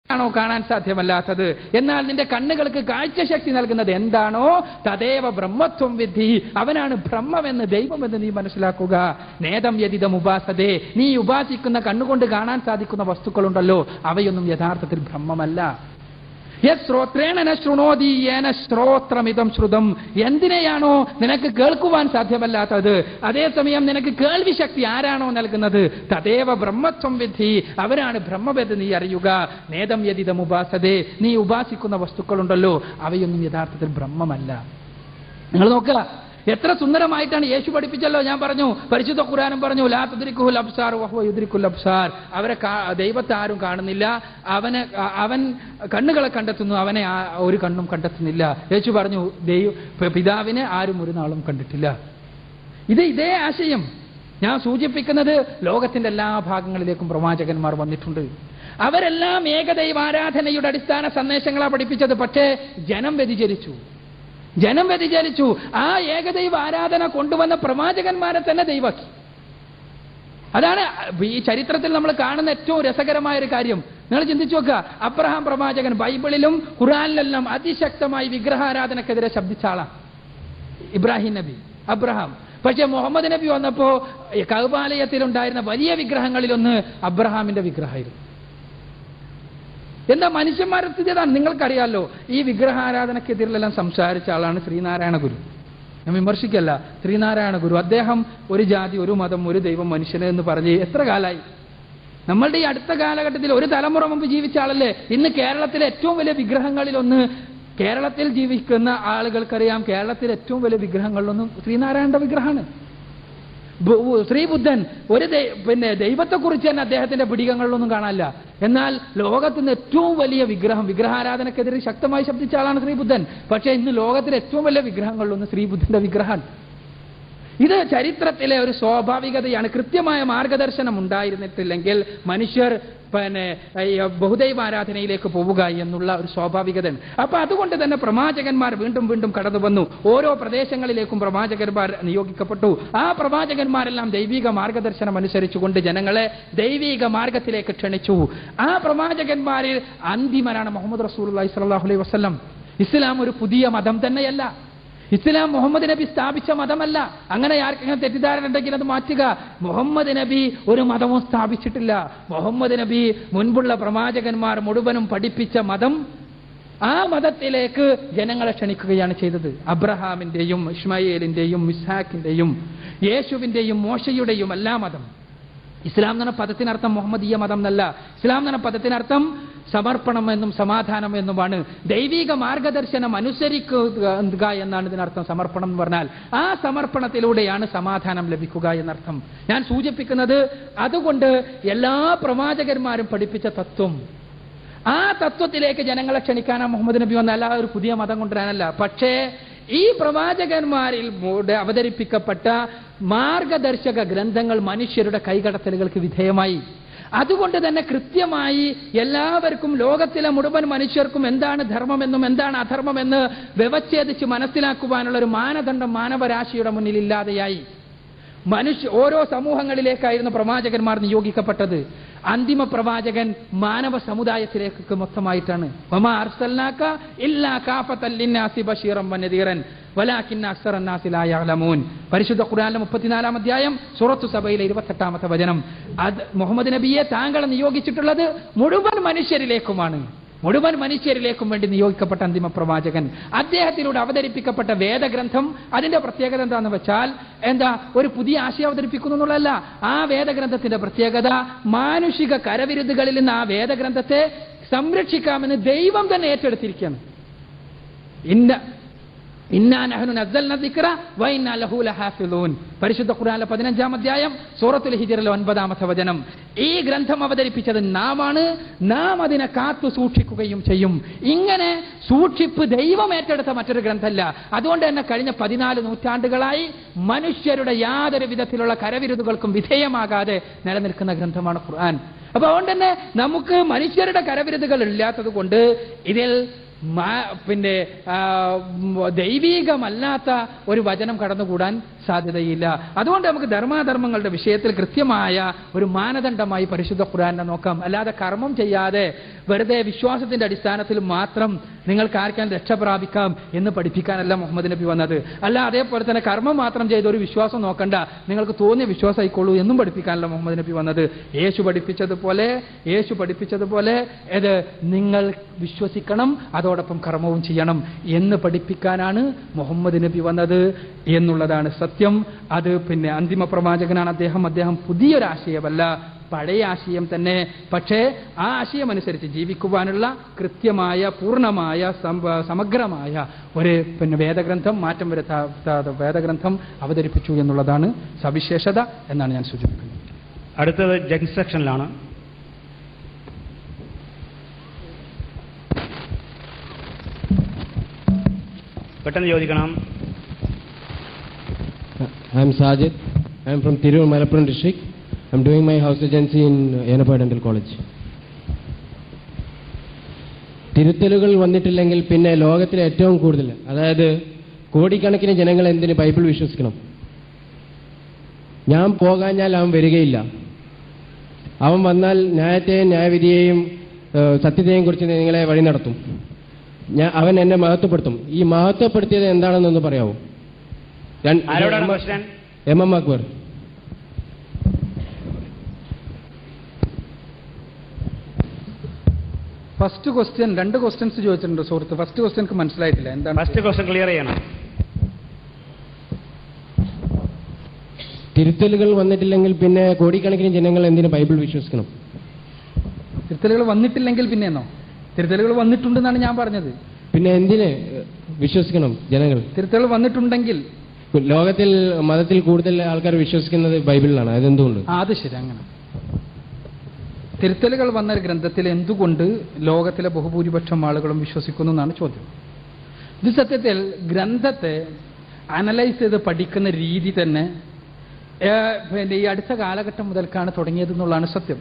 ാണോ കാണാൻ സാധ്യമല്ലാത്തത്? എന്നാൽ നിന്റെ കണ്ണുകൾക്ക് കാഴ്ചശക്തി നൽകുന്നത് എന്താണോ തദേവ ബ്രഹ്മത്വം വിദ്ധി, അവനാണ് ബ്രഹ്മമെന്ന് ദൈവമെന്ന് നീ മനസ്സിലാക്കുക. നേദം യതിദം ഉപാസതേ, നീ ഉപാസിക്കുന്ന കണ്ണുകൊണ്ട് കാണാൻ സാധിക്കുന്ന വസ്തുക്കളുണ്ടല്ലോ അവയൊന്നും യഥാർത്ഥത്തിൽ ബ്രഹ്മമല്ല. ശ്രോത്രമിതം ശ്രുതം, എന്തിനെയാണോ നിനക്ക് കേൾക്കുവാൻ സാധ്യമല്ലാത്തത് അതേസമയം നിനക്ക് കേൾവി ശക്തി ആരാണോ നൽകുന്നത് തദേവ ബ്രഹ്മത്വം വിദ്ധി, അവരാണ് ബ്രഹ്മമെന്ന് നീ അറിയുക. നേദം യതിദം ഉപാസതേ, നീ ഉപാസിക്കുന്ന വസ്തുക്കളുണ്ടല്ലോ അവയൊന്നും യഥാർത്ഥത്തിൽ ബ്രഹ്മമല്ല. നിങ്ങൾ നോക്കുക, എത്ര സുന്ദരമായിട്ടാണ് യേശു പഠിപ്പിച്ചല്ലോ. ഞാൻ പറഞ്ഞു, പരിശുദ്ധ ഖുർആനും പറഞ്ഞു ലാ തുദ്രിക്കുൽ അബ്സാർ വഹുവ യുദ്രിക്കുൽ അബ്സാർ, അവരെ ദൈവത്തെ ആരും കാണുന്നില്ല, അവൻ കണ്ണുകളെ കണ്ടെത്തുന്നു, അവനെ ഒരു കണ്ണും കണ്ടെത്തുന്നില്ല. യേശു പറഞ്ഞു പിതാവിനെ ആരും ഒരു നാളും കണ്ടിട്ടില്ല. ഇതേ ആശയം ഞാൻ സൂചിപ്പിക്കുന്നത് ലോകത്തിന്റെ എല്ലാ ഭാഗങ്ങളിലേക്കും പ്രവാചകന്മാർ വന്നിട്ടുണ്ട്. അവരെല്ലാം ഏകദൈവാരാധനയുടെ അടിസ്ഥാന സന്ദേശങ്ങളാണ് പഠിപ്പിച്ചത്. പക്ഷേ ജനം വ്യതിചലിച്ചു. ആ ഏകദൈവ ആരാധന കൊണ്ടുവന്ന പ്രവാചകന്മാരെ തന്നെ ദൈവാക്കി. അതാണ് ഈ ചരിത്രത്തിൽ നമ്മൾ കാണുന്ന ഏറ്റവും രസകരമായ ഒരു കാര്യം. നിങ്ങൾ ചിന്തിച്ചു നോക്കുക, അബ്രഹാം പ്രവാചകൻ ബൈബിളിലും ഖുർആനിലെല്ലാം അതിശക്തമായി വിഗ്രഹാരാധനക്കെതിരെ ശബ്ദിച്ച ആളാണ് ഇബ്രാഹിം നബി, അബ്രഹാം. പക്ഷേ മുഹമ്മദ് നബി വന്നപ്പോ കഅബാലയത്തിലുണ്ടായിരുന്ന വലിയ വിഗ്രഹങ്ങളിലൊന്ന് അബ്രഹാമിന്റെ വിഗ്രഹമായിരുന്നു. എന്താ മനുഷ്യന്മാരുടെ സ്ഥിതി? അതാണ്. നിങ്ങൾക്കറിയാമല്ലോ, ഈ വിഗ്രഹാരാധനക്കെതിരെല്ലാം സംസാരിച്ച ആളാണ് ശ്രീനാരായണ ഗുരു. ഞാൻ വിമർശിക്കല്ല, ശ്രീനാരായണ ഗുരു. അദ്ദേഹം ഒരു ജാതി, ഒരു മതം, ഒരു ദൈവം, മനുഷ്യന് എന്ന് പറഞ്ഞ് എത്ര കാലമായി? നമ്മളുടെ ഈ അടുത്ത കാലഘട്ടത്തിൽ ഒരു തലമുറ മുമ്പ് ജീവിച്ച ആളല്ലേ. ഇന്ന് കേരളത്തിലെ ഏറ്റവും വലിയ വിഗ്രഹങ്ങളിലൊന്ന്, കേരളത്തിൽ ജീവിക്കുന്ന ആളുകൾക്കറിയാം, കേരളത്തിലെ ഏറ്റവും വലിയ വിഗ്രഹങ്ങളിലൊന്നും ശ്രീനാരായണന്റെ വിഗ്രഹമാണ്. ശ്രീബുദ്ധൻ ദൈവത്തെക്കുറിച്ച് തന്നെ അദ്ദേഹത്തിന്റെ പിടികങ്ങളിലൊന്നും കാണാനില്ല. എന്നാൽ ലോകത്തിന് ഏറ്റവും വലിയ വിഗ്രഹാരാധനക്കെതിരെ ശക്തമായി ശബ്ദിച്ച ആളാണ് ശ്രീബുദ്ധൻ. പക്ഷേ ഇന്ന് ലോകത്തിലെ ഏറ്റവും വലിയ വിഗ്രഹങ്ങളിലൊന്ന് ശ്രീബുദ്ധന്റെ വിഗ്രഹമാണ്. ഇത് ചരിത്രത്തിലെ ഒരു സ്വാഭാവികതയാണ്. കൃത്യമായ മാർഗദർശനം ഉണ്ടായിരുന്നിട്ടില്ലെങ്കിൽ മനുഷ്യർ ബഹുദൈവാരാധനയിലേക്ക് പോവുക എന്നുള്ള ഒരു സ്വാഭാവികത. അപ്പൊ അതുകൊണ്ട് തന്നെ പ്രവാചകന്മാർ വീണ്ടും വീണ്ടും കടന്നു വന്നു. ഓരോ പ്രദേശങ്ങളിലേക്കും പ്രവാചകന്മാർ നിയോഗിക്കപ്പെട്ടു. ആ പ്രവാചകന്മാരെല്ലാം ദൈവിക മാർഗദർശനം അനുസരിച്ചുകൊണ്ട് ജനങ്ങളെ ദൈവിക മാർഗത്തിലേക്ക് ക്ഷണിച്ചു. ആ പ്രവാചകന്മാരിൽ അന്തിമനാണ് മുഹമ്മദ് റസൂലുള്ളാഹി സ്വല്ലല്ലാഹു അലൈഹി വസല്ലം. ഇസ്ലാം ഒരു പുതിയ മതം തന്നെയല്ല. ഇസ്ലാം മുഹമ്മദ് നബി സ്ഥാപിച്ച മതമല്ല. അങ്ങനെ ആർക്കെങ്കിലും തെറ്റിദ്ധാരണ ഉണ്ടെങ്കിൽ അത് മാറ്റുക. മുഹമ്മദ് നബി ഒരു മതവും സ്ഥാപിച്ചിട്ടില്ല. മുഹമ്മദ് നബി മുൻപുള്ള പ്രവാചകന്മാർ മുഴുവനും പഠിപ്പിച്ച മതം, ആ മതത്തിലേക്ക് ജനങ്ങളെ ക്ഷണിക്കുകയാണ് ചെയ്തത്. അബ്രഹാമിന്റെയും ഇസ്മായേലിന്റെയും ഇസ്ഹാക്കിന്റെയും യേശുവിന്റെയും മോശയുടെയും എല്ലാ മതം. ഇസ്ലാം എന്ന പദത്തിനർത്ഥം മുഹമ്മദീയ മതം എന്നല്ല. ഇസ്ലാം എന്ന പദത്തിനർത്ഥം സമർപ്പണം എന്നും സമാധാനം എന്നുമാണ്. ദൈവിക മാർഗദർശനം അനുസരിക്കുക എന്നാണ് ഇതിനർത്ഥം. സമർപ്പണം എന്ന് പറഞ്ഞാൽ ആ സമർപ്പണത്തിലൂടെയാണ് സമാധാനം ലഭിക്കുക എന്നർത്ഥം. ഞാൻ സൂചിപ്പിക്കുന്നത് അതുകൊണ്ട് എല്ലാ പ്രവാചകന്മാരും പഠിപ്പിച്ച തത്വം, ആ തത്വത്തിലേക്ക് ജനങ്ങളെ ക്ഷണിക്കാനാണ് മുഹമ്മദ് നബി വന്ന, അല്ല ഒരു പുതിയ മതം കൊണ്ടുവരാനല്ല. പക്ഷേ ഈ പ്രവാചകന്മാരിൽ അവതരിപ്പിക്കപ്പെട്ട മാർഗദർശക ഗ്രന്ഥങ്ങൾ മനുഷ്യരുടെ കൈകടത്തലുകൾക്ക് വിധേയമായി. അതുകൊണ്ട് തന്നെ കൃത്യമായി എല്ലാവർക്കും, ലോകത്തിലെ മുഴുവൻ മനുഷ്യർക്കും എന്താണ് ധർമ്മമെന്നും എന്താണ് അധർമ്മമെന്ന് വ്യവച്ഛേദിച്ച് മനസ്സിലാക്കുവാനുള്ള ഒരു മാനദണ്ഡം മാനവരാശിയുടെ മുന്നിൽ ഇല്ലാതെയായി. ഓരോ സമൂഹങ്ങളിലേക്കായിരുന്നു പ്രവാചകന്മാർ നിയോഗിക്കപ്പെട്ടത്. അന്തിമ പ്രവാചകൻ മാനവ സമുദായത്തിലേക്ക് മൊത്തമായിട്ടാണ്. വമാ അർസൽനാക ഇല്ലാ കാഫത്തൻ ലിന്നാസി ബശീറൻ വനദീറൻ വലാകിന്ന അക്സറന്നാസി ലാ യഅലമൂൻ. പരിശുദ്ധ ഖുർആനിലെ 34-ാം അധ്യായം സൂറത്തു സബയിലെ 28-ാമത്തെ വചനം. മുഹമ്മദ് നബിയെ താങ്കളെ നിയോഗിച്ചിട്ടുള്ളത് മുഴുവൻ മനുഷ്യരിലേക്കുമാണ്. മുഴുവൻ മനുഷ്യരിലേക്കും വേണ്ടി നിയോഗിക്കപ്പെട്ട അന്തിമ പ്രവാചകൻ. അദ്ദേഹത്തിലൂടെ അവതരിപ്പിക്കപ്പെട്ട വേദഗ്രന്ഥം, അതിന്റെ പ്രത്യേകത എന്താണെന്ന് വെച്ചാൽ ഒരു പുതിയ ആശയം അവതരിപ്പിക്കുന്നു എന്നുള്ളതല്ല. ആ വേദഗ്രന്ഥത്തിന്റെ പ്രത്യേകത മാനുഷിക കരവിരുതുകളിൽ നിന്ന് ആ വേദഗ്രന്ഥത്തെ സംരക്ഷിക്കാമെന്ന് ദൈവം തന്നെ ഏറ്റെടുത്തിരിക്കുകയാണ്. പരിശുദ്ധ ഖുർആനിലെ 15-ാം അധ്യായം സൂറത്തുൽ ഹിജ്റിലെ 9-ാമത്തെ വചനം. ഈ ഗ്രന്ഥം അവതരിപ്പിച്ചത് നാമാണ്, നാം അതിനെ കാത്തു സൂക്ഷിക്കുകയും ചെയ്യും. ഇങ്ങനെ സൂക്ഷിപ്പ് ദൈവം ഏറ്റെടുത്ത മറ്റൊരു ഗ്രന്ഥമല്ല. അതുകൊണ്ട് തന്നെ കഴിഞ്ഞ 14 നൂറ്റാണ്ടുകളായി മനുഷ്യരുടെ യാതൊരു വിധത്തിലുള്ള കരവിരുതുകൾക്കും വിധേയമാകാതെ നിലനിൽക്കുന്ന ഗ്രന്ഥമാണ് ഖുർആൻ. അപ്പൊ അതുകൊണ്ട് തന്നെ നമുക്ക് മനുഷ്യരുടെ കരവിരുതുകൾ ഇല്ലാത്തത് കൊണ്ട് ഇതിൽ ദൈവീകമല്ലാത്ത ഒരു വചനം കടന്നുകൂടാൻ സാധ്യതയില്ല. അതുകൊണ്ട് നമുക്ക് ധർമാധർമ്മങ്ങളുടെ വിഷയത്തിൽ കൃത്യമായ ഒരു മാനദണ്ഡമായി പരിശുദ്ധ ഖുർആനെ നോക്കാം. അല്ലാതെ കർമ്മം ചെയ്യാതെ വെറുതെ വിശ്വാസത്തിന്റെ അടിസ്ഥാനത്തിൽ മാത്രം നിങ്ങൾക്ക് ആർക്കാൻ രക്ഷ പ്രാപിക്കാം എന്ന് പഠിപ്പിക്കാനല്ല മുഹമ്മദ് നബി വന്നത്. അല്ല അതേപോലെ തന്നെ കർമ്മം മാത്രം ചെയ്ത് ഒരു വിശ്വാസം നോക്കണ്ട, നിങ്ങൾക്ക് തോന്നിയ വിശ്വാസം ആയിക്കോളൂ എന്നും പഠിപ്പിക്കാനല്ല മുഹമ്മദ് നബി വന്നത്. യേശു പഠിപ്പിച്ചതുപോലെ ഇത് നിങ്ങൾ വിശ്വസിക്കണം, അതോടൊപ്പം കർമ്മവും ചെയ്യണം എന്ന് പഠിപ്പിക്കാനാണ് മുഹമ്മദ് നബി വന്നത് എന്നുള്ളതാണ് സത്യം. അത് പിന്നെ അന്തിമ പ്രവാചകനാണ് അദ്ദേഹം പുതിയൊരാശയമല്ല, പഴയ ആശയം തന്നെ. പക്ഷേ ആ ആശയം അനുസരിച്ച് ജീവിക്കുവാനുള്ള കൃത്യമായ പൂർണ്ണമായ സമഗ്രമായ ഒരു വേദഗ്രന്ഥം, മാറ്റം വരുത്താത്ത വേദഗ്രന്ഥം അവതരിപ്പിച്ചു എന്നുള്ളതാണ് സവിശേഷത എന്നാണ് ഞാൻ സൂചിപ്പിക്കുന്നത്. അടുത്തത് ജെൻസ് സെക്ഷനിലാണ്. പെട്ടെന്ന് ചോദിക്കണം. I am Sajid. I am from Tirur, Malappuram district. I am doing my house agency in Yenappa Dental College. തിരുത്തലുകൾ വന്നിട്ടില്ലെങ്കിൽ പിന്നെ ലോകത്തിലെ ഏറ്റവും കൂടുതൽ, അതായത് കോടിക്കണക്കിന് ജനങ്ങൾ എന്തിന് ബൈബിൾ വിശ്വസിക്കണം? ഞാൻ പോകാഞ്ഞാൽ അവൻ വരികയില്ല. അവൻ വന്നാൽ ന്യായത്തെയും ന്യായവിധിയെയും സത്യത്തെയും കുറിച്ച് നിങ്ങളെ വഴി നടത്തും. അവൻ എന്നെ മഹത്വപ്പെടുത്തും. ഈ മഹത്വപ്പെടുത്തിയത് എന്താണെന്നൊന്ന് പറയാമോ? MM Akbar. First question, 2 questions ചോദിച്ചിട്ടുണ്ട് സുഹൃത്ത്. ഫസ്റ്റ് ക്വസ്റ്റ്യൻ മനസ്സിലായിട്ടില്ല, എന്താണ്? ഫസ്റ്റ് ക്വസ്റ്റ്യൻ ക്ലിയർ ചെയ്യണം. തിരുത്തലുകൾ വന്നിട്ടില്ലെങ്കിൽ പിന്നെ കോടിക്കണക്കിന് ജനങ്ങൾ എന്തിന് ബൈബിൾ വിശ്വസിക്കണം? തിരുത്തലുകൾ വന്നിട്ടില്ലെങ്കിൽ പിന്നെന്നോ? തിരുത്തലുകൾ വന്നിട്ടുണ്ടെന്നാണ് ഞാൻ പറഞ്ഞത്. പിന്നെ എന്തിന് വിശ്വസിക്കണം ജനങ്ങൾ? തിരുത്തലുകൾ വന്നിട്ടുണ്ടെങ്കിൽ ലോകത്തിൽ മതത്തിൽ കൂടുതൽ ആൾക്കാർ വിശ്വസിക്കുന്നത് ബൈബിളിലാണ്. അതെന്തുകൊണ്ട്? അത് ശരി. അങ്ങനെ തിരുത്തലുകൾ വന്ന ഒരു ഗ്രന്ഥത്തിൽ എന്തുകൊണ്ട് ലോകത്തിലെ ബഹുഭൂരിപക്ഷം ആളുകളും വിശ്വസിക്കുന്നു എന്നാണ് ചോദ്യം. ഇത് സത്യത്തിൽ ഗ്രന്ഥത്തെ അനലൈസ് ചെയ്ത് പഠിക്കുന്ന രീതി തന്നെ ഈ അടുത്ത കാലഘട്ടം മുതൽക്കാണ് തുടങ്ങിയതെന്നുള്ളതാണ് സത്യം.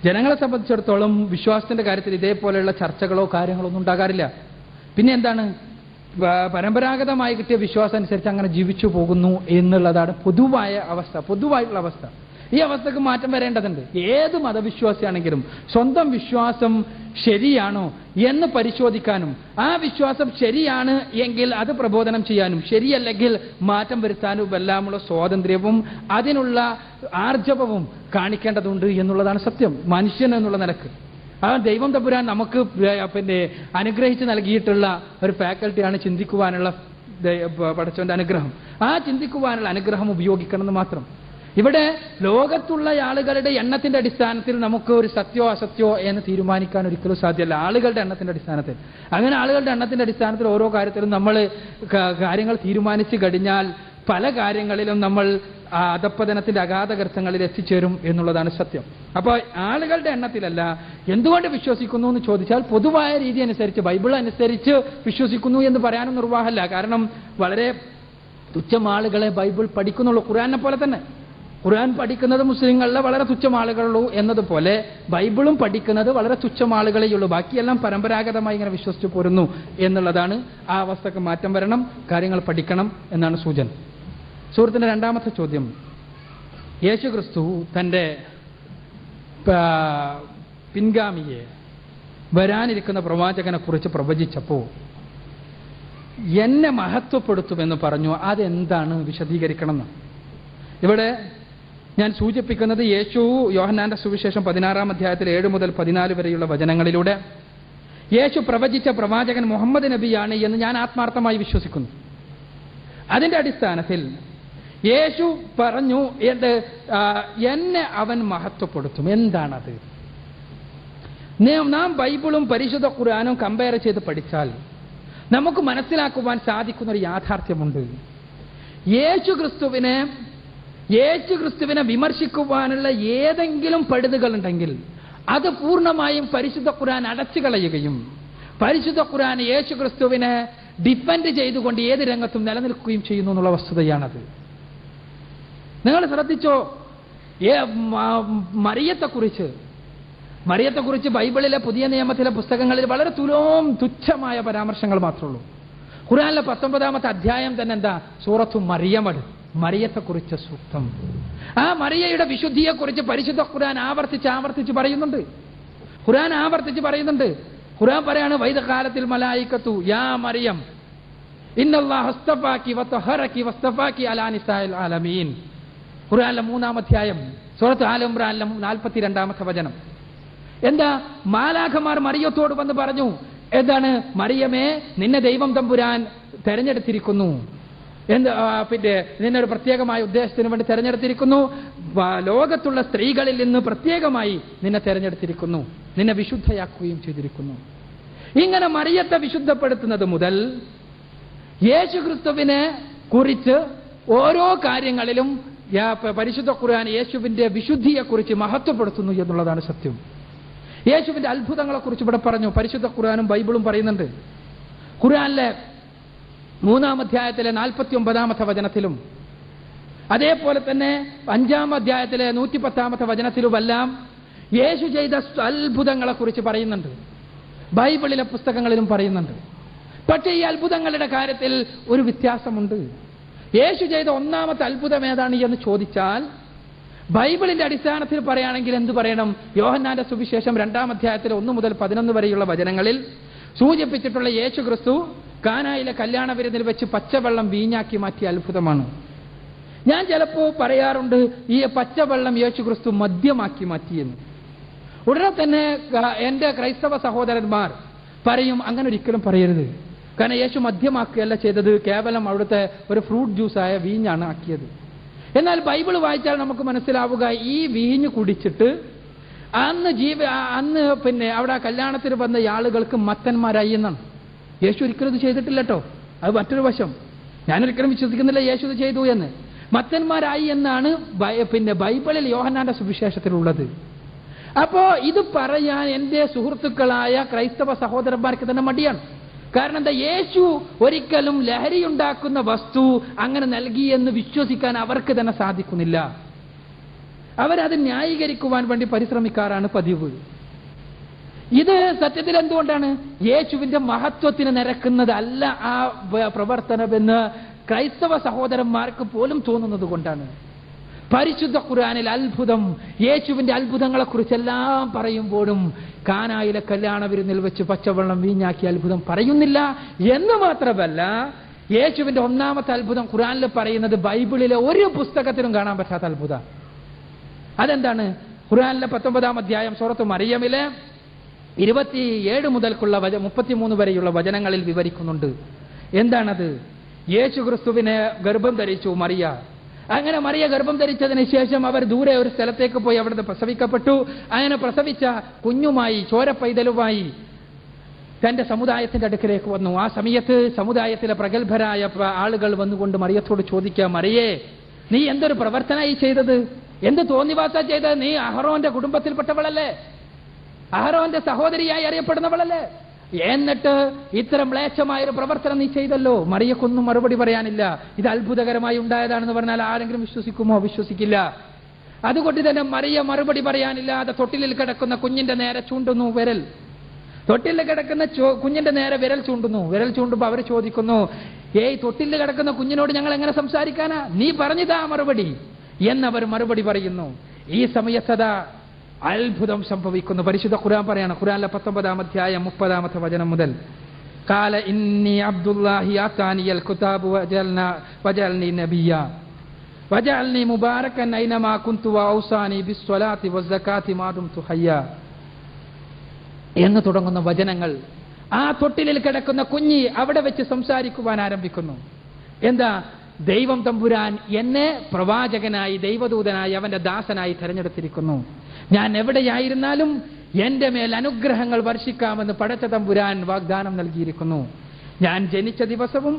ജനങ്ങളെ സംബന്ധിച്ചിടത്തോളം വിശ്വാസത്തിന്റെ കാര്യത്തിൽ ഇതേപോലെയുള്ള ചർച്ചകളോ കാര്യങ്ങളോ ഒന്നും ഉണ്ടാകാറില്ല. പിന്നെ എന്താണ്, പരമ്പരാഗതമായി കിട്ടിയ വിശ്വാസം അനുസരിച്ച് അങ്ങനെ ജീവിച്ചു പോകുന്നു എന്നുള്ളതാണ് പൊതുവായിട്ടുള്ള അവസ്ഥ. ഈ അവസ്ഥക്ക് മാറ്റം വരേണ്ടതുണ്ട്. ഏത് മതവിശ്വാസിയാണെങ്കിലും സ്വന്തം വിശ്വാസം ശരിയാണോ എന്ന് പരിശോധിക്കാനും ആ വിശ്വാസം ശരിയാണ് എങ്കിൽ അത് പ്രബോധനം ചെയ്യാനും ശരിയല്ലെങ്കിൽ മാറ്റം വരുത്താനും എല്ലാമുള്ള സ്വാതന്ത്ര്യവും അതിനുള്ള ആർജവവും കാണിക്കേണ്ടതുണ്ട് എന്നുള്ളതാണ് സത്യം. മനുഷ്യൻ എന്നുള്ള നിലക്ക് ആ ദൈവം തമ്പുരാൻ നമുക്ക് അനുഗ്രഹിച്ച് നൽകിയിട്ടുള്ള ഒരു ഫാക്കൽറ്റിയാണ് ചിന്തിക്കുവാനുള്ള പടച്ചവന്റെ അനുഗ്രഹം. ആ ചിന്തിക്കുവാനുള്ള അനുഗ്രഹം ഉപയോഗിക്കണമെന്ന് മാത്രം. ഇവിടെ ലോകത്തുള്ള ആളുകളുടെ എണ്ണത്തിന്റെ അടിസ്ഥാനത്തിൽ നമുക്ക് ഒരു സത്യോ അസത്യോ എന്ന് തീരുമാനിക്കാൻ ഒരിക്കലും സാധ്യമല്ല. ആളുകളുടെ എണ്ണത്തിന്റെ അടിസ്ഥാനത്തിൽ, അങ്ങനെ ആളുകളുടെ എണ്ണത്തിന്റെ അടിസ്ഥാനത്തിൽ ഓരോ കാര്യത്തിലും നമ്മൾ കാര്യങ്ങൾ തീരുമാനിച്ചു കഴിഞ്ഞാൽ പല കാര്യങ്ങളിലും നമ്മൾ അധപ്പതനത്തിന്റെ അഗാധഗർത്തങ്ങളിൽ എത്തിച്ചേരും എന്നുള്ളതാണ് സത്യം. അപ്പോൾ ആളുകളുടെ എണ്ണത്തിലല്ല. എന്തുകൊണ്ട് വിശ്വസിക്കുന്നു എന്ന് ചോദിച്ചാൽ പൊതുവായ രീതി അനുസരിച്ച്, ബൈബിൾ അനുസരിച്ച് വിശ്വസിക്കുന്നു എന്ന് പറയാനും നിർവാഹമല്ല. കാരണം വളരെ തുച്ഛം ആളുകളെ ബൈബിൾ പഠിക്കുന്നുള്ളൂ. ഖുർആനെ പോലെ തന്നെ ഖുർആൻ പഠിക്കുന്നത് മുസ്ലിങ്ങളിലെ വളരെ തുച്ഛം ആളുകളുള്ളൂ എന്നതുപോലെ ബൈബിളും പഠിക്കുന്നത് വളരെ തുച്ഛം ആളുകളെയുള്ളൂ. ബാക്കിയെല്ലാം പരമ്പരാഗതമായി ഇങ്ങനെ വിശ്വസിച്ചു പോരുന്നു എന്നുള്ളതാണ്. ആ അവസ്ഥക്ക് മാറ്റം വരണം, കാര്യങ്ങൾ പഠിക്കണം എന്നാണ് സൂചന. സുഹൃത്തിന്റെ രണ്ടാമത്തെ ചോദ്യം, യേശു ക്രിസ്തു തൻ്റെ പിൻഗാമിയെ വരാനിരിക്കുന്ന പ്രവാചകനെ കുറിച്ച് പ്രവചിച്ചപ്പോൾ എന്നെ മഹത്വപ്പെടുത്തുമെന്ന് പറഞ്ഞു. അതെന്താണ്, വിശദീകരിക്കണം എന്ന്. ഇവിടെ ഞാൻ സൂചിപ്പിക്കുന്നത് യേശു യോഹന്നാന്റെ സുവിശേഷം 16-ാം അധ്യായത്തിൽ 7 മുതൽ 14 വരെയുള്ള വചനങ്ങളിലൂടെ യേശു പ്രവചിച്ച പ്രവാചകൻ മുഹമ്മദ് നബിയാണ് എന്ന് ഞാൻ ആത്മാർത്ഥമായി വിശ്വസിക്കുന്നു. അതിന്റെ അടിസ്ഥാനത്തിൽ യേശു പറഞ്ഞു, എന്നെ അവൻ മഹത്വപ്പെടുത്തും. എന്താണത്? നാം ബൈബിളും പരിശുദ്ധ ഖുർആനും കമ്പയർ ചെയ്ത് പഠിച്ചാൽ നമുക്ക് മനസ്സിലാക്കുവാൻ സാധിക്കുന്ന ഒരു യാഥാർത്ഥ്യമുണ്ട്. യേശു ക്രിസ്തുവിനെ വിമർശിക്കുവാനുള്ള ഏതെങ്കിലും പഴുതുകളുണ്ടെങ്കിൽ അത് പൂർണ്ണമായും പരിശുദ്ധ ഖുർആൻ അടച്ചു കളയുകയും പരിശുദ്ധ ഖുർആൻ യേശു ക്രിസ്തുവിനെ ഡിപ്പെൻഡ് ചെയ്തുകൊണ്ട് ഏത് രംഗത്തും നിലനിൽക്കുകയും ചെയ്യുന്നു എന്നുള്ള വസ്തുതയാണത്. നിങ്ങൾ ശ്രദ്ധിച്ചോ, മറിയത്തെക്കുറിച്ച് ബൈബിളിലെ പുതിയ നിയമത്തിലെ പുസ്തകങ്ങളിൽ വളരെ തുച്ഛമായ പരാമർശങ്ങൾ മാത്രമേ ഉള്ളൂ. ഖുർആനിലെ 19-ാമത്തെ അധ്യായം തന്നെ എന്താ, സൂറത്തു മറിയത്തെക്കുറിച്ച് സൂക്തം. ആ മറിയയുടെ വിശുദ്ധിയെക്കുറിച്ച് പരിശുദ്ധ ഖുർആൻ ആവർത്തിച്ച് പറയുന്നുണ്ട്. ഖുർആൻ ആവർത്തിച്ച് പറയുന്നുണ്ട്. ഖുർആൻ പറയാണ് വൈദകാലത്തിൽ മലായികത്തു യാ മറിയം ഇന്നല്ലാഹു അസ്തഫാകി വതഹറകി വസ്തഫാകി അലാ നിസാഇൽ ആലമീൻ. ഖുർആനിലെ 3-ാം അധ്യായം സൂറത്ത് ആൽ ഇംറാനിലെ 42-ാമത്തെ വചനം. എന്താ മാലാഖമാർ മറിയത്തോട് വന്ന് പറഞ്ഞു, എന്താണ് മറിയമേ, നിന്നെ ദൈവം തമ്പുരാൻ തെരഞ്ഞെടുത്തിരിക്കുന്നു, പിന്നെ നിന്നൊരു പ്രത്യേകമായ ഉദ്ദേശത്തിന് വേണ്ടി തെരഞ്ഞെടുത്തിരിക്കുന്നു, ലോകത്തുള്ള സ്ത്രീകളിൽ നിന്ന് പ്രത്യേകമായി നിന്നെ തെരഞ്ഞെടുത്തിരിക്കുന്നു, നിന്നെ വിശുദ്ധയാക്കുകയും ചെയ്തിരിക്കുന്നു. ഇങ്ങനെ മറിയത്തെ വിശുദ്ധപ്പെടുത്തുന്നത് മുതൽ യേശുക്രിസ്തുവിനെ കുറിച്ച് ഓരോ കാര്യങ്ങളിലും പരിശുദ്ധ ഖുർആൻ യേശുവിന്റെ വിശുദ്ധിയെക്കുറിച്ച് മഹത്വപ്പെടുത്തുന്നു എന്നുള്ളതാണ് സത്യം. യേശുവിന്റെ അത്ഭുതങ്ങളെക്കുറിച്ച് ഇവിടെ പറഞ്ഞു. പരിശുദ്ധ ഖുർആനും ബൈബിളും പറയുന്നുണ്ട്. ഖുർആനിലെ 3-ാം അധ്യായത്തിലെ 49-ാമത്തെ വചനത്തിലും അതേപോലെ തന്നെ 5-ാം അധ്യായത്തിലെ 110-ാമത്തെ വചനത്തിലുമെല്ലാം യേശു ചെയ്ത അത്ഭുതങ്ങളെക്കുറിച്ച് പറയുന്നുണ്ട്. ബൈബിളിലെ പുസ്തകങ്ങളിലും പറയുന്നുണ്ട്. പക്ഷേ ഈ അത്ഭുതങ്ങളുടെ കാര്യത്തിൽ ഒരു വ്യത്യാസമുണ്ട്. യേശു ചെയ്ത 1-ാമത്തെ അത്ഭുതം ഏതാണ് എന്ന് ചോദിച്ചാൽ ബൈബിളിന്റെ അടിസ്ഥാനത്തിൽ പറയുകയാണെങ്കിൽ എന്ത് പറയണം? യോഹന്നാന്റെ സുവിശേഷം 2-ാം അധ്യായത്തിലെ 1 മുതൽ 11 വരെയുള്ള വചനങ്ങളിൽ സൂചിപ്പിച്ചിട്ടുള്ള യേശു ക്രിസ്തു കാനായിലെ കല്യാണ വിരുന്നിൽ വെച്ച് പച്ചവെള്ളം വീഞ്ഞാക്കി മാറ്റിയ അത്ഭുതമാണ്. ഞാൻ ചിലപ്പോൾ പറയാറുണ്ട് ഈ പച്ചവെള്ളം യേശു ക്രിസ്തു മദ്യമാക്കി മാറ്റിയെന്ന്. ഉടനെ തന്നെ എൻ്റെ ക്രൈസ്തവ സഹോദരന്മാർ പറയും അങ്ങനെ ഒരിക്കലും പറയരുത്. കാരണം യേശു മദ്യമാക്കുകയല്ല ചെയ്തത്, കേവലം അവിടുത്തെ ഒരു ഫ്രൂട്ട് ജ്യൂസായ വീഞ്ഞാണ് ആക്കിയത്. എന്നാൽ ബൈബിൾ വായിച്ചാൽ നമുക്ക് മനസ്സിലാവുക ഈ വീഞ്ഞ് കുടിച്ചിട്ട് അന്ന് പിന്നെ അവിടെ കല്യാണത്തിന് വന്ന ആളുകൾക്ക് മത്തന്മാരായി എന്നാണ്. യേശു ഒരിക്കലും ഇത് ചെയ്തിട്ടില്ല കേട്ടോ. അത് മറ്റൊരു വശം. ഞാനൊരിക്കലും വിശ്വസിക്കുന്നില്ല യേശു ഇത് ചെയ്തു എന്ന്. മത്തന്മാരായി എന്നാണ് പിന്നെ ബൈബിളിൽ യോഹന്നാന്റെ സുവിശേഷത്തിലുള്ളത്. അപ്പോ ഇത് പറയാൻ എൻ്റെ സുഹൃത്തുക്കളായ ക്രൈസ്തവ സഹോദരന്മാർക്ക് തന്നെ മടിയാണ്. കാരണം എന്താ? യേശു ഒരിക്കലും ലഹരിയുണ്ടാക്കുന്ന വസ്തു അങ്ങനെ നൽകിയെന്ന് വിശ്വസിക്കാൻ അവർക്ക് തന്നെ സാധിക്കുന്നില്ല. അവരത് ന്യായീകരിക്കുവാൻ വേണ്ടി പരിശ്രമിക്കാറാണ് പതിവ്. ഇത് സത്യത്തിൽ എന്തുകൊണ്ടാണ്? യേശുവിന്റെ മഹത്വത്തിന് നിരക്കുന്നതല്ല ആ പ്രവർത്തനമെന്ന് ക്രൈസ്തവ സഹോദരന്മാർക്ക് പോലും തോന്നുന്നത് കൊണ്ടാണ്. പരിശുദ്ധ ഖുർആനിൽ അത്ഭുതം, യേശുവിന്റെ അത്ഭുതങ്ങളെ കുറിച്ചെല്ലാം പറയുമ്പോഴും കാനായിലെ കല്യാണ വിരുന്നിൽ വെച്ച് പച്ചവെള്ളം വീഞ്ഞാക്കിയ അത്ഭുതം പറയുന്നില്ല എന്ന് മാത്രമല്ല, യേശുവിന്റെ 1-ാമത്തെ അത്ഭുതം ഖുർആനിൽ പറയുന്നത് ബൈബിളിലെ ഒരു പുസ്തകത്തിലും കാണാൻ പറ്റാത്ത അത്ഭുതം. അതെന്താണ്? ഖുർആനിലെ 19-ാം അധ്യായം സൂറത്ത് മറിയമിലെ 27 മുതൽക്കുള്ള 33 വരെയുള്ള വചനങ്ങളിൽ വിവരിക്കുന്നുണ്ട്. എന്താണത്? യേശു ക്രിസ്തുവിനെ ഗർഭം ധരിച്ചു മറിയ. അങ്ങനെ മറിയ ഗർഭം ധരിച്ചതിന് ശേഷം അവർ ദൂരെ ഒരു സ്ഥലത്തേക്ക് പോയി അവിടുന്ന് പ്രസവിക്കപ്പെട്ടു. അങ്ങനെ പ്രസവിച്ച കുഞ്ഞുമായി, ചോരപ്പൈതലുമായി തന്റെ സമുദായത്തിന്റെ അടുക്കലേക്ക് വന്നു. ആ സമയത്ത് സമുദായത്തിലെ പ്രഗത്ഭരായ ആളുകൾ വന്നുകൊണ്ട് മറിയത്തോട് ചോദിക്കുക, മറിയേ, നീ എന്തൊരു പ്രവർത്തനമായി ചെയ്തത്? എന്ത് തോന്നിവാസ ചെയ്തത്? നീ അഹറോന്റെ കുടുംബത്തിൽപ്പെട്ടവളല്ലേ? അഹറോന്റെ സഹോദരിയായി അറിയപ്പെടുന്നവളല്ലേ? എന്നിട്ട് ഇത്തരം മ്ലേച്ഛമായൊരു പ്രവർത്തനം നീ ചെയ്തല്ലോ. മറിയക്കൊന്നും മറുപടി പറയാനില്ല. ഇത് അത്ഭുതകരമായി ഉണ്ടായതാണെന്ന് പറഞ്ഞാൽ ആരെങ്കിലും വിശ്വസിക്കുമോ? വിശ്വസിക്കില്ല. അതുകൊണ്ട് തന്നെ മറിയ മറുപടി പറയാനില്ലാതെ തൊട്ടിലിൽ കിടക്കുന്ന കുഞ്ഞിന്റെ നേരെ ചൂണ്ടുന്നു വിരൽ. തൊട്ടിലിൽ കിടക്കുന്ന കുഞ്ഞിന്റെ നേരെ വിരൽ ചൂണ്ടുന്നു. വിരൽ ചൂണ്ടുമ്പോൾ അവർ ചോദിക്കുന്നു, ഏയ് തൊട്ടിലിൽ കിടക്കുന്ന കുഞ്ഞിനോട് ഞങ്ങൾ എങ്ങനെ സംസാരിക്കാനാ? നീ പറഞ്ഞതാ മറുപടി എന്നവർ മറുപടി പറയുന്നു. ഈ സമയത്തതാ അത്ഭുതം സംഭവിക്കുന്നു. പരിശുദ്ധ ഖുർആൻ പറയാണ്, ഖുർആനിലെ 19-ാം അധ്യായം 30-ാമത്തെ വചനം മുതൽ, ഖാല ഇന്നി അബ്ദുല്ലാഹി ആതാനിയൽ കിതാബു വജഅൽനി നബിയ്യ വജഅൽനി മുബാറകൻ ഐനമാ കുന്തു വഔസാനി ബിസ്സലാത്തി വസ്സകാത്തി മാ ദുംതു ഹയ്യ എന്ന് തുടങ്ങുന്ന വചനങ്ങൾ ആ തൊട്ടിലിൽ കിടക്കുന്ന കുഞ്ഞി അവിടെ വെച്ച് സംസാരിക്കുവാൻ ആരംഭിക്കുന്നു. എന്താ? ദൈവം തമ്പുരാൻ എന്നെ പ്രവാചകനായി, ദൈവദൂതനായി, അവന്റെ ദാസനായി തെരഞ്ഞെടുത്തിരിക്കുന്നു. ഞാൻ എവിടെയായിരുന്നാലും എന്റെ മേൽ അനുഗ്രഹങ്ങൾ വർഷിക്കാമെന്ന് പടച്ച തമ്പുരാൻ വാഗ്ദാനം നൽകിയിരിക്കുന്നു. ഞാൻ ജനിച്ച ദിവസവും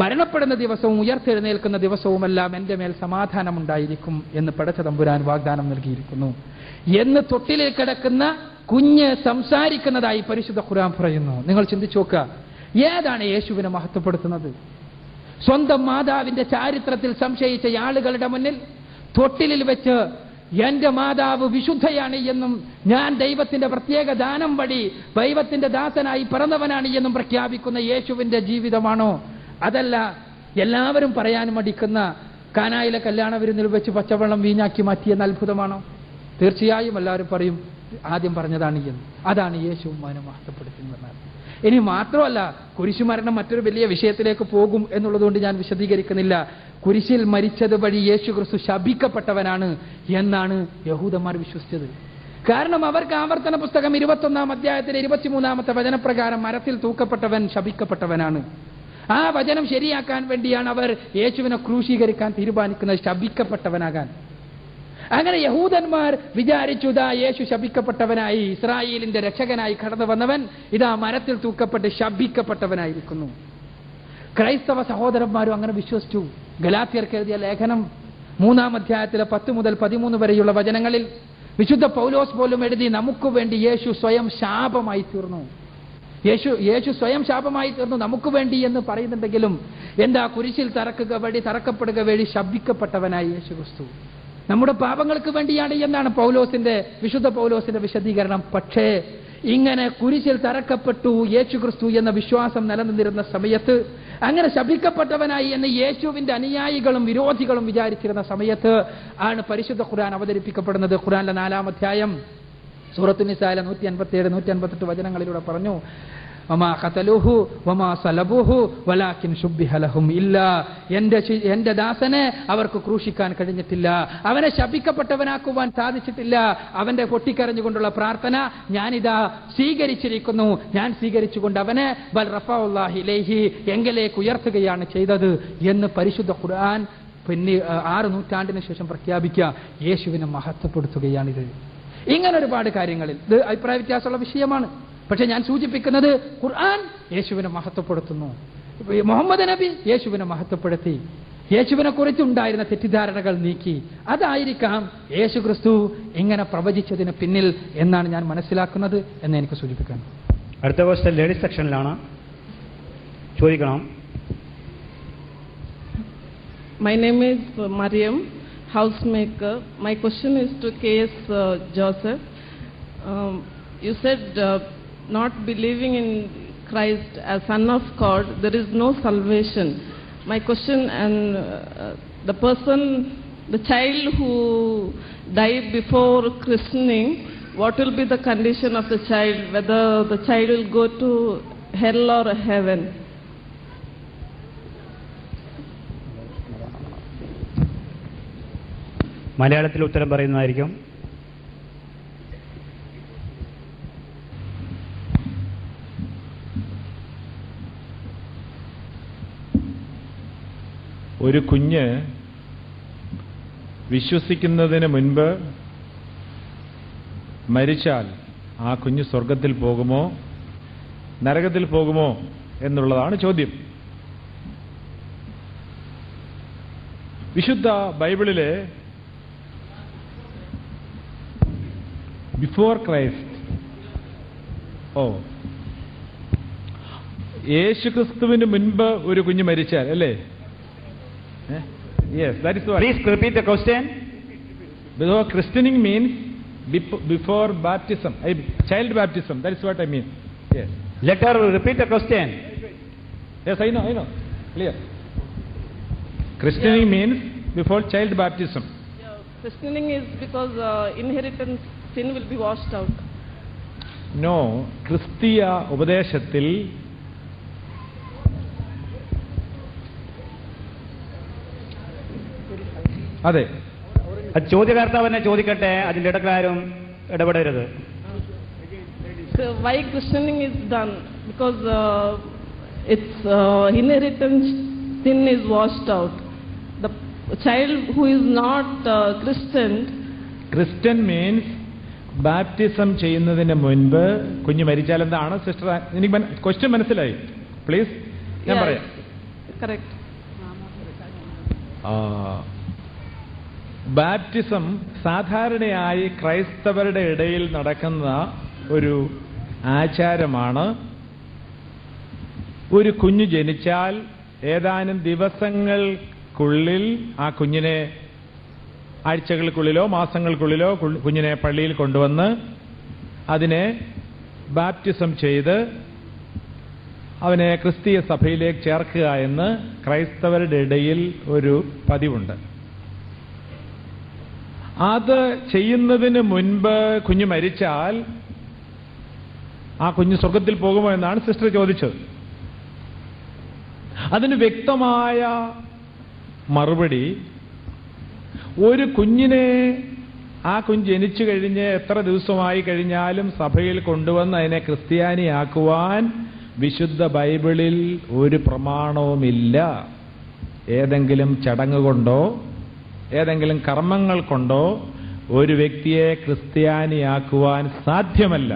മരണപ്പെടുന്ന ദിവസവും ഉയർത്തെഴുന്നേൽക്കുന്ന ദിവസവുമെല്ലാം എന്റെ മേൽ സമാധാനമുണ്ടായിരിക്കും എന്ന് പടച്ച തമ്പുരാൻ വാഗ്ദാനം നൽകിയിരിക്കുന്നു എന്ന് തൊട്ടിലിൽ കിടക്കുന്ന കുഞ്ഞ് സംസാരിക്കുന്നതായി പരിശുദ്ധ ഖുർആൻ പറയുന്നു. നിങ്ങൾ ചിന്തിച്ചു നോക്കുക, ഏതാണ് യേശുവിനെ മഹത്വപ്പെടുത്തുന്നത്? സ്വന്തം മാതാവിന്റെ ചാരിത്രത്തിൽ സംശയിച്ച ആളുകളുടെ മുന്നിൽ തൊട്ടിലിൽ വെച്ച് എന്റെ മാതാവ് വിശുദ്ധയാണ് എന്നും ഞാൻ ദൈവത്തിന്റെ പ്രത്യേക ദാനം വഴി ദൈവത്തിന്റെ ദാസനായി പിറന്നവനാണ് എന്നും പ്രഖ്യാപിക്കുന്ന യേശുവിന്റെ ജീവിതമാണോ? അതല്ല എല്ലാവരും പറയാൻ മടിക്കുന്ന കാനായിലെ കല്യാണ വിരുന്നിൽ വെച്ച് പച്ചവെള്ളം വീഞ്ഞാക്കി മാറ്റിയെന്ന അത്ഭുതമാണോ? തീർച്ചയായും എല്ലാവരും പറയും ആദ്യം പറഞ്ഞതാണ് എന്ന്. അതാണ് യേശു ഉമ്മാനെ മഹത്വപ്പെടുത്തുന്നത്. ഇനി മാത്രമല്ല, കുരിശുമരണം മറ്റൊരു വലിയ വിഷയത്തിലേക്ക് പോകും എന്നുള്ളതുകൊണ്ട് ഞാൻ വിശദീകരിക്കുന്നില്ല. കുരിശിൽ മരിച്ചത് വഴി യേശു ക്രിസ്തു ശപിക്കപ്പെട്ടവനാണ് എന്നാണ് യഹൂദന്മാർ വിശ്വസിച്ചത്. കാരണം അവർക്ക് ആവർത്തന പുസ്തകം 21-ാം അധ്യായത്തിലെ 23-ാമത്തെ വചനപ്രകാരം മരത്തിൽ തൂക്കപ്പെട്ടവൻ ശപിക്കപ്പെട്ടവനാണ്. ആ വചനം ശരിയാക്കാൻ വേണ്ടിയാണ് അവർ യേശുവിനെ ക്രൂശീകരിക്കാൻ തീരുമാനിക്കുന്നത്, ശപിക്കപ്പെട്ടവനാകാൻ. അങ്ങനെ യഹൂദന്മാർ വിചാരിച്ചു, ഇതാ യേശു ശപിക്കപ്പെട്ടവനായി, ഇസ്രായേലിന്റെ രക്ഷകനായി കടന്നു വന്നവൻ ഇതാ മരത്തിൽ തൂക്കപ്പെട്ട് ശപിക്കപ്പെട്ടവനായിരിക്കുന്നു. ക്രൈസ്തവ സഹോദരന്മാരും അങ്ങനെ വിശ്വസിച്ചു. ഗലാത്യർക്ക് എഴുതിയ ലേഖനം 3-ാം അധ്യായത്തിലെ 10 മുതൽ 13 വരെയുള്ള വചനങ്ങളിൽ വിശുദ്ധ പൗലോസ് പോലും എഴുതി, നമുക്ക് വേണ്ടി യേശു സ്വയം ശാപമായി തീർന്നു. യേശു സ്വയം ശാപമായി തീർന്നു നമുക്ക് വേണ്ടി എന്ന് പറയുന്നുണ്ടെങ്കിലും എന്താ, കുരിശിൽ തറക്കപ്പെടുക വഴി ശപിക്കപ്പെട്ടവനായി യേശു ക്രിസ്തു നമ്മുടെ പാപങ്ങൾക്ക് വേണ്ടിയാണ് എന്നാണ് വിശുദ്ധ പൗലോസിന്റെ വിശദീകരണം. പക്ഷേ ഇങ്ങനെ കുരിശിൽ തറക്കപ്പെട്ടു യേശു ക്രിസ്തു എന്ന വിശ്വാസം നിലനിന്നിരുന്ന സമയത്ത്, അങ്ങനെ ശപിക്കപ്പെട്ടവനായി എന്ന് യേശുവിന്റെ അനുയായികളും വിരോധികളും വിചാരിച്ചിരുന്ന സമയത്ത് ആണ് പരിശുദ്ധ ഖുർആൻ അവതരിപ്പിക്കപ്പെടുന്നത്. ഖുർആനിലെ 4-ാം അധ്യായം സൂറത്തുൻ നിസായിലെ 157, 158 വചനങ്ങളിലൂടെ പറഞ്ഞു, വമാ ഖതലുഹു വമാ സലബുഹു വലാകിൻ ശുബ്ബിഹ ലഹും ഇല്ലാ, എന്റെ ദാസനെ അവർക്ക് ക്രൂശിക്കാൻ കഴിഞ്ഞിട്ടില്ല, അവനെ ശപിക്കപ്പെട്ടവനാക്കുവാൻ സാധിച്ചിട്ടില്ല. അവന്റെ പൊട്ടിക്കരഞ്ഞുകൊണ്ടുള്ള പ്രാർത്ഥന ഞാനിതാ സ്വീകരിച്ചിരിക്കുന്നു, ഞാൻ സ്വീകരിച്ചുകൊണ്ട് അവനെ ബൽ റഫഅല്ലാഹി ഇലൈഹി, എങ്കിലേക്ക് ഉയർത്തുകയാണ് ചെയ്തത് എന്ന് പരിശുദ്ധ ഖുർആൻ പിന്നെ 6 നൂറ്റാണ്ടിന് ശേഷം പ്രഖ്യാപിക്കുക. യേശുവിനെ മഹത്വപ്പെടുത്തുകയാണിത്. ഇങ്ങനെ ഒരുപാട് കാര്യങ്ങളിൽ ഇത് അഭിപ്രായ വ്യത്യാസമുള്ള വിഷയമാണ്. പക്ഷെ ഞാൻ സൂചിപ്പിക്കുന്നത്, ഖുർആൻ യേശുവിനെ മഹത്വപ്പെടുത്തുന്നു. മുഹമ്മദ് നബി യേശുവിനെ മഹത്വപ്പെടുത്തി, യേശുവിനെ കുറിച്ചുണ്ടായിരുന്ന തെറ്റിദ്ധാരണകൾ നീക്കി. അതായിരിക്കാം യേശു ക്രിസ്തു ഇങ്ങനെ പ്രവചിച്ചതിന് പിന്നിൽ എന്നാണ് ഞാൻ മനസ്സിലാക്കുന്നത് എന്ന് എനിക്ക് സൂചിപ്പിക്കണം. അടുത്ത ക്വസ്റ്റ്യൻ ലേഡീസ് സെക്ഷനിലാണ്, ചോദിക്കണം. My name is Mariam, housemaker. My question is to K.S. Joseph. You said not believing in Christ as Son of God, there is no salvation. My question, and the child who died before christening, what will be the condition of the child? Whether the child will go to hell or heaven? മലയാളത്തിൽ ഉത്തരം പറയുന്നതായിരിക്കും. ഒരു കുഞ്ഞ് വിശ്വസിക്കുന്നതിന് മുൻപ് മരിച്ചാൽ ആ കുഞ്ഞ് സ്വർഗത്തിൽ പോകുമോ നരകത്തിൽ പോകുമോ എന്നുള്ളതാണ് ചോദ്യം. വിശുദ്ധ ബൈബിളിലെ ബിഫോർ ക്രൈസ്റ്റ്, യേശുക്രിസ്തുവിന് മുൻപ് ഒരു കുഞ്ഞ് മരിച്ചാൽ അല്ലേ? Yes, that is what. Please repeat the question. Before christening means before baptism, child baptism. That is what I mean. Yes. Let her repeat the question. Yes, I know. Clear. Christening means before child baptism. Yeah, christening is because inheritance sin will be washed out. No, ക്രിസ്തീയ ഉപദേശത്തിൽ അതെ, ചോദ്യകർത്താവ് തന്നെ ചോദിക്കട്ടെ, അതിൻ്റെ ഇടക്കാരും ഇടപെടരുത്. So why christening is done? Because its inheritance sin is washed out. The child who is not christened. Christian means baptism ചെയ്യുന്നതിന് മുൻപ് കുഞ്ഞ് മരിച്ചാൽ എന്താണ്? സിസ്റ്റർ, എനിക്ക് ക്വസ്റ്റ്യൻ മനസ്സിലായി. പ്ലീസ് ഞാൻ പറയാം. Correct. ബാപ്റ്റിസം സാധാരണയായി ക്രൈസ്തവരുടെ ഇടയിൽ നടക്കുന്ന ഒരു ആചാരമാണ്. ഒരു കുഞ്ഞ് ജനിച്ചാൽ ഏതാനും ദിവസങ്ങൾക്കുള്ളിൽ ആ കുഞ്ഞിനെ, ആഴ്ചകൾക്കുള്ളിലോ മാസങ്ങൾക്കുള്ളിലോ കുഞ്ഞിനെ പള്ളിയിൽ കൊണ്ടുവന്ന് അതിനെ ബാപ്റ്റിസം ചെയ്ത് അവനെ ക്രിസ്തീയ സഭയിലേക്ക് ചേർക്കുക എന്ന് ക്രൈസ്തവരുടെ ഇടയിൽ ഒരു പതിവുണ്ട്. അത് ചെയ്യുന്നതിന് മുൻപ് കുഞ്ഞ് മരിച്ചാൽ ആ കുഞ്ഞ് സ്വർഗത്തിൽ പോകുമോ എന്നാണ് സിസ്റ്റർ ചോദിച്ചത്. അതിന് വ്യക്തമായ മറുപടി, ഒരു കുഞ്ഞിനെ ആ കുഞ്ഞ് ജനിച്ചു കഴിഞ്ഞ് എത്ര ദിവസമായി കഴിഞ്ഞാലും സഭയിൽ കൊണ്ടുവന്ന് അതിനെ ക്രിസ്ത്യാനിയാക്കുവാൻ വിശുദ്ധ ബൈബിളിൽ ഒരു പ്രമാണവുമില്ല. ഏതെങ്കിലും ചടങ്ങ് കൊണ്ടോ ഏതെങ്കിലും കർമ്മങ്ങൾ കൊണ്ടോ ഒരു വ്യക്തിയെ ക്രിസ്ത്യാനിയാക്കുവാൻ സാധ്യമല്ല.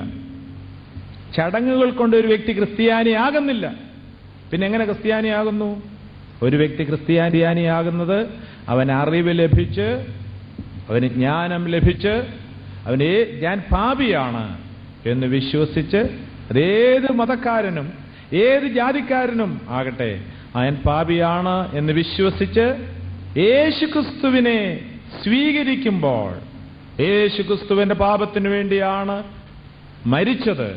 ചടങ്ങുകൾ കൊണ്ട് ഒരു വ്യക്തി ക്രിസ്ത്യാനിയാകുന്നില്ല. പിന്നെ എങ്ങനെ ക്രിസ്ത്യാനിയാകുന്നു? ഒരു വ്യക്തി ക്രിസ്ത്യാനിയാകുന്നത് അവൻ അറിവ് ലഭിച്ച്, അവന് ജ്ഞാനം ലഭിച്ച്, ഞാൻ പാപിയാണ് എന്ന് വിശ്വസിച്ച്, അതേത് മതക്കാരനും ഏത് ജാതിക്കാരനും ആകട്ടെ, അവൻ പാപിയാണ് എന്ന് വിശ്വസിച്ച് യേശുക്രിസ്തുവിനെ സ്വീകരിക്കുമ്പോൾ, യേശുക്രിസ്തുവിന്റെ പാപത്തിനു വേണ്ടിയാണ് മരിച്ചത്,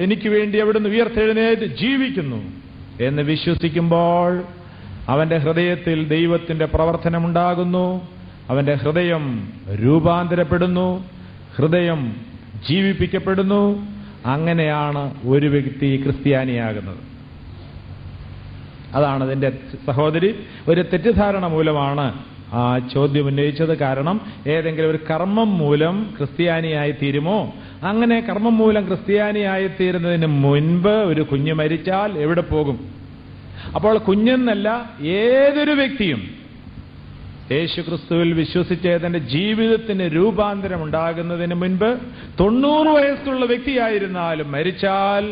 എനിക്ക് വേണ്ടി അവിടുന്ന് ഉയർത്തെഴുന്നേറ്റ് ജീവിക്കുന്നു എന്ന് വിശ്വസിക്കുമ്പോൾ അവന്റെ ഹൃദയത്തിൽ ദൈവത്തിന്റെ പ്രവർത്തനമുണ്ടാകുന്നു. അവന്റെ ഹൃദയം രൂപാന്തരപ്പെടുന്നു, ഹൃദയം ജീവിപ്പിക്കപ്പെടുന്നു. അങ്ങനെയാണ് ഒരു വ്യക്തി ക്രിസ്ത്യാനിയാകുന്നത്. അതാണ് അതിന്റെ സഹോദരി ഒരു തെറ്റിദ്ധാരണ മൂലമാണ് ആ ചോദ്യം ഉന്നയിച്ചത്. കാരണം ഏതെങ്കിലും ഒരു കർമ്മം മൂലം ക്രിസ്ത്യാനിയായി തീരുമോ? അങ്ങനെ കർമ്മം മൂലം ക്രിസ്ത്യാനിയായി തീരുന്നതിന് മുൻപ് ഒരു കുഞ്ഞ് മരിച്ചാൽ എവിടെ പോകും? അപ്പോൾ കുഞ്ഞെന്നല്ല, ഏതൊരു വ്യക്തിയും യേശുക്രിസ്തുവിൽ വിശ്വസിച്ച് തന്റെ ജീവിതത്തിന് രൂപാന്തരം ഉണ്ടാകുന്നതിന് മുൻപ് 90 വയസ്സുള്ള വ്യക്തിയായിരുന്നാലും മരിച്ചാൽ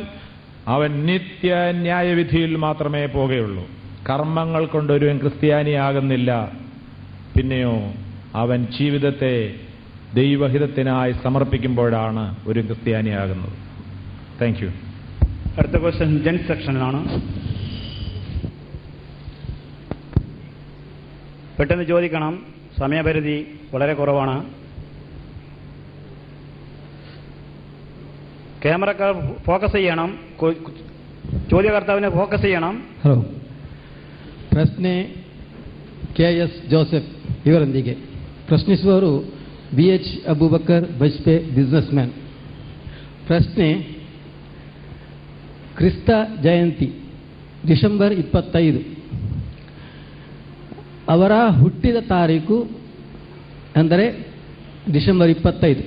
അവൻ നിത്യ ന്യായവിധിയിൽ മാത്രമേ പോകുകയുള്ളൂ. കർമ്മങ്ങൾ കൊണ്ടൊരുവൻ ക്രിസ്ത്യാനിയാകുന്നില്ല. പിന്നെയോ അവൻ ജീവിതത്തെ ദൈവഹിതത്തിനായി സമർപ്പിക്കുമ്പോഴാണ് ഒരു ക്രിസ്ത്യാനിയാകുന്നത്. Thank you. അടുത്ത ക്വസ്റ്റ്യൻ ജെൻസ് സെക്ഷനിലാണ്. പെട്ടെന്ന് ചോദിക്കണം, സമയപരിധി വളരെ കുറവാണ്. ക്യാമറക്കാർ ഫോക്കസ് ചെയ്യണം, ചോദ്യകർത്താവിനെ ഫോക്കസ് ചെയ്യണം. ಹಲೋ, ಪ್ರಶ್ನೆ KS ಜೋಸೆಫ್ ಇವರೊಂದಿಗೆ. ಪ್ರಶ್ನಿಸುವವರು BH Abubakar Bajpe businessman. ಪ್ರಶ್ನೆ, ಕ್ರಿಸ್ತ ಜಯಂತಿ ಡಿಸೆಂಬರ್ 25 ಅವರ ಹುಟ್ಟಿದ ತಾರೀಕು ಅಂದರೆ ಡಿಸೆಂಬರ್ 25.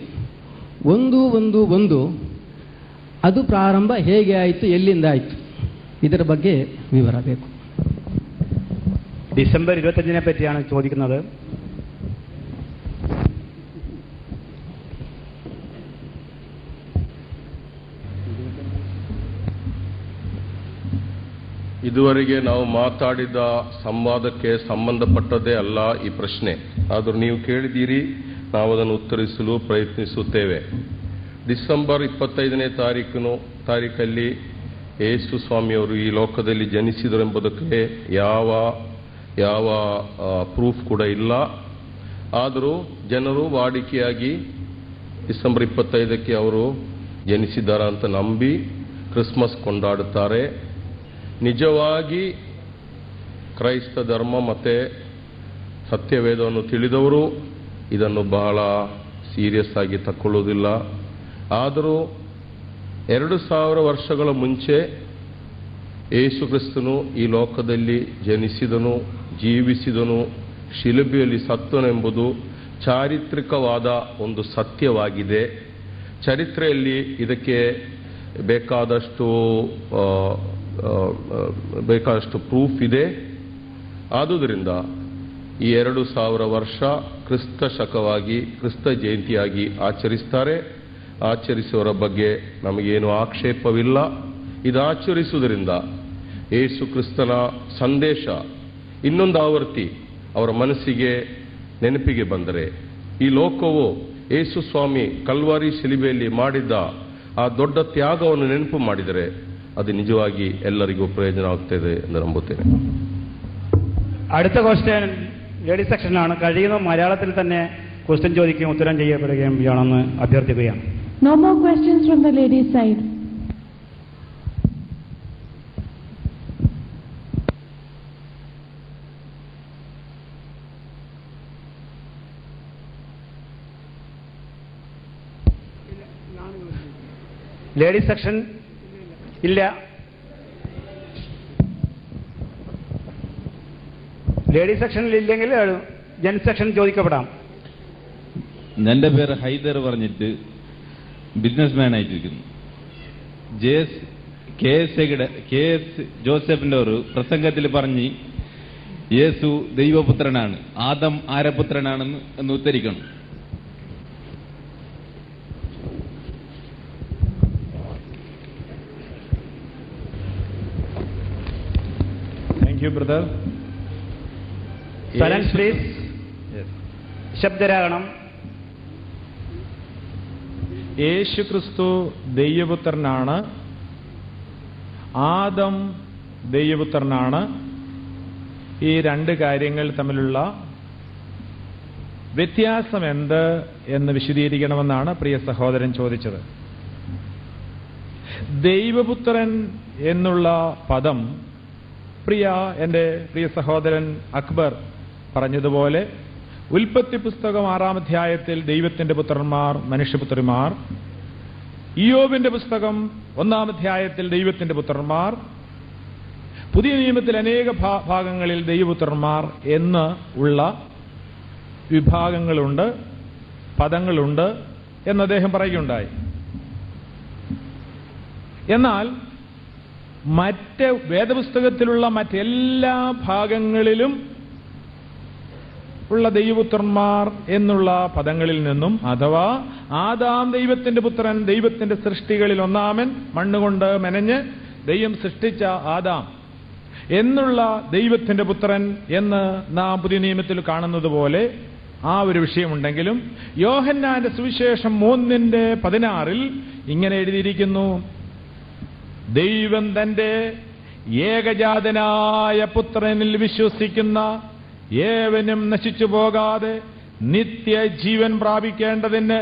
1/1/1 ಅದು ಪ್ರಾರಂಭ ಹೇಗೆ ಆಯಿತು, ಎಲ್ಲಿಂದ ಆಯಿತು, ಇದರ ಬಗ್ಗೆ ವಿವರ ಬೇಕು. ഡിസംബർ 25 പറ്റിയാണ് ചോദിക്കുന്നത്. ಇದುವರೆಗೆ ನಾವು ಮಾತಾಡಿದ ಸಂವಾದಕ್ಕೆ ಸಂಬಂಧಪಟ್ಟದೇ ಅಲ್ಲ ಈ ಪ್ರಶ್ನೆ. ಆದರೂ ನೀವು ಕೇಳಿದ್ದೀರಿ, ನಾವು ಅದನ್ನು ಉತ್ತರಿಸಲು ಪ್ರಯತ್ನಿಸುತ್ತೇವೆ. ಡಿಸೆಂಬರ್ 25ನೇ ತಾರೀಖಲ್ಲಿ ಯೇಸು ಸ್ವಾಮಿಯವರು ಈ ಲೋಕದಲ್ಲಿ ಜನಿಸಿದರೆಂಬುದಕ್ಕೆ ಯಾವ ಪ್ರೂಫ್ ಕೂಡ ಇಲ್ಲ. ಆದರೂ ಜನರು ವಾಡಿಕೆಯಾಗಿ ಡಿಸೆಂಬರ್ 25ಕ್ಕೆ ಅವರು ಜನಿಸಿದ್ದಾರೆ ಅಂತ ನಂಬಿ ಕ್ರಿಸ್ಮಸ್ ಕೊಂಡಾಡುತ್ತಾರೆ. ನಿಜವಾಗಿ ಕ್ರೈಸ್ತ ಧರ್ಮ ಮತ್ತು ಸತ್ಯವೇದವನ್ನು ತಿಳಿದವರು ಇದನ್ನು ಬಹಳ ಸೀರಿಯಸ್ ಆಗಿ ತಕ್ಕೊಳ್ಳುವುದಿಲ್ಲ. ಆದರೂ 2000 ವರ್ಷಗಳ ಮುಂಚೆ ಯೇಸು ಕ್ರಿಸ್ತನು ಈ ಲೋಕದಲ್ಲಿ ಜನಿಸಿದನು, ಜೀವಿಸಿದನು, ಶಿಲುಬೆಯಲ್ಲಿ ಸತ್ತನೆಂಬುದು ಚಾರಿತ್ರಿಕವಾದ ಒಂದು ಸತ್ಯವಾಗಿದೆ. ಚರಿತ್ರೆಯಲ್ಲಿ ಇದಕ್ಕೆ ಬೇಕಾದಷ್ಟು ಪ್ರೂಫ್ ಇದೆ. ಆದುದರಿಂದ ಈ 2000 ವರ್ಷ ಕ್ರಿಸ್ತ ಶಕವಾಗಿ, ಕ್ರಿಸ್ತ ಜಯಂತಿಯಾಗಿ ಆಚರಿಸ್ತಾರೆ. ಆಚರಿಸುವವರ ಬಗ್ಗೆ ನಮಗೇನು ಆಕ್ಷೇಪವಿಲ್ಲ. ಇದು ಆಚರಿಸುವುದರಿಂದ ಯೇಸು ಕ್ರಿಸ್ತನ ಸಂದೇಶ ಇನ್ನೊಂದು ಆವರ್ತಿ ಅವರ ಮನಸ್ಸಿಗೆ ನೆನಪಿಗೆ ಬಂದರೆ, ಈ ಲೋಕವು ಯೇಸು ಸ್ವಾಮಿ ಕಲ್ವಾರಿ ಶಿಲುಬೆಯಲ್ಲಿ ಮಾಡಿದ್ದ ಆ ದೊಡ್ಡ ತ್ಯಾಗವನ್ನು ನೆನಪು ಮಾಡಿದರೆ ಅದು ನಿಜವಾಗಿ ಎಲ್ಲರಿಗೂ ಪ್ರಯೋಜನ ಆಗ್ತದೆ ಎಂದು ನಂಬುತ್ತೇನೆ. അടുത്ത ക്വസ്റ്റ്യൻ ലേഡീസ് സെക്ഷനിലാണ്. കഴിയുന്ന മലയാളത്തിൽ തന്നെ ക്വസ്റ്റ്യൻ ചോദിക്കുകയും ഉത്തരം ചെയ്യപ്പെടുകയും ചെയ്യണമെന്ന് അഭ്യർത്ഥിക്കുകയാണ്. No more questions from the ladies' side. Ladies section ഇല്ല. ലേഡീസ് സെക്ഷനിൽ ഇല്ലെങ്കിൽ ജെൻസ് സെക്ഷൻ ചോദിക്കപ്പെടാം. എൻ്റെ പേര് ഹൈദർ പറഞ്ഞിട്ട് ബിസിനസ്മാൻ ആയിട്ടിരിക്കുന്നു. കെ എസ് ജോസഫിന്റെ ഒരു പ്രസംഗത്തിൽ പറഞ്ഞ് യേശു ദൈവപുത്രനാണ്, ആദം ആരപുത്രനാണെന്ന് എന്ന് ഉത്തരിക്കണം. Thank you brother. Silence please. ശബ്ദരാഗണം. യേശു ക്രിസ്തു ദൈവപുത്രനാണ്, ആദം ദൈവപുത്രനാണ്. ഈ രണ്ട് കാര്യങ്ങൾ തമ്മിലുള്ള വ്യത്യാസം എന്ത് എന്ന് വിശദീകരിക്കണമെന്നാണ് പ്രിയ സഹോദരൻ ചോദിച്ചത്. ദൈവപുത്രൻ എന്നുള്ള പദം എൻ്റെ പ്രിയ സഹോദരൻ അക്ബർ പറഞ്ഞതുപോലെ ഉൽപ്പത്തി പുസ്തകം 6-ാം അധ്യായത്തിൽ ദൈവത്തിന്റെ പുത്രന്മാർ മനുഷ്യപുത്രിമാർ, ഇയ്യോബിന്റെ പുസ്തകം 1-ാം അധ്യായത്തിൽ ദൈവത്തിന്റെ പുത്രന്മാർ, പുതിയ നിയമത്തിൽ അനേക ഭാഗങ്ങളിൽ ദൈവപുത്രന്മാർ എന്ന് ഉള്ള വിഭാഗങ്ങളുണ്ട്, പദങ്ങളുണ്ട് എന്ന് അദ്ദേഹം പറയുകയുണ്ടായി. എന്നാൽ മറ്റ് വേദപുസ്തകത്തിലുള്ള മറ്റെല്ലാ ഭാഗങ്ങളിലും ഉള്ള ദൈവപുത്രന്മാർ എന്നുള്ള പദങ്ങളിൽ നിന്നും, അഥവാ ആദാം ദൈവത്തിന്റെ പുത്രൻ, ദൈവത്തിന്റെ സൃഷ്ടികളിൽ ഒന്നാമൻ, മണ്ണുകൊണ്ട് മെനഞ്ഞ് ദൈവം സൃഷ്ടിച്ച ആദാം എന്നുള്ള ദൈവത്തിന്റെ പുത്രൻ എന്ന് നാം പുതിയ നിയമത്തിൽ കാണുന്നത് പോലെ ആ ഒരു വിഷയമുണ്ടെങ്കിലും യോഹന്നാന്റെ സുവിശേഷം 3:16 ഇങ്ങനെ എഴുതിയിരിക്കുന്നു: ദൈവം തന്റെ ഏകജാതനായ പുത്രനിൽ വിശ്വസിക്കുന്ന ഏവനും നശിച്ചു പോകാതെ നിത്യജീവൻ പ്രാപിക്കേണ്ടതിന്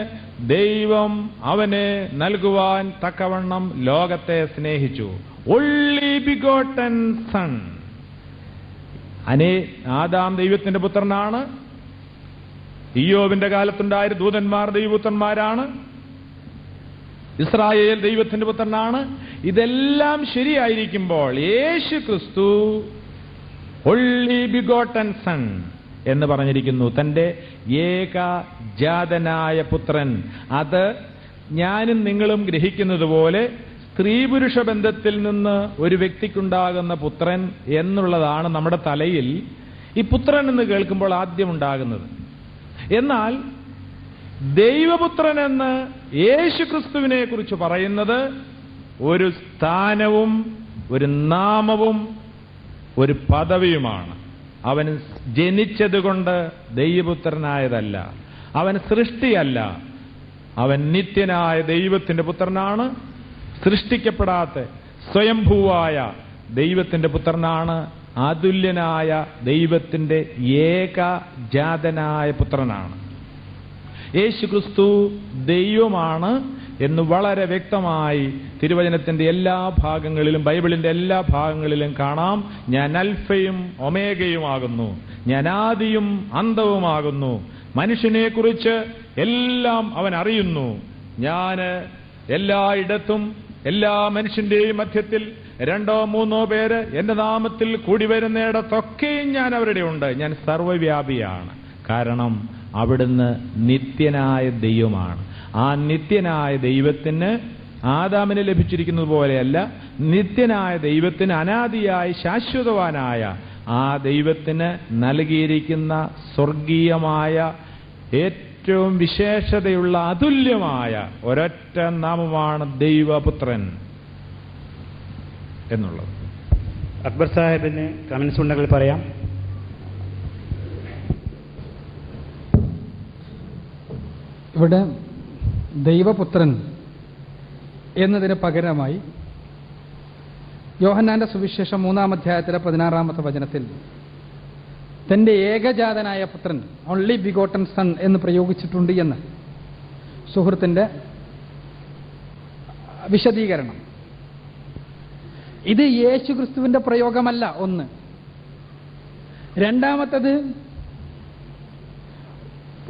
ദൈവം അവനെ നൽകുവാൻ തക്കവണ്ണം ലോകത്തെ സ്നേഹിച്ചു. only begotten son. ആദാം ദൈവത്തിന്റെ പുത്രനാണ്. ഇയ്യോബിന്റെ കാലത്തുണ്ടായ ദൂതന്മാർ ദൈവപുത്രന്മാരാണ്. ഇസ്രായേൽ ദൈവത്തിന്റെ പുത്രനാണ്. ഇതെല്ലാം ശരിയായിരിക്കുമ്പോൾ യേശു ക്രിസ്തു only begotten son എന്ന് പറഞ്ഞിരിക്കുന്നു. തന്റെ ഏകജാതനായ പുത്രൻ. അത് ഞാനും നിങ്ങളും ഗ്രഹിക്കുന്നത് പോലെ സ്ത്രീ പുരുഷ ബന്ധത്തിൽ നിന്ന് ഒരു വ്യക്തിക്കുണ്ടാകുന്ന പുത്രൻ എന്നുള്ളതാണ് നമ്മുടെ തലയിൽ ഈ പുത്രൻ എന്ന് കേൾക്കുമ്പോൾ ആദ്യം ഉണ്ടാകുന്നത്. എന്നാൽ ദൈവപുത്രൻ എന്ന് യേശു ക്രിസ്തുവിനെ കുറിച്ച് പറയുന്നത് ഒരു സ്ഥാനവും ഒരു നാമവും ഒരു പദവിയുമാണ്. അവൻ ജനിച്ചതുകൊണ്ട് ദൈവപുത്രനായതല്ല, അവൻ സൃഷ്ടിയല്ല, അവൻ നിത്യനായ ദൈവത്തിന്റെ പുത്രനാണ്. സൃഷ്ടിക്കപ്പെടാത്ത സ്വയംഭൂവായ ദൈവത്തിന്റെ പുത്രനാണ്. അതുല്യനായ ദൈവത്തിന്റെ ഏകജാതനായ പുത്രനാണ്. യേശു ക്രിസ്തു ദൈവമാണ് എന്ന് വളരെ വ്യക്തമായി തിരുവചനത്തിന്റെ എല്ലാ ഭാഗങ്ങളിലും, ബൈബിളിന്റെ എല്ലാ ഭാഗങ്ങളിലും കാണാം. ഞാൻ അൽഫയും ഒമേഗയുമാകുന്നു, ഞാൻ ആദിയും അന്തവുമാകുന്നു. മനുഷ്യനെക്കുറിച്ച് എല്ലാം അവൻ അറിയുന്നു. ഞാൻ എല്ലായിടത്തും എല്ലാ മനുഷ്യന്റെയും മധ്യത്തിൽ 2-3 പേര് എന്റെ നാമത്തിൽ കൂടി വരുന്നിടത്തൊക്കെയും ഞാൻ അവരുടെ ഉണ്ട്. ഞാൻ സർവ്വവ്യാപിയാണ്. കാരണം അവിടുന്ന് നിത്യനായ ദൈവമാണ്. ആ നിത്യനായ ദൈവത്തിന് ആദാമിന് ലഭിച്ചിരിക്കുന്നത് പോലെയല്ല, നിത്യനായ ദൈവത്തിന് അനാദിയായി ശാശ്വതവാനായ ആ ദൈവത്തിന് നൽകിയിരിക്കുന്ന സ്വർഗീയമായ ഏറ്റവും വിശേഷതയുള്ള അതുല്യമായ ഒരൊറ്റ നാമമാണ് ദൈവപുത്രൻ എന്നുള്ളത്. അക്ബർ സാഹിബിന് കമന്റ്സ് ഉണ്ടെങ്കിൽ പറയാം. ഇവിടെ ദൈവപുത്രൻ എന്നതിന് പകരമായി യോഹന്നാന്റെ സുവിശേഷം 3-ാം അധ്യായത്തിലെ 16-ാമത്തെ വചനത്തിൽ തന്റെ ഏകജാതനായ പുത്രൻ, ഓൺലി ബിഗോട്ടൻ സൺ എന്ന് പ്രയോഗിച്ചിട്ടുണ്ട് എന്ന് സുഹൃത്തിന്റെ വിശദീകരണം. ഇത് യേശു ക്രിസ്തുവിന്റെ പ്രയോഗമല്ല. ഒന്ന്. രണ്ടാമത്തത്,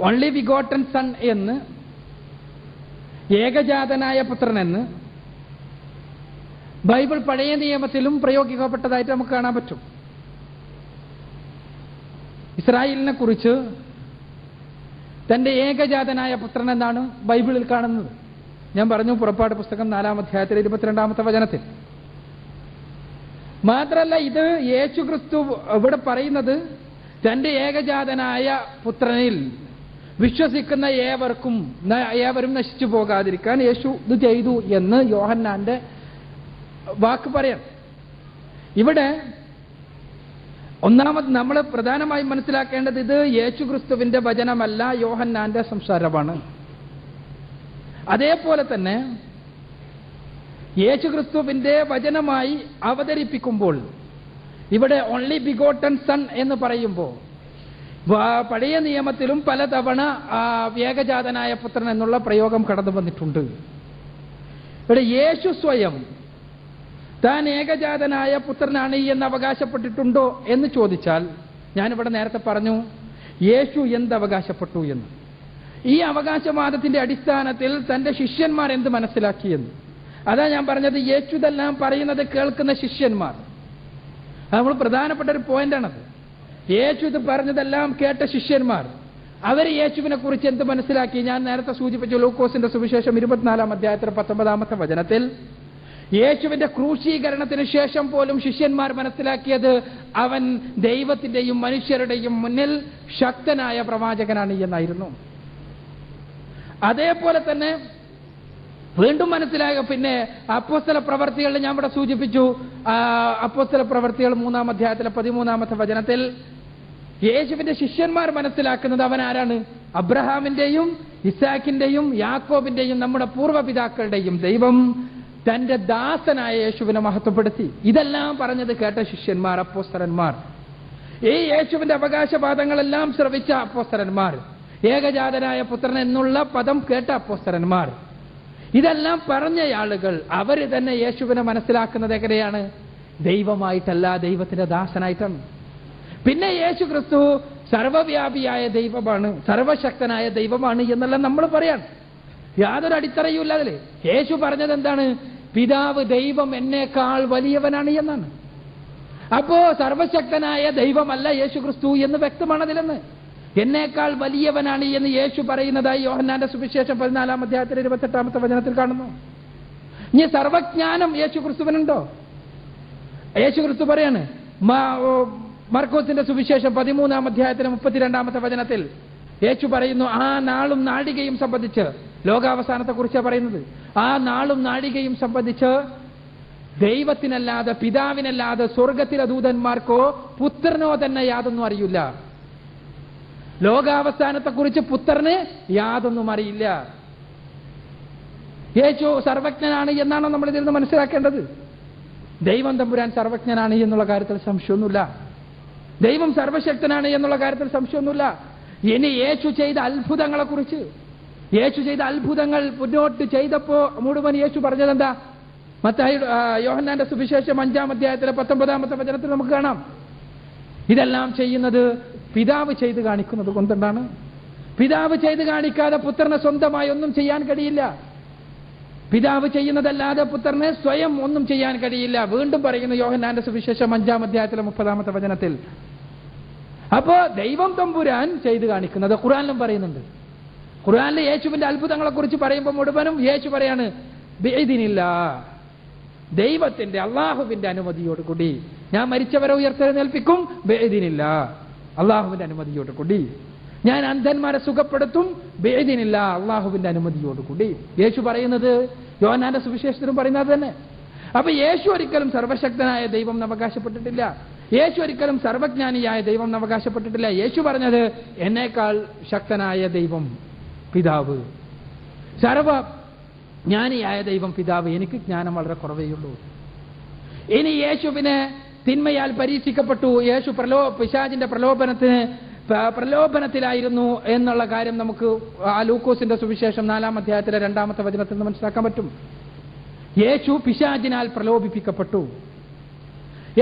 ഓൺലി ബിഗോട്ടൻ സൺ എന്ന്, ഏകജാതനായ പുത്രൻ എന്ന് ബൈബിൾ പഴയ നിയമത്തിലും പ്രയോഗിക്കപ്പെട്ടതായിട്ട് നമുക്ക് കാണാൻ പറ്റും. ഇസ്രായേലിനെ കുറിച്ച് തന്റെ ഏകജാതനായ പുത്രൻ എന്നാണ് ബൈബിളിൽ കാണുന്നത്. ഞാൻ പറഞ്ഞു പുറപ്പാട് പുസ്തകം 4-ാം അധ്യായത്തിൽ 22-ാമത്തെ വചനത്തിൽ. മാത്രമല്ല, ഇത് യേശുക്രിസ്തു ഇവിടെ പറയുന്നത് തന്റെ ഏകജാതനായ പുത്രനിൽ വിശ്വസിക്കുന്ന ഏവരും നശിച്ചു പോകാതിരിക്കാൻ യേശു ഇത് ചെയ്തു എന്ന് യോഹന്നാന്റെ വാക്ക് പറയാം. ഇവിടെ ഒന്നാമത് നമ്മൾ പ്രധാനമായും മനസ്സിലാക്കേണ്ടത് ഇത് യേശുക്രിസ്തുവിന്റെ വചനമല്ല, യോഹന്നാന്റെ സംസാരമാണ്. അതേപോലെ തന്നെ യേശുക്രിസ്തുവിന്റെ വചനമായി അവതരിപ്പിക്കുമ്പോൾ ഇവിടെ ഓൺലി ബിഗോട്ടൺ സൺ എന്ന് പറയുമ്പോൾ പഴയ നിയമത്തിലും പലതവണ ഏകജാതനായ പുത്രൻ എന്നുള്ള പ്രയോഗം കടന്നു വന്നിട്ടുണ്ട്. ഇവിടെ യേശു സ്വയം താൻ ഏകജാതനായ പുത്രനാണ് എന്ന് അവകാശപ്പെട്ടിട്ടുണ്ടോ എന്ന് ചോദിച്ചാൽ, ഞാനിവിടെ നേരത്തെ പറഞ്ഞു യേശു എന്ത് അവകാശപ്പെട്ടു എന്ന്. ഈ അവകാശവാദത്തിന്റെ അടിസ്ഥാനത്തിൽ തന്റെ ശിഷ്യന്മാർ എന്ത് മനസ്സിലാക്കിയെന്ന്. അതാ ഞാൻ പറഞ്ഞത്, യേശു ഇതെല്ലാം പറയുന്നത് കേൾക്കുന്ന ശിഷ്യന്മാർ. അത് നമ്മൾ പ്രധാനപ്പെട്ട ഒരു പോയിന്റാണത്. യേശു ഇത് പറഞ്ഞതെല്ലാം കേട്ട ശിഷ്യന്മാർ അവർ യേശുവിനെ കുറിച്ച് എന്ത് മനസ്സിലാക്കി? ഞാൻ നേരത്തെ സൂചിപ്പിച്ചു ലൂക്കോസിന്റെ സുവിശേഷം 24-ാം അധ്യായത്തിൽ 19-ാമത്തെ വചനത്തിൽ യേശുവിന്റെ ക്രൂശീകരണത്തിന് ശേഷം പോലും ശിഷ്യന്മാർ മനസ്സിലാക്കിയത് അവൻ ദൈവത്തിന്റെയും മനുഷ്യരുടെയും മുന്നിൽ ശക്തനായ പ്രവാചകനാണ് എന്നായിരുന്നു. അതേപോലെ തന്നെ വീണ്ടും മനസ്സിലായ പിന്നെ അപ്പോസ്തല പ്രവർത്തികളിൽ ഞാൻ ഇവിടെ സൂചിപ്പിച്ചു, അപ്പോസ്തല പ്രവർത്തികൾ 3-ാം അധ്യായത്തിലെ 13-ാമത്തെ വചനത്തിൽ യേശുവിന്റെ ശിഷ്യന്മാർ മനസ്സിലാക്കുന്നത് അവൻ ആരാണ്? അബ്രഹാമിന്റെയും ഇസാക്കിന്റെയും യാക്കോബിന്റെയും നമ്മുടെ പൂർവ്വപിതാക്കളുടെയും ദൈവം തന്റെ ദാസനായ യേശുവിനെ മഹത്വപ്പെടുത്തി. ഇതെല്ലാം പറഞ്ഞത് കേട്ട ശിഷ്യന്മാർ, അപ്പോസ്തലന്മാർ. ഈ യേശുവിന്റെ അവകാശവാദങ്ങളെല്ലാം ശ്രവിച്ച അപ്പോസ്തലന്മാർ, ഏകജാതനായ പുത്രൻ എന്നുള്ള പദം കേട്ട അപ്പോസ്തലന്മാർ, ഇതെല്ലാം പറഞ്ഞ ആളുകൾ അവർ തന്നെ യേശുവിനെ മനസ്സിലാക്കുന്നത് എങ്ങനെയാണ്? ദൈവമായിട്ടല്ല, ദൈവത്തിന്റെ ദാസനായിട്ടാണ്. പിന്നെ യേശു ക്രിസ്തു സർവവ്യാപിയായ ദൈവമാണ്, സർവശക്തനായ ദൈവമാണ് എന്നുള്ള നമ്മൾ പറയാൻ യാതൊരു അടിത്തറയുമില്ല അതിൽ. യേശു പറഞ്ഞത് എന്താണ്? പിതാവ് ദൈവം എന്നേക്കാൾ വലിയവനാണ് എന്നാണ്. അപ്പോ സർവശക്തനായ ദൈവമല്ല യേശു ക്രിസ്തു എന്ന് വ്യക്തമാണ് അതിലെന്ന്. എന്നേക്കാൾ വലിയവനാണ് എന്ന് യേശു പറയുന്നതായി യോഹന്നാന്റെ സുവിശേഷം 14-ാം അധ്യായത്തിൽ 28-ാമത്തെ വചനത്തിൽ കാണുന്നു. ഇനി സർവജ്ഞാനം യേശു ക്രിസ്തുവിനുണ്ടോ? യേശു ക്രിസ്തു പറയാണ് മർക്കോസിന്റെ സുവിശേഷം 13-ാം അധ്യായത്തിലെ 32-ാമത്തെ വചനത്തിൽ യേശു പറയുന്നു, ആ നാളും നാഴികയും സംബന്ധിച്ച്, ലോകാവസാനത്തെ കുറിച്ചാണ് പറയുന്നത്, ആ നാളും നാഴികയും സംബന്ധിച്ച് ദൈവത്തിനല്ലാതെ പിതാവിനല്ലാതെ സ്വർഗത്തിലെ ദൂതന്മാർക്കോ പുത്രനോ തന്നെ യാതൊന്നും അറിയില്ല. ലോകാവസാനത്തെ കുറിച്ച് പുത്രന് യാതൊന്നും അറിയില്ല. യേശു സർവജ്ഞനാണ് എന്നാണോ നമ്മൾ ഇതിൽ നിന്ന് മനസ്സിലാക്കേണ്ടത്? ദൈവം തമ്പുരാൻ സർവജ്ഞനാണ് എന്നുള്ള കാര്യത്തിൽ സംശയമൊന്നുമില്ല. ദൈവം സർവശക്തനാണ് എന്നുള്ള കാര്യത്തിൽ സംശയമൊന്നുമില്ല. ഇനി യേശു ചെയ്ത അത്ഭുതങ്ങളെ കുറിച്ച്, യേശു ചെയ്ത അത്ഭുതങ്ങൾ മുന്നോട്ട് ചെയ്തപ്പോ മുഴുവൻ യേശു പറഞ്ഞതെന്താ? യോഹന്നാന്റെ സുവിശേഷം 5-ാം അധ്യായത്തിലെ 19-ാമത്തെ വചനത്തിൽ നമുക്ക് കാണാം. ഇതെല്ലാം ചെയ്യുന്നത് പിതാവ് ചെയ്ത് കാണിക്കുന്നത് കൊണ്ടാണ്. പിതാവ് ചെയ്ത് കാണിക്കാതെ പുത്രനെ സ്വന്തമായി ഒന്നും ചെയ്യാൻ കഴിയില്ല. പിതാവ് ചെയ്യുന്നതല്ലാതെ പുത്രനെ സ്വയം ഒന്നും ചെയ്യാൻ കഴിയില്ല. വീണ്ടും പറയുന്നു യോഹന്നാന്റെ സുവിശേഷം 5-ാം അധ്യായത്തിലെ 30-ാമത്തെ വചനത്തിൽ. അപ്പോ ദൈവം തമ്പുരാൻ ചെയ്ത് കാണിക്കുന്നത് ഖുർആനിലും പറയുന്നുണ്ട്. ഖുർആനിൽ യേശുവിന്റെ അത്ഭുതങ്ങളെ കുറിച്ച് പറയുമ്പോൾ മുഴുവനും യേശു പറയാണ് ബിഇദ്നില്ല, ദൈവത്തിന്റെ അള്ളാഹുവിന്റെ അനുമതിയോടുകൂടി ഞാൻ മരിച്ചവരെ ഉയർത്തെഴുന്നേൽപ്പിക്കും. ബിഇദ്നില്ല, അള്ളാഹുവിന്റെ അനുമതിയോടുകൂടി ഞാൻ അന്ധന്മാരെ സുഖപ്പെടുത്തും. ബിഇദ്നില്ല, അള്ളാഹുവിന്റെ അനുമതിയോടുകൂടി. യേശു പറയുന്നത് യോഹന്നാന്റെ സുവിശേഷത്തിലും പറയുന്നത് തന്നെ. അപ്പൊ യേശു ഒരിക്കലും സർവശക്തനായ ദൈവം അവകാശപ്പെട്ടിട്ടില്ല. യേശു ഒരിക്കലും സർവജ്ഞാനിയായ ദൈവം അവകാശപ്പെട്ടിട്ടില്ല. യേശു പറഞ്ഞത് എന്നേക്കാൾ ശക്തനായ ദൈവം പിതാവ്, സർവജ്ഞാനിയായ ദൈവം പിതാവ്, എനിക്ക് ജ്ഞാനം വളരെ കുറവേയുള്ളൂ. ഇനി യേശുവിനെ തിന്മയാൽ പരീക്ഷിക്കപ്പെട്ടു, യേശു പിശാചിന്റെ പ്രലോഭനത്തിലായിരുന്നു എന്നുള്ള കാര്യം നമുക്ക് ആ ലൂക്കോസിന്റെ സുവിശേഷം 4-ാം അധ്യായത്തിലെ 2-ാമത്തെ വചനത്തിൽ നിന്ന് മനസ്സിലാക്കാൻ പറ്റും. യേശു പിശാചിനാൽ പ്രലോഭിപ്പിക്കപ്പെട്ടു.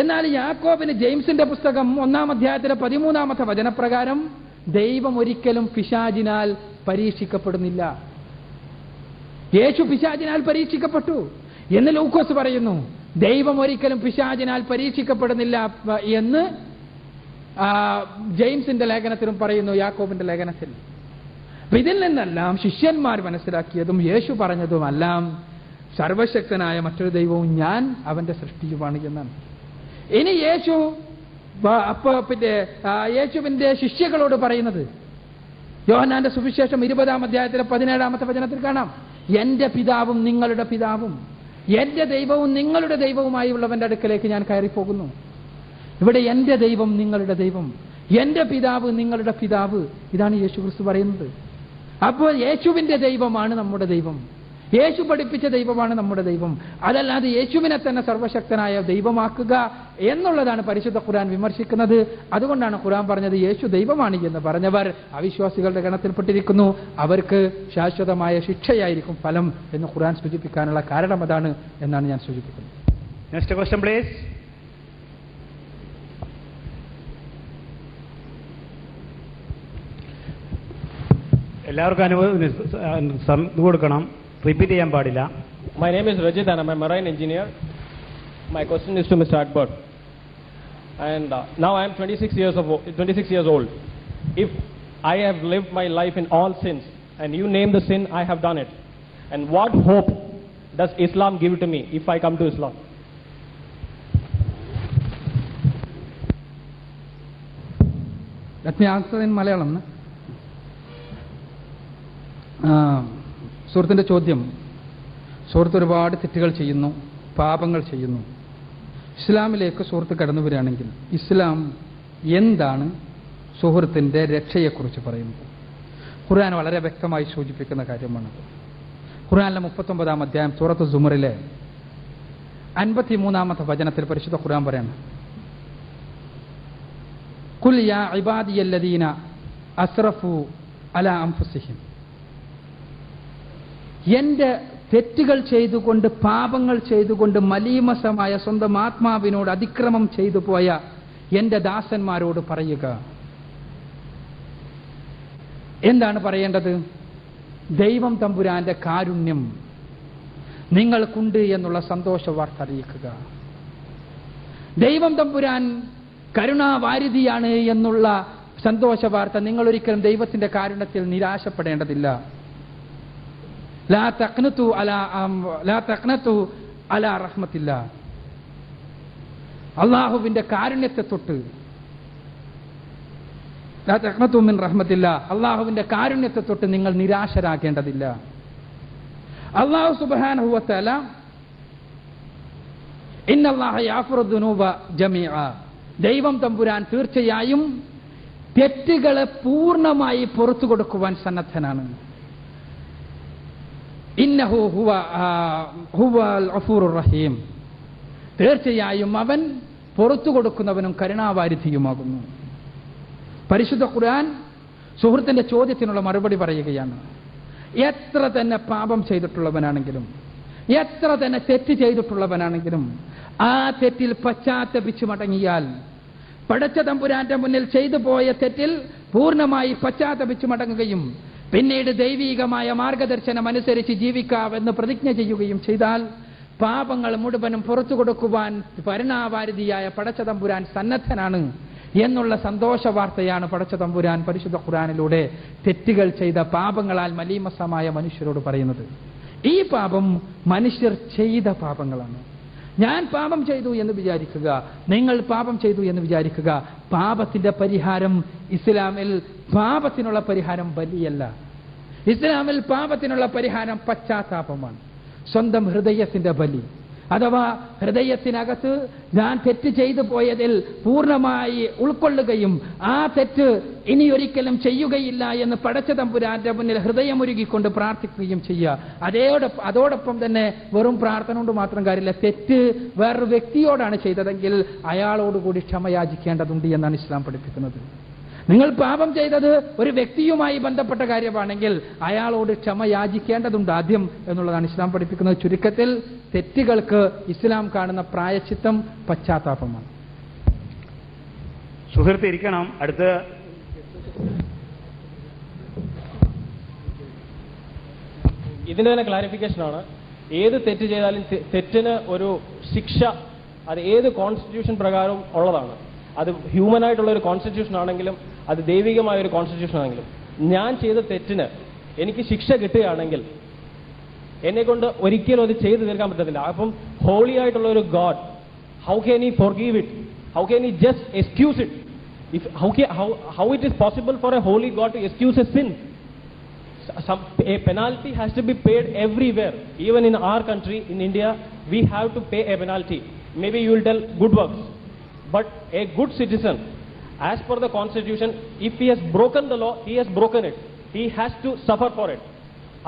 എന്നാൽ യാക്കോബിന് ജെയിംസിന്റെ പുസ്തകം 1-ാം അധ്യായത്തിലെ 13-ാമത്തെ വചനപ്രകാരം ദൈവം ഒരിക്കലും പിശാചിനാൽ പരീക്ഷിക്കപ്പെടുന്നില്ല. യേശു പിശാചിനാൽ പരീക്ഷിക്കപ്പെട്ടു എന്ന് ലൂക്കോസ് പറയുന്നു. ദൈവം ഒരിക്കലും പിശാചിനാൽ പരീക്ഷിക്കപ്പെടുന്നില്ല എന്ന് ജെയിംസിന്റെ ലേഖനത്തിലും പറയുന്നു, യാക്കോബിന്റെ ലേഖനത്തിൽ. ഇതിൽ നിന്നെല്ലാം ശിഷ്യന്മാർ മനസ്സിലാക്കിയതും യേശു പറഞ്ഞതുമെല്ലാം സർവശക്തനായ മറ്റൊരു ദൈവവും ഞാൻ അവന്റെ സൃഷ്ടിയുമാണ് എന്നാണ്. ഇനി യേശുവിന്റെ ശിഷ്യകളോട് പറയുന്നത് യോഹന്നാന്റെ സുവിശേഷം 20-ാം അധ്യായത്തിലെ 17-ാമത്തെ വചനത്തിൽ കാണാം. എന്റെ പിതാവും നിങ്ങളുടെ പിതാവും എന്റെ ദൈവവും നിങ്ങളുടെ ദൈവവുമായുള്ളവന്റെ അടുക്കലേക്ക് ഞാൻ കയറിപ്പോകുന്നു. ഇവിടെ എന്റെ ദൈവം നിങ്ങളുടെ ദൈവം, എന്റെ പിതാവ് നിങ്ങളുടെ പിതാവ്, ഇതാണ് യേശു ക്രിസ്തു പറയുന്നത്. അപ്പോൾ യേശുവിന്റെ ദൈവമാണ് നമ്മുടെ ദൈവം, യേശു പഠിപ്പിച്ച ദൈവമാണ് നമ്മുടെ ദൈവം. അതല്ലാതെ യേശുവിനെ തന്നെ സർവശക്തനായ ദൈവമാക്കുക എന്നുള്ളതാണ് പരിശുദ്ധ ഖുർആൻ വിമർശിക്കുന്നത്. അതുകൊണ്ടാണ് ഖുർആൻ പറഞ്ഞത് യേശു ദൈവമാണ് എന്ന് പറഞ്ഞവർ അവിശ്വാസികളുടെ ഗണത്തിൽപ്പെട്ടിരിക്കുന്നു, അവർക്ക് ശാശ്വതമായ ശിക്ഷയായിരിക്കും ഫലം എന്ന് ഖുർആൻ സൂചിപ്പിക്കാനുള്ള കാരണം അതാണ് എന്നാണ് ഞാൻ സൂചിപ്പിക്കുന്നത്. Next question please. എല്ലാവർക്കും അനുഭവം കൊടുക്കണം, റിപ്പീറ്റ് ചെയ്യാൻ പാടില്ല. My name is Rajit and I'm a marine engineer. My question is to Mr. Akbar. And now I am 26 years old. If I have lived my life in all sins and you name the sin, I have done it. And what hope does Islam give to me if I come to Islam? Let me answer in Malayalam. സുഹൃത്തിൻ്റെ ചോദ്യം, സുഹൃത്ത് ഒരുപാട് തെറ്റുകൾ ചെയ്യുന്നു, പാപങ്ങൾ ചെയ്യുന്നു. ഇസ്ലാമിലേക്ക് സുഹൃത്ത് കടന്നു വരികയാണെങ്കിൽ ഇസ്ലാം എന്താണ് സുഹൃത്തിൻ്റെ രക്ഷയെക്കുറിച്ച് പറയുന്നത്? ഖുർആൻ വളരെ വ്യക്തമായി സൂചിപ്പിക്കുന്ന കാര്യമാണ്. ഖുർആനിലെ 39-ാം അധ്യായം സൂറത്ത് സുമറിലെ 53-ാമത്തെ വചനത്തിൽ പരിശുദ്ധ ഖുർആൻ പറയാണ്, ഖുൽ യാ ഇബാദിയല്ലദീന അസ്റഫു അലാ അൻഫുസിഹിം, എന്റെ തെറ്റുകൾ ചെയ്തുകൊണ്ട് പാപങ്ങൾ ചെയ്തുകൊണ്ട് മലീമസമായ സ്വന്തം ആത്മാവിനോട് അതിക്രമം ചെയ്തു പോയ എന്റെ ദാസന്മാരോട് പറയുക. എന്താണ് പറയേണ്ടത്? ദൈവം തമ്പുരാന്റെ കാരുണ്യം നിങ്ങൾക്കുണ്ട് എന്നുള്ള സന്തോഷ വാർത്ത അറിയിക്കുക. ദൈവം തമ്പുരാൻ കരുണാവാരിധിയാണ് എന്നുള്ള സന്തോഷ വാർത്ത. നിങ്ങൾ ഒരിക്കലും ദൈവത്തിന്റെ കാരുണ്യത്തിൽ നിരാശപ്പെടേണ്ടതില്ല. ലാ തഖ്നതു അലാ റഹ്മത്തില്ലാ, അള്ളാഹുവിന്റെ കാരുണ്യത്തെ തൊട്ട്, ലാ തഖ്നതു മിൻ റഹ്മത്തില്ലാ, അള്ളാഹുവിന്റെ കാരുണ്യത്തെ തൊട്ട് നിങ്ങൾ നിരാശരാകേണ്ടതില്ല. അള്ളാഹു സുബ്ഹാനഹു വ തആല ഇന്നല്ലാഹ യഗ്ഫിറു ദുനൂബ ജമീഅ, ദൈവം തമ്പുരാൻ തീർച്ചയായും തെറ്റുകളെ പൂർണ്ണമായി പുറത്തു കൊടുക്കുവാൻ സന്നദ്ധനാണ്. ഇന്നഹു ഹുവൽ ഗഫൂറുർ റഹീം, തീർച്ചയായും അവൻ പുറത്തു കൊടുക്കുന്നവനും കരുണാവാരിധിയുമാകുന്നു. പരിശുദ്ധ ഖുർആൻ സുഹൃത്തിന്റെ ചോദ്യത്തിനുള്ള മറുപടി പറയുകയാണ്. എത്ര തന്നെ പാപം ചെയ്തിട്ടുള്ളവനാണെങ്കിലും, എത്ര തന്നെ തെറ്റ് ചെയ്തിട്ടുള്ളവനാണെങ്കിലും ആ തെറ്റിൽ പശ്ചാത്തപിച്ചു മടങ്ങിയാൽ, പടച്ച തമ്പുരാന്റെ മുന്നിൽ ചെയ്തു പോയ തെറ്റിൽ പൂർണ്ണമായി പശ്ചാത്തപിച്ചു മടങ്ങുകയും പിന്നീട് ദൈവീകമായ മാർഗദർശനം അനുസരിച്ച് ജീവിക്കാമെന്ന് പ്രതിജ്ഞ ചെയ്യുകയും ചെയ്താൽ പാപങ്ങൾ മുഴുവനും പുറത്തു കൊടുക്കുവാൻ കരുണാവാരിധിയായ പടച്ച തമ്പുരാൻ സന്നദ്ധനാണ് എന്നുള്ള സന്തോഷ വാർത്തയാണ് പടച്ച തമ്പുരാൻ പരിശുദ്ധ ഖുർആനിലൂടെ തെറ്റുകൾ ചെയ്ത പാപങ്ങളാൽ മലീമസമായ മനുഷ്യരോട് പറയുന്നത്. ഈ പാപം മനുഷ്യർ ചെയ്ത പാപങ്ങളാണ്. ഞാൻ പാപം ചെയ്തു എന്ന് വിചാരിക്കുക, നിങ്ങൾ പാപം ചെയ്തു എന്ന് വിചാരിക്കുക. പാപത്തിന്റെ പരിഹാരം ഇസ്ലാമിൽ, പാപത്തിനുള്ള പരിഹാരം ബലിയല്ല. ഇസ്ലാമിൽ പാപത്തിനുള്ള പരിഹാരം പശ്ചാത്താപമാണ്, സ്വന്തം ഹൃദയത്തിന്റെ ബലി. അഥവാ ഹൃദയത്തിനകത്ത് ഞാൻ തെറ്റ് ചെയ്തു പോയതിൽ പൂർണ്ണമായി ഉൾക്കൊള്ളുകയും ആ തെറ്റ് ഇനിയൊരിക്കലും ചെയ്യുകയില്ല എന്ന് പടച്ച തമ്പുരാന്റെ മുന്നിൽ ഹൃദയമൊരുകിക്കൊണ്ട് പ്രാർത്ഥിക്കുകയും ചെയ്യുക. അതോടൊപ്പം തന്നെ വെറും പ്രാർത്ഥന കൊണ്ട് മാത്രം കാര്യമില്ല. തെറ്റ് വേറൊരു വ്യക്തിയോടാണ് ചെയ്തതെങ്കിൽ അയാളോടുകൂടി ക്ഷമയാചിക്കേണ്ടതുണ്ട് എന്നാണ് ഇസ്ലാം പഠിപ്പിക്കുന്നത്. നിങ്ങൾ പാപം ചെയ്തത് ഒരു വ്യക്തിയുമായി ബന്ധപ്പെട്ട കാര്യമാണെങ്കിൽ അയാളോട് ക്ഷമ യാചിക്കേണ്ടതുണ്ട് ആദ്യം എന്നുള്ളതാണ് ഇസ്ലാം പഠിപ്പിക്കുന്നത്. ചുരുക്കത്തിൽ തെറ്റുകൾക്ക് ഇസ്ലാം കാണുന്ന പ്രായശ്ചിത്തം പശ്ചാത്താപമാണ്. സുഹൃത്ത് ഇരിക്കണം. അടുത്ത ഇതിന്റെ തന്നെ ക്ലാരിഫിക്കേഷൻ ആണ്. ഏത് തെറ്റ് ചെയ്താലും തെറ്റിന് ഒരു ശിക്ഷ അത് ഏത് കോൺസ്റ്റിറ്റ്യൂഷൻ പ്രകാരവും ഉള്ളതാണ്. അത് ഹ്യൂമൻ ആയിട്ടുള്ള ഒരു കോൺസ്റ്റിറ്റ്യൂഷൻ ആണെങ്കിലും അത് ദൈവികമായ ഒരു കോൺസ്റ്റിറ്റ്യൂഷൻ ആണെങ്കിലും ഞാൻ ചെയ്ത തെറ്റിന് എനിക്ക് ശിക്ഷ കിട്ടുകയാണെങ്കിൽ എന്നെ കൊണ്ട് ഒരിക്കലും അത് ചെയ്തു തീർക്കാൻ പറ്റത്തില്ല. അപ്പം ഹോളി ആയിട്ടുള്ള ഒരു God, how can he forgive it? How can he just excuse it? How it is possible for a holy God to excuse a sin? A penalty has to be paid everywhere. Even in our country, in India, we have to pay a penalty. Maybe you will tell good works, but a good citizen, as per the constitution, if he has broken the law, he has broken it. He has to suffer for it.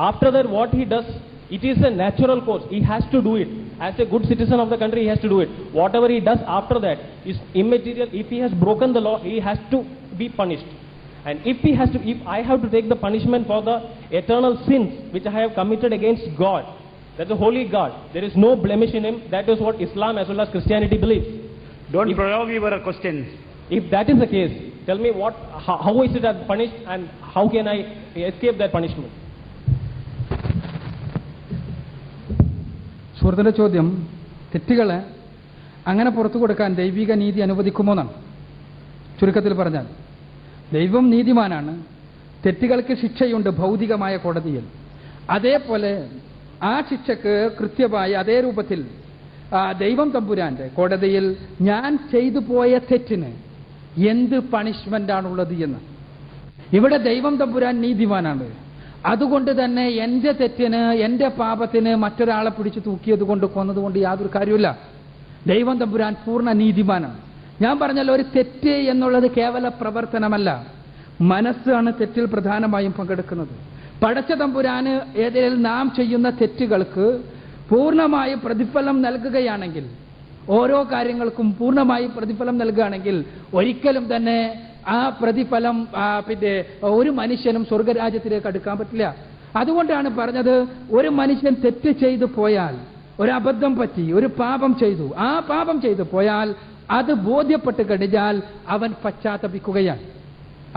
After that, what he does, it is a natural course. He has to do it. As a good citizen of the country, he has to do it. Whatever he does after that is immaterial. If he has broken the law, he has to be punished. And if I have to take the punishment for the eternal sins which I have committed against God, that's a holy God. There is no blemish in him. That is what Islam as well as Christianity believes. Don't prolong your questions. If that is the case, tell me how is it punished and how can I escape that punishment? സുഹൃത്തിൻ്റെ ചോദ്യം തെറ്റുകളെ അങ്ങനെ പുറത്തു കൊടുക്കാൻ ദൈവിക നീതി അനുവദിക്കുമോ എന്നാണ്. ചുരുക്കത്തിൽ പറഞ്ഞാൽ ദൈവം നീതിമാനാണ്, തെറ്റുകൾക്ക് ശിക്ഷയുണ്ട് ഭൗതികമായ കോടതിയിൽ. അതേപോലെ ആ ശിക്ഷക്ക് കൃത്യമായി അതേ രൂപത്തിൽ ദൈവം തമ്പുരാന്റെ കോടതിയിൽ ഞാൻ ചെയ്തു പോയ തെറ്റിന് എന്ത് പണിഷ്മെന്റാണുള്ളത് എന്ന്. ഇവിടെ ദൈവം തമ്പുരാൻ നീതിമാനാണ്. അതുകൊണ്ട് തന്നെ എൻ്റെ തെറ്റിന്, എൻ്റെ പാപത്തിന് മറ്റൊരാളെ പിടിച്ചു തൂക്കിയത് കൊണ്ട് കൊന്നതുകൊണ്ട് യാതൊരു കാര്യമില്ല. ദൈവം തമ്പുരാൻ പൂർണ്ണ നീതിമാനാണ്. ഞാൻ പറഞ്ഞല്ലോ, ഒരു തെറ്റ് എന്നുള്ളത് കേവല പ്രവർത്തനമല്ല, മനസ്സാണ് തെറ്റിൽ പ്രധാനമായും പങ്കെടുക്കുന്നത്. പടച്ച തമ്പുരാന് ഏതെങ്കിലും നാം ചെയ്യുന്ന തെറ്റുകൾക്ക് പൂർണ്ണമായി പ്രതിഫലം നൽകുകയാണെങ്കിൽ, ഓരോ കാര്യങ്ങൾക്കും പൂർണ്ണമായി പ്രതിഫലം നൽകുകയാണെങ്കിൽ ഒരിക്കലും തന്നെ ആ പ്രതിഫലം പിന്നെ ഒരു മനുഷ്യനും സ്വർഗരാജ്യത്തിലേക്ക് അടുക്കാൻ പറ്റില്ല. അതുകൊണ്ടാണ് പറഞ്ഞത്, ഒരു മനുഷ്യൻ തെറ്റ് ചെയ്തു പോയാൽ, ഒരു അബദ്ധം പറ്റി, ഒരു പാപം ചെയ്തു, ആ പാപം ചെയ്തു പോയാൽ അത് ബോധ്യപ്പെട്ട് കഴിഞ്ഞാൽ അവൻ പശ്ചാത്തപിക്കുകയാണ്.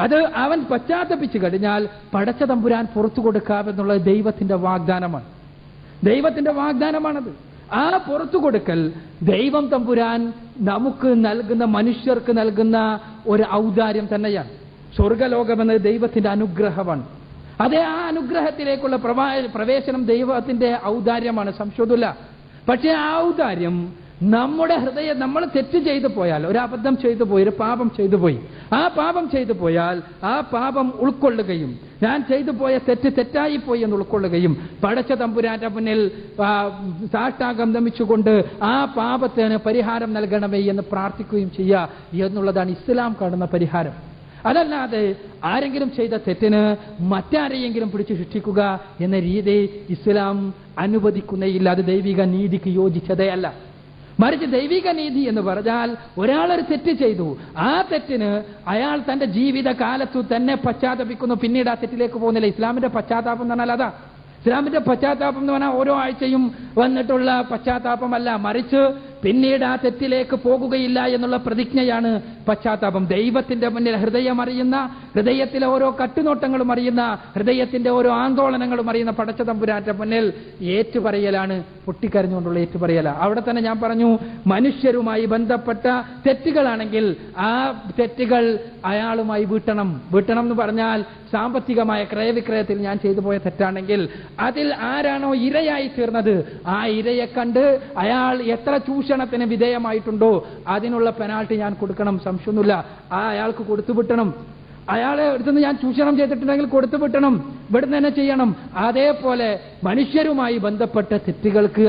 അത് അവൻ പശ്ചാത്തപിച്ചു കഴിഞ്ഞാൽ പടച്ച തമ്പുരാൻ പുറത്തു കൊടുക്കാമെന്നുള്ളത് ദൈവത്തിന്റെ വാഗ്ദാനമാണ്. ദൈവത്തിന്റെ വാഗ്ദാനമാണത്. ആ പുറത്തു കൊടുക്കൽ ദൈവം തമ്പുരാൻ നമുക്ക് നൽകുന്ന, മനുഷ്യർക്ക് നൽകുന്ന ഒരു ഔദാര്യം തന്നെയാണ്. സ്വർഗലോകമെന്നത് ദൈവത്തിന്റെ അനുഗ്രഹമാണ്. അതേ ആ അനുഗ്രഹത്തിലേക്കുള്ള പ്രവേശനം ദൈവത്തിന്റെ ഔദാര്യമാണ്, സംശയമില്ല. പക്ഷേ ആ ഔദാര്യം നമ്മുടെ ഹൃദയം, നമ്മൾ തെറ്റ് ചെയ്തു പോയാൽ, ഒരു അബദ്ധം ചെയ്തു പോയി, ഒരു പാപം ചെയ്തു പോയി, ആ പാപം ചെയ്തു പോയാൽ ആ പാപം ഉൾക്കൊള്ളുകയും, ഞാൻ ചെയ്തു പോയ തെറ്റ് തെറ്റായിപ്പോയി എന്ന് ഉൾക്കൊള്ളുകയും പടച്ച തമ്പുരാന്റെ മുന്നിൽ സാഷ്ടാംഗം നമിച്ചുകൊണ്ട് ആ പാപത്തിന് പരിഹാരം നൽകണമേ എന്ന് പ്രാർത്ഥിക്കുകയും ചെയ്യുക എന്നുള്ളതാണ് ഇസ്ലാം കാണുന്ന പരിഹാരം. അതല്ലാതെ ആരെങ്കിലും ചെയ്ത തെറ്റിന് മറ്റാരെയെങ്കിലും പിടിച്ചു ശിക്ഷിക്കുക എന്ന രീതി ഇസ്ലാം അനുവദിക്കുന്നേയില്ല. അത് ദൈവിക നീതിക്ക് യോജിച്ചതേ അല്ല. മറിച്ച് ദൈവിക നീതി എന്ന് പറഞ്ഞാൽ, ഒരാളൊരു തെറ്റ് ചെയ്തു, ആ തെറ്റിന് അയാൾ തന്റെ ജീവിത കാലത്തു തന്നെ പശ്ചാത്തപിക്കുന്നു, പിന്നീട് ആ തെറ്റിലേക്ക് പോകുന്നില്ല. ഇസ്ലാമിന്റെ പശ്ചാത്താപം എന്ന് പറഞ്ഞാൽ അതാ. ഇസ്ലാമിന്റെ പശ്ചാത്താപം എന്ന് പറഞ്ഞാൽ ഓരോ ആഴ്ചയും വന്നിട്ടുള്ള പശ്ചാത്താപമല്ല, മറിച്ച് പിന്നീട് ആ തെറ്റിലേക്ക് പോകുകയില്ല എന്നുള്ള പ്രതിജ്ഞയാണ് പശ്ചാത്താപം. ദൈവത്തിന്റെ മുന്നിൽ ഹൃദയം അറിയുന്ന, ഹൃദയത്തിലെ ഓരോ കട്ടുനോട്ടങ്ങളും അറിയുന്ന, ഹൃദയത്തിന്റെ ഓരോ ആന്തോളനങ്ങളും അറിയുന്ന പടച്ച തമ്പുരാന്റെ മുന്നിൽ ഏറ്റുപറയലാണ്, പൊട്ടിക്കരഞ്ഞുകൊണ്ടുള്ള ഏറ്റുപറയല. അവിടെ തന്നെ ഞാൻ പറഞ്ഞു, മനുഷ്യരുമായി ബന്ധപ്പെട്ട തെറ്റുകളാണെങ്കിൽ ആ തെറ്റുകൾ അയാളുമായി വീട്ടണം. വീട്ടണം എന്ന് പറഞ്ഞാൽ സാമ്പത്തികമായ ക്രയവിക്രയത്തിൽ ഞാൻ ചെയ്തു പോയ തെറ്റാണെങ്കിൽ അതിൽ ആരാണോ ഇരയായി തീർന്നത് ആ ഇരയെ കണ്ട് അയാൾ എത്ര ചൂഷണത്തിന് വിധേയമായിട്ടുണ്ടോ അതിനുള്ള പെനാൾട്ടി ഞാൻ കൊടുക്കണം, സംശയമൊന്നുമില്ല. ആ അയാൾക്ക് കൊടുത്തുവിട്ടണം. അയാളെ അടുത്തുനിന്ന് ഞാൻ ചൂഷണം ചെയ്തിട്ടുണ്ടെങ്കിൽ കൊടുത്തുവിട്ടണം, ഇവിടെ തന്നെ ചെയ്യണം. അതേപോലെ മനുഷ്യരുമായി ബന്ധപ്പെട്ട തെറ്റുകൾക്ക്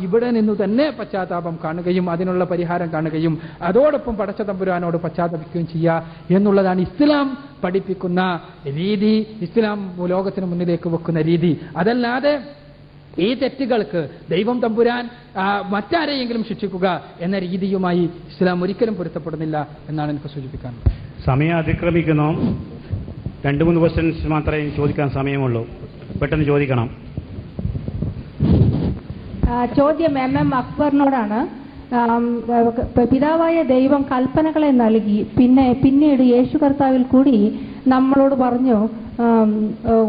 ഇവിടെ നിന്ന് തന്നെ പശ്ചാത്താപം കാണുകയും അതിനുള്ള പരിഹാരം കാണുകയും അതോടൊപ്പം പടച്ച തമ്പുരാനോട് പശ്ചാത്തപിക്കുകയും ചെയ്യുക എന്നുള്ളതാണ് ഇസ്ലാം പഠിപ്പിക്കുന്ന രീതി, ഇസ്ലാം ലോകത്തിന് മുന്നിലേക്ക് വെക്കുന്ന രീതി. അതല്ലാതെ ഈ തെറ്റുകൾക്ക് ദൈവം തമ്പുരാൻ മറ്റാരെയെങ്കിലും ശിക്ഷിക്കുക എന്ന രീതിയുമായി ഇസ്ലാം ഒരിക്കലും പൊരുത്തപ്പെടുന്നില്ല എന്നാണ് എനിക്ക് സൂചിപ്പിക്കാനുള്ളത്. സമയം അതിക്രമിക്കുന്നു. 2-3 ക്വസ്റ്റ്യൻസ് മാത്രമേ ചോദിക്കാൻ സമയമുള്ളൂ. പെട്ടെന്ന് ചോദിക്കണം. ചോദ്യം MM അക്ബറിനോടാണ്. പിതാവായ ദൈവം കൽപ്പനകളെ നൽകി, പിന്നീട് യേശു കർത്താവിൽ കൂടി നമ്മളോട് പറഞ്ഞു,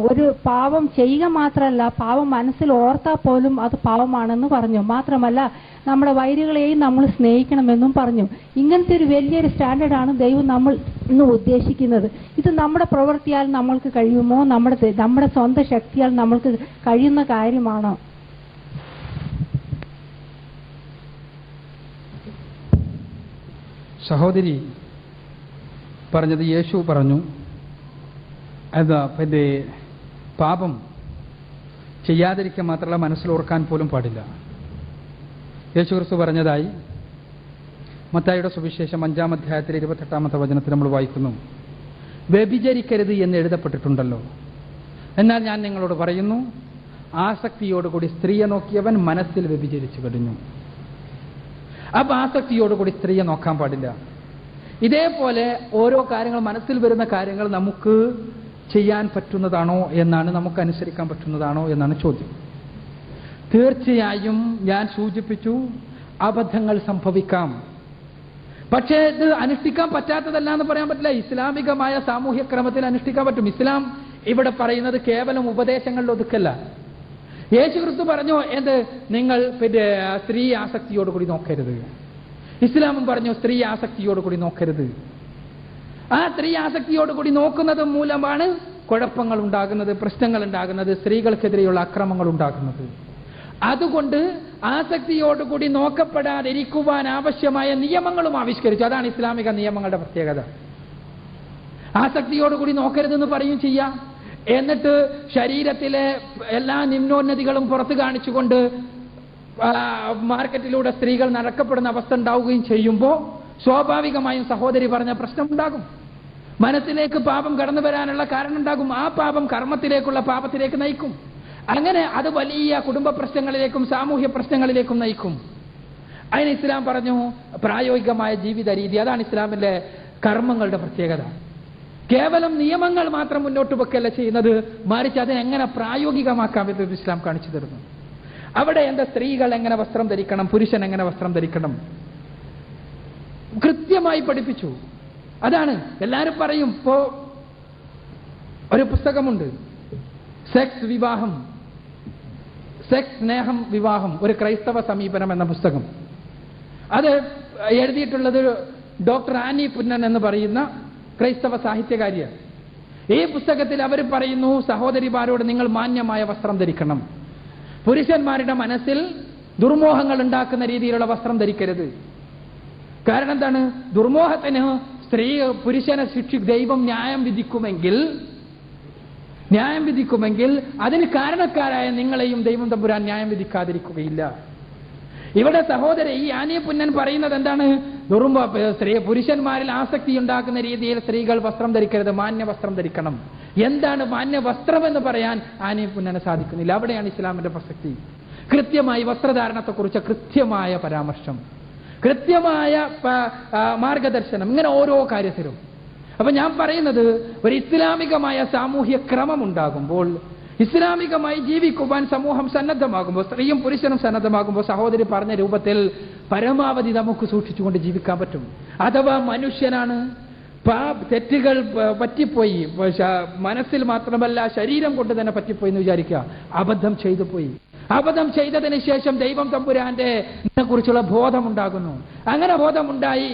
ഒരു പാവം ചെയ്യുക മാത്രമല്ല, പാവം മനസ്സിൽ ഓർത്താൽ പോലും അത് പാവമാണെന്ന് പറഞ്ഞു. മാത്രമല്ല നമ്മുടെ വൈരികളെയും നമ്മൾ സ്നേഹിക്കണമെന്നും പറഞ്ഞു. ഇങ്ങനത്തെ ഒരു വലിയൊരു സ്റ്റാൻഡേർഡാണ് ദൈവം നമ്മൾ ഇന്ന് ഉദ്ദേശിക്കുന്നത്. ഇത് നമ്മുടെ പ്രവൃത്തിയാൽ നമ്മൾക്ക് കഴിയുമോ? നമ്മുടെ സ്വന്തം ശക്തിയാൽ നമ്മൾക്ക് കഴിയുന്ന കാര്യമാണോ? സഹോദരി പറഞ്ഞത് യേശു പറഞ്ഞു, എന്താ പിന്നെ പാപം ചെയ്യാതിരിക്കാൻ മാത്രമല്ല മനസ്സിലോർക്കാൻ പോലും പാടില്ല. യേശു ക്രിസ്തു പറഞ്ഞതായി മത്തായിയുടെ സുവിശേഷം 5-ാം അധ്യായത്തിൽ 28-ാമത്തെ വചനത്തിൽ നമ്മൾ വായിക്കുന്നു, വ്യഭിചരിക്കരുത് എന്ന് എഴുതപ്പെട്ടിട്ടുണ്ടല്ലോ. എന്നാൽ ഞാൻ നിങ്ങളോട് പറയുന്നു, ആസക്തിയോടുകൂടി സ്ത്രീയെ നോക്കിയവൻ മനസ്സിൽ വ്യഭിചരിച്ചു കഴിഞ്ഞു. അപ്പൊ ആസക്തിയോടുകൂടി സ്ത്രീയെ നോക്കാൻ പാടില്ല. ഇതേപോലെ ഓരോ കാര്യങ്ങൾ, മനസ്സിൽ വരുന്ന കാര്യങ്ങൾ നമുക്ക് ചെയ്യാൻ പറ്റുന്നതാണോ എന്നാണ്, നമുക്ക് അനുസരിക്കാൻ പറ്റുന്നതാണോ എന്നാണ് ചോദ്യം. തീർച്ചയായും ഞാൻ സൂചിപ്പിച്ചു, അബദ്ധങ്ങൾ സംഭവിക്കാം. പക്ഷേ ഇത് അനുഷ്ഠിക്കാൻ പറ്റാത്തതല്ല എന്ന് പറയാൻ പറ്റില്ല. ഇസ്ലാമികമായ സാമൂഹ്യ ക്രമത്തിൽ അനുഷ്ഠിക്കാൻ പറ്റും. ഇസ്ലാം ഇവിടെ പറയുന്നത് കേവലം ഉപദേശങ്ങളിൽ ഒതുക്കല്ല. യേശു ക്രിസ്തു പറഞ്ഞു, എന്ത്, നിങ്ങൾ പിന്നെ സ്ത്രീ ആസക്തിയോടുകൂടി നോക്കരുത്. ഇസ്ലാമും പറഞ്ഞു സ്ത്രീ ആസക്തിയോടുകൂടി നോക്കരുത്. ആ സ്ത്രീ ആസക്തിയോടുകൂടി നോക്കുന്നത് മൂലമാണ് കുഴപ്പങ്ങൾ ഉണ്ടാകുന്നത്, പ്രശ്നങ്ങൾ ഉണ്ടാകുന്നത്, സ്ത്രീകൾക്കെതിരെയുള്ള അക്രമങ്ങൾ ഉണ്ടാകുന്നത്. അതുകൊണ്ട് ആസക്തിയോടുകൂടി നോക്കപ്പെടാതിരിക്കുവാൻ ആവശ്യമായ നിയമങ്ങളും ആവിഷ്കരിച്ചു. അതാണ് ഇസ്ലാമിക നിയമങ്ങളുടെ പ്രത്യേകത. ആസക്തിയോടുകൂടി നോക്കരുതെന്ന് പറയും ചെയ്യാം, എന്നിട്ട് ശരീരത്തിലെ എല്ലാ നിമ്നോന്നതികളും പുറത്തു കാണിച്ചുകൊണ്ട് മാർക്കറ്റിലൂടെ സ്ത്രീകൾ നടക്കപ്പെടുന്ന അവസ്ഥ ഉണ്ടാവുകയും ചെയ്യുമ്പോൾ സ്വാഭാവികമായും സഹോദരി പറഞ്ഞ പ്രശ്നമുണ്ടാകും. മനസ്സിലേക്ക് പാപം കടന്നു വരാനുള്ള കാരണം ഉണ്ടാകും. ആ പാപം കർമ്മത്തിലേക്കുള്ള പാപത്തിലേക്ക് നയിക്കും. അങ്ങനെ അത് വലിയ കുടുംബ പ്രശ്നങ്ങളിലേക്കും സാമൂഹ്യ പ്രശ്നങ്ങളിലേക്കും നയിക്കും. അതിന് ഇസ്ലാം പറഞ്ഞു പ്രായോഗികമായ ജീവിത രീതി. അതാണ് ഇസ്ലാമിലെ കർമ്മങ്ങളുടെ പ്രത്യേകത. കേവലം നിയമങ്ങൾ മാത്രം മുന്നോട്ട് വെക്കല്ല ചെയ്യുന്നത്, മറിച്ച് അതിനെങ്ങനെ പ്രായോഗികമാക്കാമെന്ന് ഇസ്ലാം കാണിച്ചു തരുന്നു. അവിടെ എന്താ, സ്ത്രീകൾ എങ്ങനെ വസ്ത്രം ധരിക്കണം, പുരുഷൻ എങ്ങനെ വസ്ത്രം ധരിക്കണം, കൃത്യമായി പഠിപ്പിച്ചു. അതാണ് എല്ലാവരും പറയും. ഇപ്പോ ഒരു പുസ്തകമുണ്ട്, സെക്സ് വിവാഹം, സെക്സ് സ്നേഹം വിവാഹം, ഒരു ക്രൈസ്തവ സമീപനം എന്ന പുസ്തകം. അത് എഴുതിയിട്ടുള്ളത് ഡോക്ടർ ആനി പുന്നൻ എന്ന് പറയുന്ന ക്രൈസ്തവ സാഹിത്യകാരിയാണ്. ഈ പുസ്തകത്തിൽ അവർ പറയുന്നു, സഹോദരിമാരോട് നിങ്ങൾ മാന്യമായ വസ്ത്രം ധരിക്കണം, പുരുഷന്മാരുടെ മനസ്സിൽ ദുർമോഹങ്ങൾ ഉണ്ടാക്കുന്ന രീതിയിലുള്ള വസ്ത്രം ധരിക്കരുത്. കാരണം എന്താണ്, ദുർമോഹത്തിന് പുരുഷനെ ദൈവം ന്യായം വിധിക്കുമെങ്കിൽ അതിന് കാരണക്കാരായ നിങ്ങളെയും ദൈവം തമ്പുരാൻ ന്യായം വിധിക്കാതിരിക്കുകയില്ല. ഇവിടെ സഹോദരി ഈ ആനിയ പുന്നൻ പറയുന്നത് എന്താണ്, പുരുഷന്മാരിൽ ആസക്തി ഉണ്ടാക്കുന്ന രീതിയിൽ സ്ത്രീകൾ വസ്ത്രം ധരിക്കരുത്, മാന്യ വസ്ത്രം ധരിക്കണം. എന്താണ് മാന്യ വസ്ത്രം എന്ന് പറയാൻ ആനിയ പുന്നന് സാധിക്കുന്നില്ല. അവിടെയാണ് ഇസ്ലാമിന്റെ പ്രസക്തി. കൃത്യമായി വസ്ത്രധാരണത്തെക്കുറിച്ച് കൃത്യമായ പരാമർശം, കൃത്യമായ മാർഗദർശനം, ഇങ്ങനെ ഓരോ കാര്യത്തിലും. അപ്പൊ ഞാൻ പറയുന്നത്, ഒരു ഇസ്ലാമികമായ സാമൂഹ്യ ക്രമം ഉണ്ടാകുമ്പോൾ, ഇസ്ലാമികമായി ജീവിക്കുവാൻ സമൂഹം സന്നദ്ധമാകുമ്പോൾ, സ്ത്രീയും പുരുഷനും സന്നദ്ധമാകുമ്പോൾ, സഹോദരി പറഞ്ഞ രൂപത്തിൽ പരമാവധി നമുക്ക് സൂക്ഷിച്ചുകൊണ്ട് ജീവിക്കാൻ പറ്റും. അഥവാ മനുഷ്യനാണ്, തെറ്റുകൾ പറ്റിപ്പോയി, മനസ്സിൽ മാത്രമല്ല ശരീരം കൊണ്ട് തന്നെ പറ്റിപ്പോയി എന്ന് വിചാരിക്കുക, അബദ്ധം ചെയ്തു പോയി. അബദ്ധം ചെയ്തതിന് ശേഷം ദൈവം തമ്പുരാന്റെ കുറിച്ചുള്ള ബോധമുണ്ടാകുന്നു. അങ്ങനെ ബോധമുണ്ടായി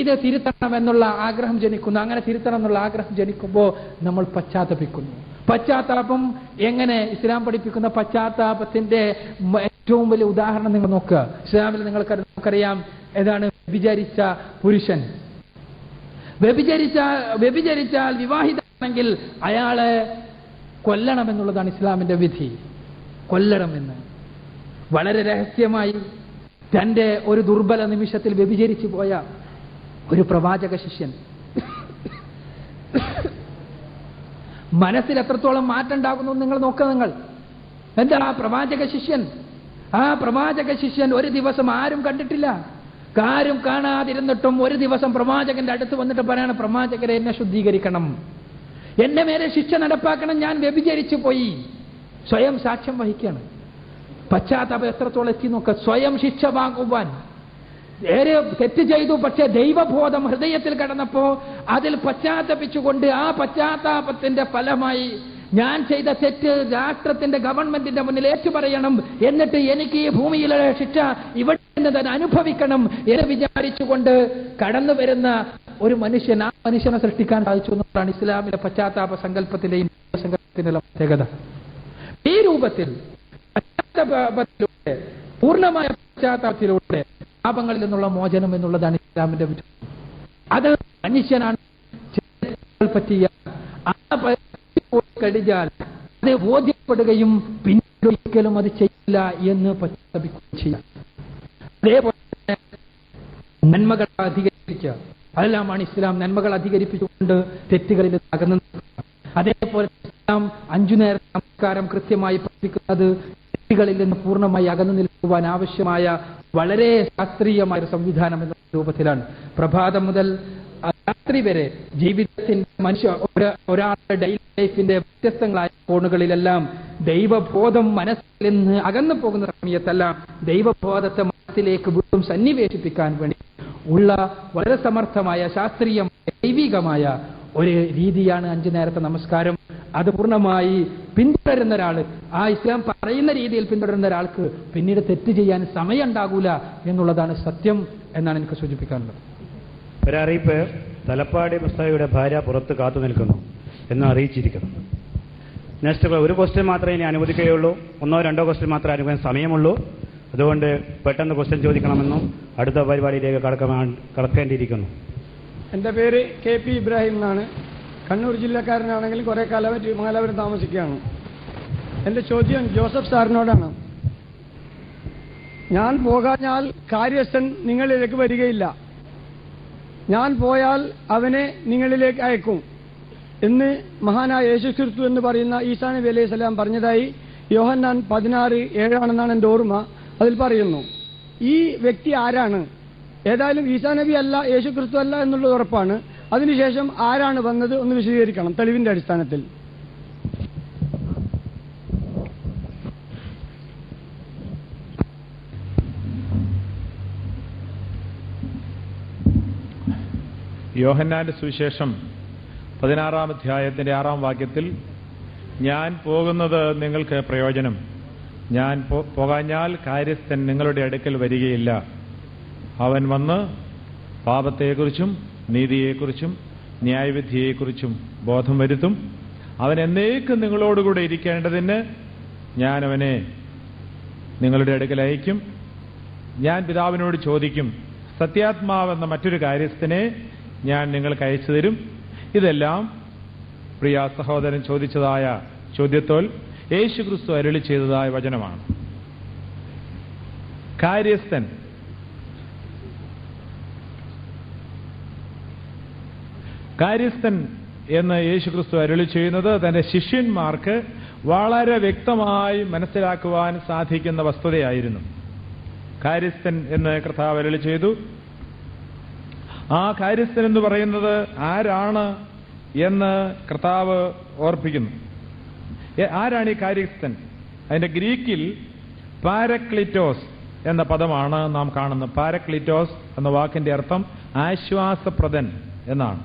ഇത് തിരുത്തണമെന്നുള്ള ആഗ്രഹം ജനിക്കുന്നു. അങ്ങനെ തിരുത്തണം എന്നുള്ള ആഗ്രഹം ജനിക്കുമ്പോൾ നമ്മൾ പശ്ചാത്തപിക്കുന്നു. പശ്ചാത്താപം എങ്ങനെ, ഇസ്ലാം പഠിപ്പിക്കുന്ന പശ്ചാത്താപത്തിന്റെ ഏറ്റവും വലിയ ഉദാഹരണം നിങ്ങൾ നോക്കുക. ഇസ്ലാമിൽ നമുക്കറിയാം ഏതാണ്, വ്യഭിചരിച്ച പുരുഷൻ. വ്യഭിചരിച്ചാൽ വിവാഹിതമാണെങ്കിൽ അയാളെ കൊല്ലണമെന്നുള്ളതാണ് ഇസ്ലാമിന്റെ വിധി. കൊല്ലണമെന്ന് വളരെ രഹസ്യമായി തന്റെ ഒരു ദുർബല നിമിഷത്തിൽ വ്യഭിചരിച്ചു പോയ ഒരു പ്രവാചക ശിഷ്യൻ മനസ്സിൽ എത്രത്തോളം മാറ്റം ഉണ്ടാകുന്നു നിങ്ങൾ നോക്കുക. നിങ്ങൾ എന്താ ആ പ്രവാചക ശിഷ്യൻ ഒരു ദിവസം ആരും കണ്ടിട്ടില്ല, ആരും കാണാതിരുന്നിട്ടും ഒരു ദിവസം പ്രവാചകന്റെ അടുത്ത് വന്നിട്ട് പറയാണ്, പ്രവാചകരെ എന്നെ ശുദ്ധീകരിക്കണം, എന്റെ മേലെ ശിക്ഷ നടപ്പാക്കണം, ഞാൻ വ്യഭിചരിച്ചു പോയി. സ്വയം സാക്ഷ്യം വഹിക്കുകയാണ്. പശ്ചാത്താപം എത്രത്തോളം എത്തി നോക്കുക. സ്വയം ശിക്ഷ വാങ്ങുവാൻ തെറ്റ് ചെയ്തു, പക്ഷെ ദൈവബോധം ഹൃദയത്തിൽ കടന്നപ്പോ അതിൽ പശ്ചാത്തപിച്ചുകൊണ്ട് ആ പശ്ചാത്താപത്തിന്റെ ഫലമായി ഞാൻ ചെയ്ത തെറ്റ് രാഷ്ട്രത്തിന്റെ ഗവൺമെന്റിന്റെ മുന്നിൽ ഏറ്റുപറയണം, എന്നിട്ട് എനിക്ക് ഈ ഭൂമിയിലെ ശിക്ഷ ഇവിടെ നിന്ന് തന്നെ അനുഭവിക്കണം എന്ന് വിചാരിച്ചുകൊണ്ട് കടന്നു വരുന്ന ഒരു മനുഷ്യൻ, ആ മനുഷ്യനെ സൃഷ്ടിക്കാൻ സാധിച്ചു എന്നതാണ് ഇസ്ലാമിലെ പശ്ചാത്താപ സങ്കല്പത്തിന്റെയും സങ്കല്പത്തിന്റെയും പ്രത്യേകത. ഈ രൂപത്തിൽ പശ്ചാത്താപത്തിലൂടെ, പൂർണ്ണമായ പശ്ചാത്താപത്തിലൂടെ പാപങ്ങളിൽ നിന്നുള്ള മോചനം എന്നുള്ളതാണ് ഇസ്ലാമിന്റെ വിജയം. അത് മനുഷ്യനാണ് പറ്റിയ കഴിഞ്ഞാൽ അത് ബോധ്യപ്പെടുകയും പിന്നീട് ഒരിക്കലും അത് ചെയ്യില്ല എന്ന് പശ്ചാത്തപിക്കുകയും ചെയ്യാം. അതേപോലെ തന്നെ നന്മകൾ അധികരിപ്പിക്കുക, അതെല്ലാമാണ് ഇസ്ലാം. നന്മകൾ അധികരിപ്പിച്ചുകൊണ്ട് തെറ്റുകളിൽ അകന്നു നിൽക്കുക. അതേപോലെ ഇസ്ലാം 5 നേരം നമസ്കാരം കൃത്യമായി പഠിപ്പിക്കുന്നത് തെറ്റുകളിൽ നിന്ന് പൂർണ്ണമായി അകന്നു നിൽക്കുവാൻ ആവശ്യമായ വളരെ ശാസ്ത്രീയമായ ഒരു സംവിധാനം എന്ന രൂപത്തിലാണ്. പ്രഭാതം മുതൽ രാത്രി വരെ ജീവിതത്തിന്റെ ഒരാളുടെ ഡെയിലി ലൈഫിന്റെ വ്യത്യസ്തങ്ങളായ കോണുകളിലെല്ലാം ദൈവബോധം മനസ്സിൽ നിന്ന് അകന്നു പോകുന്ന സമയത്തെല്ലാം ദൈവബോധത്തെ മനസ്സിലേക്ക് വീണ്ടും സന്നിവേശിപ്പിക്കാൻ വേണ്ടി ഉള്ള വളരെ സമർത്ഥമായ ശാസ്ത്രീയമായ ദൈവികമായ ഒരു രീതിയാണ് 5 നേരത്തെ നമസ്കാരം. അത് പൂർണ്ണമായി പിന്തുടരുന്ന ഒരാള്, ആ ഇസ്ലാം പറയുന്ന രീതിയിൽ പിന്തുടരുന്ന ഒരാൾക്ക് പിന്നീട് തെറ്റ് ചെയ്യാൻ സമയം ഉണ്ടാകൂല എന്നുള്ളതാണ് സത്യം എന്നാണ് എനിക്ക് സൂചിപ്പിക്കാനുള്ളത്. ഒരറിയിപ്പ്: തലപ്പാടി മുസ്തഫയുടെ ഭാര്യ പുറത്ത് കാത്തു നിൽക്കുന്നു എന്ന് അറിയിച്ചിരിക്കുന്നു. നെക്സ്റ്റ് ഒരു ക്വസ്റ്റ്യൻ മാത്രമേ ഇനി അനുവദിക്കുകയുള്ളൂ. 1 2 ക്വസ്റ്റ്യൻ മാത്രമേ അനുവദിക്കാൻ സമയമുള്ളൂ. അതുകൊണ്ട് പെട്ടെന്ന് ക്വസ്റ്റ്യൻ ചോദിക്കണമെന്നും അടുത്ത പരിപാടിയിലേക്ക് കടക്കേണ്ടിയിരിക്കുന്നു. എൻ്റെ പേര് KP ഇബ്രാഹിം എന്നാണ്. കണ്ണൂർ ജില്ലക്കാരനാണെങ്കിലും കുറേ കാലമായിട്ട് മംഗലാപുരം താമസിക്കുകയാണ്. എൻ്റെ ചോദ്യം ജോസഫ് സാറിനോടാണ്. ഞാൻ പോകാഞ്ഞാൽ കാര്യസ്ഥൻ നിങ്ങളിലേക്ക് വരികയില്ല, ഞാൻ പോയാൽ അവനെ നിങ്ങളിലേക്ക് അയക്കും എന്ന് മഹാനായ യേശുക്രിസ്തു എന്ന് പറയുന്ന ഈസാ നബി അലൈഹി സ്വലാം പറഞ്ഞതായി യോഹന്നാൻ 16:7 എൻ്റെ ഓർമ്മ. അതിൽ പറയുന്നു. ഈ വ്യക്തി ആരാണ്? ഏതായാലും ഈസാ നബി അല്ല, യേശുക്രിസ്തു അല്ല എന്നുള്ളത് ഉറപ്പാണ്. അതിനുശേഷം ആരാണ് വന്നത് ഒന്ന് വിശദീകരിക്കണം തെളിവിന്റെ അടിസ്ഥാനത്തിൽ. യോഹന്നാന്റെ സുവിശേഷം 16-ാം അധ്യായത്തിന്റെ 6-ാം വാക്യത്തിൽ ഞാൻ പോകുന്നത് നിങ്ങൾക്ക് പ്രയോജനം, ഞാൻ പോകാഞ്ഞാൽ കാര്യസ്ഥൻ നിങ്ങളുടെ അടുക്കൽ വരികയില്ല, അവൻ വന്ന് പാപത്തെക്കുറിച്ചും നീതിയെക്കുറിച്ചും ന്യായവിധിയെക്കുറിച്ചും ബോധം വരുത്തും, അവൻ എന്നേക്കും നിങ്ങളോടുകൂടെ ഇരിക്കേണ്ടതിന് ഞാൻ അവനെ നിങ്ങളുടെ അടുക്കൽ അയക്കും. ഞാൻ പിതാവിനോട് ചോദിക്കും, സത്യാത്മാവെന്ന മറ്റൊരു കാര്യസ്ഥനെ ഞാൻ നിങ്ങൾക്ക് അയച്ചു തരും. ഇതെല്ലാം പ്രിയ സഹോദരൻ ചോദിച്ചതായ ചോദ്യത്തോൽ യേശുക്രിസ്തു അരുളി ചെയ്തതായ വചനമാണ്. കാര്യസ്ഥൻ എന്ന് യേശുക്രിസ്തു അരുളി ചെയ്യുന്നത് തന്റെ ശിഷ്യന്മാർക്ക് വളരെ വ്യക്തമായി മനസ്സിലാക്കുവാൻ സാധിക്കുന്ന വസ്തുതയായിരുന്നു. കാര്യസ്ഥൻ എന്ന് കർത്താവ് അരുളി ചെയ്തു. ആ കാര്യസ്ഥൻ എന്ന് പറയുന്നത് ആരാണ് എന്ന് കർത്താവ് ഓർപ്പിക്കുന്നു. ആരാണ് ഈ കാര്യസ്ഥൻ? അതിന്റെ ഗ്രീക്കിൽ പാരക്ലിറ്റോസ് എന്ന പദമാണ് നാം കാണുന്നത്. പാരക്ലിറ്റോസ് എന്ന വാക്കിന്റെ അർത്ഥം ആശ്വാസപ്രദൻ എന്നാണ്.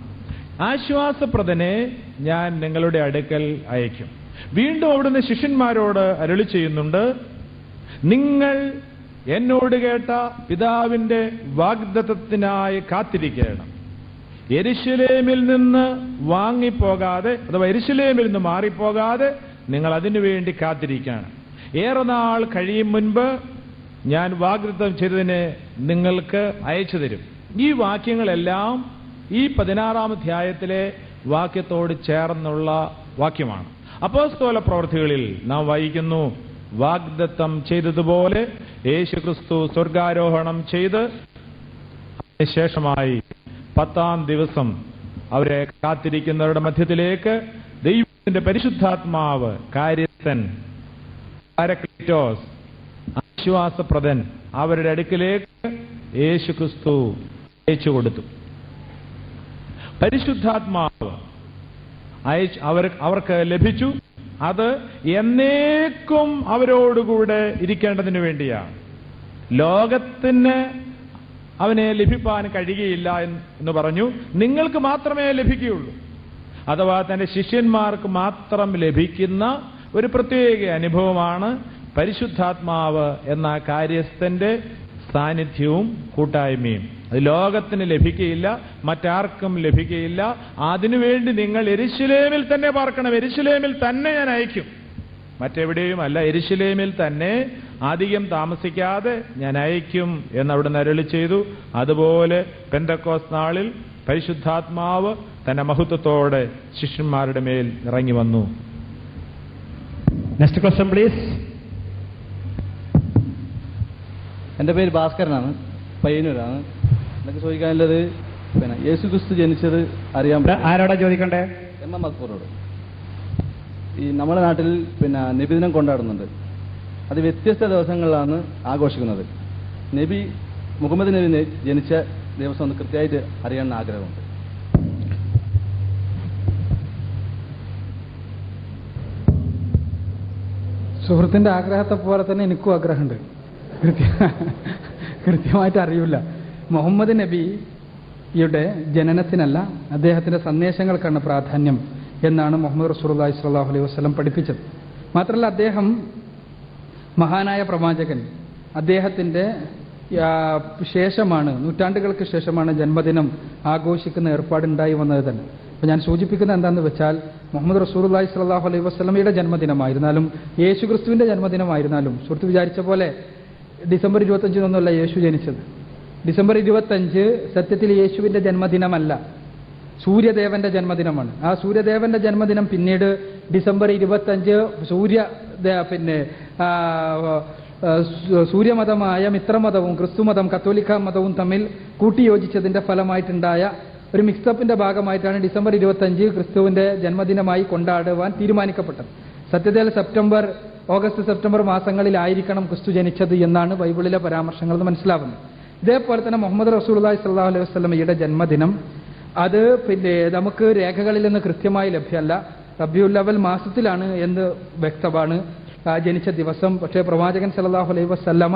ആശ്വാസപ്രദനെ ഞാൻ നിങ്ങളുടെ അടുക്കൽ അയക്കും. വീണ്ടും അവിടുന്ന് ശിഷ്യന്മാരോട് അരുളി ചെയ്യുന്നുണ്ട്, നിങ്ങൾ എന്നോട് കേട്ട പിതാവിന്റെ വാഗ്ദത്തത്തിനായി കാത്തിരിക്കണം. യെരുശലേമിൽ നിന്ന് വാങ്ങിപ്പോകാതെ, അഥവാ യെരുശലേമിൽ നിന്ന് മാറിപ്പോകാതെ നിങ്ങൾ അതിനുവേണ്ടി കാത്തിരിക്കണം. ഏറെ നാൾ കഴിയും മുൻപ് ഞാൻ വാഗ്ദത്തം ചെയ്തതിനെ നിങ്ങൾക്ക് അയച്ചു തരും. ഈ വാക്യങ്ങളെല്ലാം ഈ 16-ാം അധ്യായത്തിലെ വാക്യത്തോട് ചേർന്നുള്ള വാക്യമാണ്. അപ്പോസ്തല പ്രവൃത്തികളിൽ നാം വായിക്കുന്നു, വാഗ്ദത്തം ചെയ്തതുപോലെ യേശുക്രിസ്തു സ്വർഗാരോഹണം ചെയ്ത് ശേഷമായി 10-ാം ദിവസം അവരെ കാത്തിരിക്കുന്നവരുടെ മധ്യത്തിലേക്ക് ദൈവത്തിന്റെ പരിശുദ്ധാത്മാവ്, കാര്യസ്ഥൻ, പാരക്ലിറ്റോസ്, ആശ്വാസപ്രദൻ, അവരുടെ അടുക്കിലേക്ക് യേശുക്രിസ്തു അയച്ചു കൊടുത്തു. പരിശുദ്ധാത്മാവ് അവർക്ക് ലഭിച്ചു. അത് എന്നേക്കും അവരോടുകൂടെ ഇരിക്കേണ്ടതിനു വേണ്ടിയാണ്. ലോകത്തിന് അവനെ ലഭിപ്പാൻ കഴിയുകയില്ല എന്ന് പറഞ്ഞു. നിങ്ങൾക്ക് മാത്രമേ ലഭിക്കുകയുള്ളൂ. അഥവാ തന്റെ ശിഷ്യന്മാർക്ക് മാത്രം ലഭിക്കുന്ന ഒരു പ്രത്യേക അനുഭവമാണ് പരിശുദ്ധാത്മാവ് എന്ന കാര്യസ്ഥന്റെ സാന്നിധ്യവും കൂട്ടായ്മയും. അത് ലോകത്തിന് ലഭിക്കുകയില്ല, മറ്റാർക്കും ലഭിക്കുകയില്ല. അതിനുവേണ്ടി നിങ്ങൾ യെരുശലേമിൽ തന്നെ പാർക്കണം. യെരുശലേമിൽ തന്നെ ഞാൻ അയക്കും, മറ്റെവിടെയും അല്ല. യെരുശലേമിൽ തന്നെ അധികം താമസിക്കാതെ ഞാൻ അയക്കും എന്നവിടുന്ന് അരുളി ചെയ്തു. അതുപോലെ പെന്തക്കോസ്ത് നാളിൽ പരിശുദ്ധാത്മാവ് തന്റെ മഹത്വത്തോടെ ശിഷ്യന്മാരുടെ മേൽ ഇറങ്ങി വന്നു. Next question please. എൻ്റെ പേര് ഭാസ്കരനാണ്, പയ്യന്നൂരാണ്. എനിക്ക് ചോദിക്കാനുള്ളത് യേശു ക്രിസ്തു ജനിച്ചത് അറിയാൻ ആരോടാ ചോദിക്കണ്ടേ? എം മക്ബൂറോട്. ഈ നമ്മുടെ നാട്ടിൽ നബിദിനം കൊണ്ടാടുന്നുണ്ട്. അത് വ്യത്യസ്ത ദിവസങ്ങളിലാണ് ആഘോഷിക്കുന്നത്. മുഹമ്മദ് നബി ജനിച്ച ദിവസം ഒന്ന് കൃത്യമായിട്ട് അറിയാൻ ആഗ്രഹമുണ്ട്. സുഹൃത്തിന്റെ ആഗ്രഹത്തെ പോലെ തന്നെ എനിക്കും ആഗ്രഹമുണ്ട്. കൃത്യമായിട്ട് അറിയില്ല. മുഹമ്മദ് നബിയുടെ ജനനത്തിനല്ല, അദ്ദേഹത്തിന്റെ സന്ദേശങ്ങൾക്കാണ് പ്രാധാന്യം എന്നാണ് മുഹമ്മദ് റസൂലുള്ളാഹി സ്വല്ലല്ലാഹു അലൈഹി വസല്ലം പഠിപ്പിച്ചത്. മാത്രമല്ല, അദ്ദേഹം മഹാനായ പ്രവാചകൻ. അദ്ദേഹത്തിന്റെ ശേഷമാണ്, നൂറ്റാണ്ടുകൾക്ക് ശേഷമാണ് ജന്മദിനം ആഘോഷിക്കുന്ന ഏർപ്പാടുണ്ടായി വന്നത് തന്നെ. അപ്പോൾ ഞാൻ സൂചിപ്പിക്കുന്നത് എന്താണെന്ന് വെച്ചാൽ, മുഹമ്മദ് റസൂലുള്ളാഹി സ്വല്ലല്ലാഹു അലൈഹി വസല്ലമയുടെ ജന്മദിനമായിരുന്നാലും യേശു ക്രിസ്തുവിന്റെ ജന്മദിനമായിരുന്നാലും, സുഹൃത്ത് വിചാരിച്ച പോലെ ഡിസംബർ 25 യേശു ജനിച്ചത്. ഡിസംബർ 25 സത്യത്തിൽ യേശുവിന്റെ ജന്മദിനമല്ല, സൂര്യദേവന്റെ ജന്മദിനമാണ്. ആ സൂര്യദേവന്റെ ജന്മദിനം പിന്നീട് ഡിസംബർ 25 സൂര്യമതമായ മിത്രമതവും ക്രിസ്തുമതം കത്തോലിക്ക മതവും തമ്മിൽ കൂട്ടിയോജിച്ചതിന്റെ ഫലമായിട്ടുണ്ടായ ഒരു മിക്സപ്പിന്റെ ഭാഗമായിട്ടാണ് ഡിസംബർ 25 ക്രിസ്തുവിന്റെ ജന്മദിനമായി കൊണ്ടാടുവാൻ തീരുമാനിക്കപ്പെട്ടത്. സത്യത്തിൽ ഓഗസ്റ്റ് സെപ്റ്റംബർ മാസങ്ങളിലായിരിക്കണം ക്രിസ്തു ജനിച്ചത് എന്നാണ് ബൈബിളിലെ പരാമർശങ്ങൾ മനസ്സിലാവുന്നത്. ഇതേപോലെ തന്നെ മുഹമ്മദ് റസൂലുള്ളാഹി സ്വല്ലല്ലാഹു അലൈഹി വസല്ലമയുടെ ജന്മദിനം അത് നമുക്ക് രേഖകളിൽ നിന്ന് കൃത്യമായി ലഭ്യമല്ല. റബീഉൽ അവ്വൽ മാസത്തിലാണ് എന്ന് വ്യക്തമാണ് ജനിച്ച ദിവസം. പക്ഷേ പ്രവാചകൻ സല്ലല്ലാഹു അലൈഹി വസല്ലമ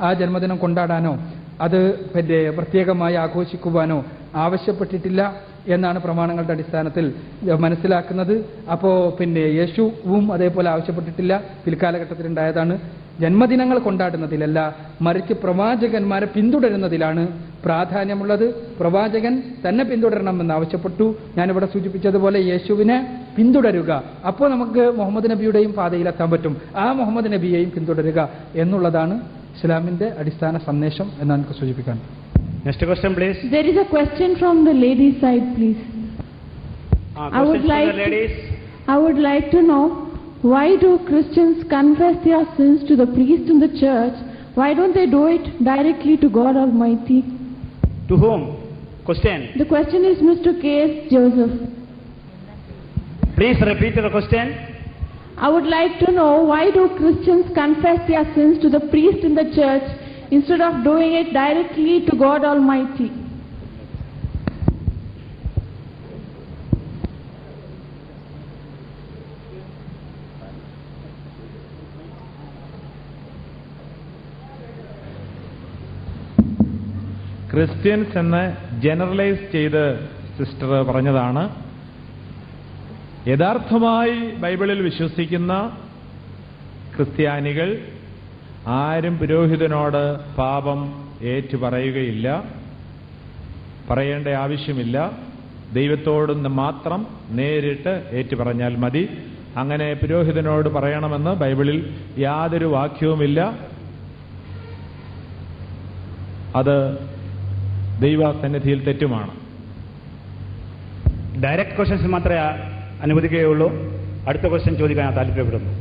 ആ ജന്മദിനം കൊണ്ടാടാനോ അത് പ്രത്യേകമായി ആഘോഷിക്കുവാനോ ആവശ്യപ്പെട്ടിട്ടില്ല എന്നാണ് പ്രമാണങ്ങളുടെ അടിസ്ഥാനത്തിൽ മനസ്സിലാക്കുന്നത്. അപ്പോൾ യേശുവും അതേപോലെ ആവശ്യപ്പെട്ടിട്ടില്ല, പിൽക്കാലഘട്ടത്തിലുണ്ടായതാണ്. ജന്മദിനങ്ങൾ കൊണ്ടാടുന്നതിലല്ല, മറിച്ച് പ്രവാചകന്മാരെ പിന്തുടരുന്നതിലാണ് പ്രാധാന്യമുള്ളത്. പ്രവാചകൻ തന്നെ പിന്തുടരണമെന്ന് ആവശ്യപ്പെട്ടു. ഞാനിവിടെ സൂചിപ്പിച്ചതുപോലെ യേശുവിനെ പിന്തുടരുക, അപ്പോൾ നമുക്ക് മുഹമ്മദ് നബിയുടെയും പാതയിലെത്താൻ പറ്റും. ആ മുഹമ്മദ് നബിയെയും പിന്തുടരുക എന്നുള്ളതാണ് ഇസ്ലാമിന്റെ അടിസ്ഥാന സന്ദേശം എന്നാണ് എനിക്ക് സൂചിപ്പിക്കാൻ. Next question, please. There is a question from the ladies' side, please. I would like to know, why do Christians confess their sins to the priest in the church? Why don't they do it directly to God Almighty? To whom? Question. The question is Mr. K.S. Joseph. Please repeat the question. I would like to know, why do Christians confess their sins to the priest in the church instead of doing it directly to God Almighty? Christians എന്ന് generalise ചെയ്ത് sister പറഞ്ഞതാണ്. യഥാർത്ഥമായി ബൈബിളിൽ വിശ്വസിക്കുന്ന ക്രിസ്ത്യാനികൾ ആരും പുരോഹിതനോട് പാപം ഏറ്റുപറയുകയില്ല, പറയേണ്ട ആവശ്യമില്ല. ദൈവത്തോടൊന്ന് മാത്രം നേരിട്ട് ഏറ്റുപറഞ്ഞാൽ മതി. അങ്ങനെ പുരോഹിതനോട് പറയണമെന്ന് ബൈബിളിൽ യാതൊരു വാക്യവുമില്ല. അത് ദൈവസന്നിധിയിൽ തെറ്റുമാണ്. ഡയറക്റ്റ് ക്വസ്റ്റ്യൻസ് മാത്രമേ അനുവദിക്കുകയുള്ളൂ. അടുത്ത ക്വസ്റ്റ്യൻ ചോദിക്കാൻ താല്പര്യപ്പെടുന്നു.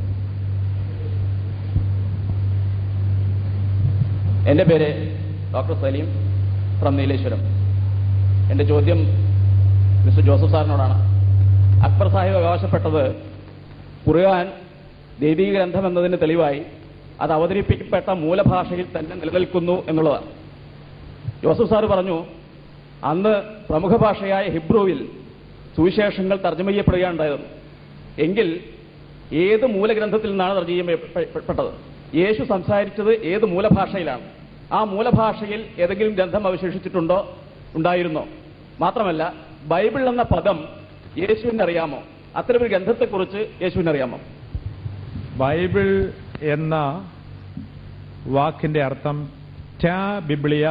എൻ്റെ പേര് ഡോക്ടർ സലീം ഫ്രം നീലേശ്വരം. എൻ്റെ ചോദ്യം മിസ്റ്റർ ജോസഫ് സാറിനോടാണ്. അക്ബർ സാഹിബ് അവകാശപ്പെട്ടത് ഖുർആൻ ദൈവിക ഗ്രന്ഥം എന്നതിന് തെളിവായി അത് അവതരിപ്പിക്കപ്പെട്ട മൂലഭാഷയിൽ തന്നെ നിലനിൽക്കുന്നു എന്നുള്ളതാണ്. ജോസഫ് സാറ് പറഞ്ഞു, അന്ന് പ്രമുഖ ഭാഷയായ ഹിബ്രുവിൽ സുവിശേഷങ്ങൾ തർജ്ജമ ചെയ്യപ്പെടുകയുണ്ടായത്. എങ്കിൽ ഏത് മൂലഗ്രന്ഥത്തിൽ നിന്നാണ് തർജ്ജമ ചെയ്യപ്പെട്ടത്? യേശു സംസാരിച്ചത് ഏത് മൂലഭാഷയിലാണ്? ആ മൂലഭാഷയിൽ ഏതെങ്കിലും ഗ്രന്ഥം അവശേഷിച്ചിട്ടുണ്ടോ, ഉണ്ടായിരുന്നോ? മാത്രമല്ല, ബൈബിൾ എന്ന പദം യേശുവിന് അറിയാമോ? അത്തരമൊരു ഗ്രന്ഥത്തെക്കുറിച്ച് യേശുവിന് അറിയാമോ? ബൈബിൾ എന്ന വാക്കിന്റെ അർത്ഥം ടാ ബിബ്ലിയ.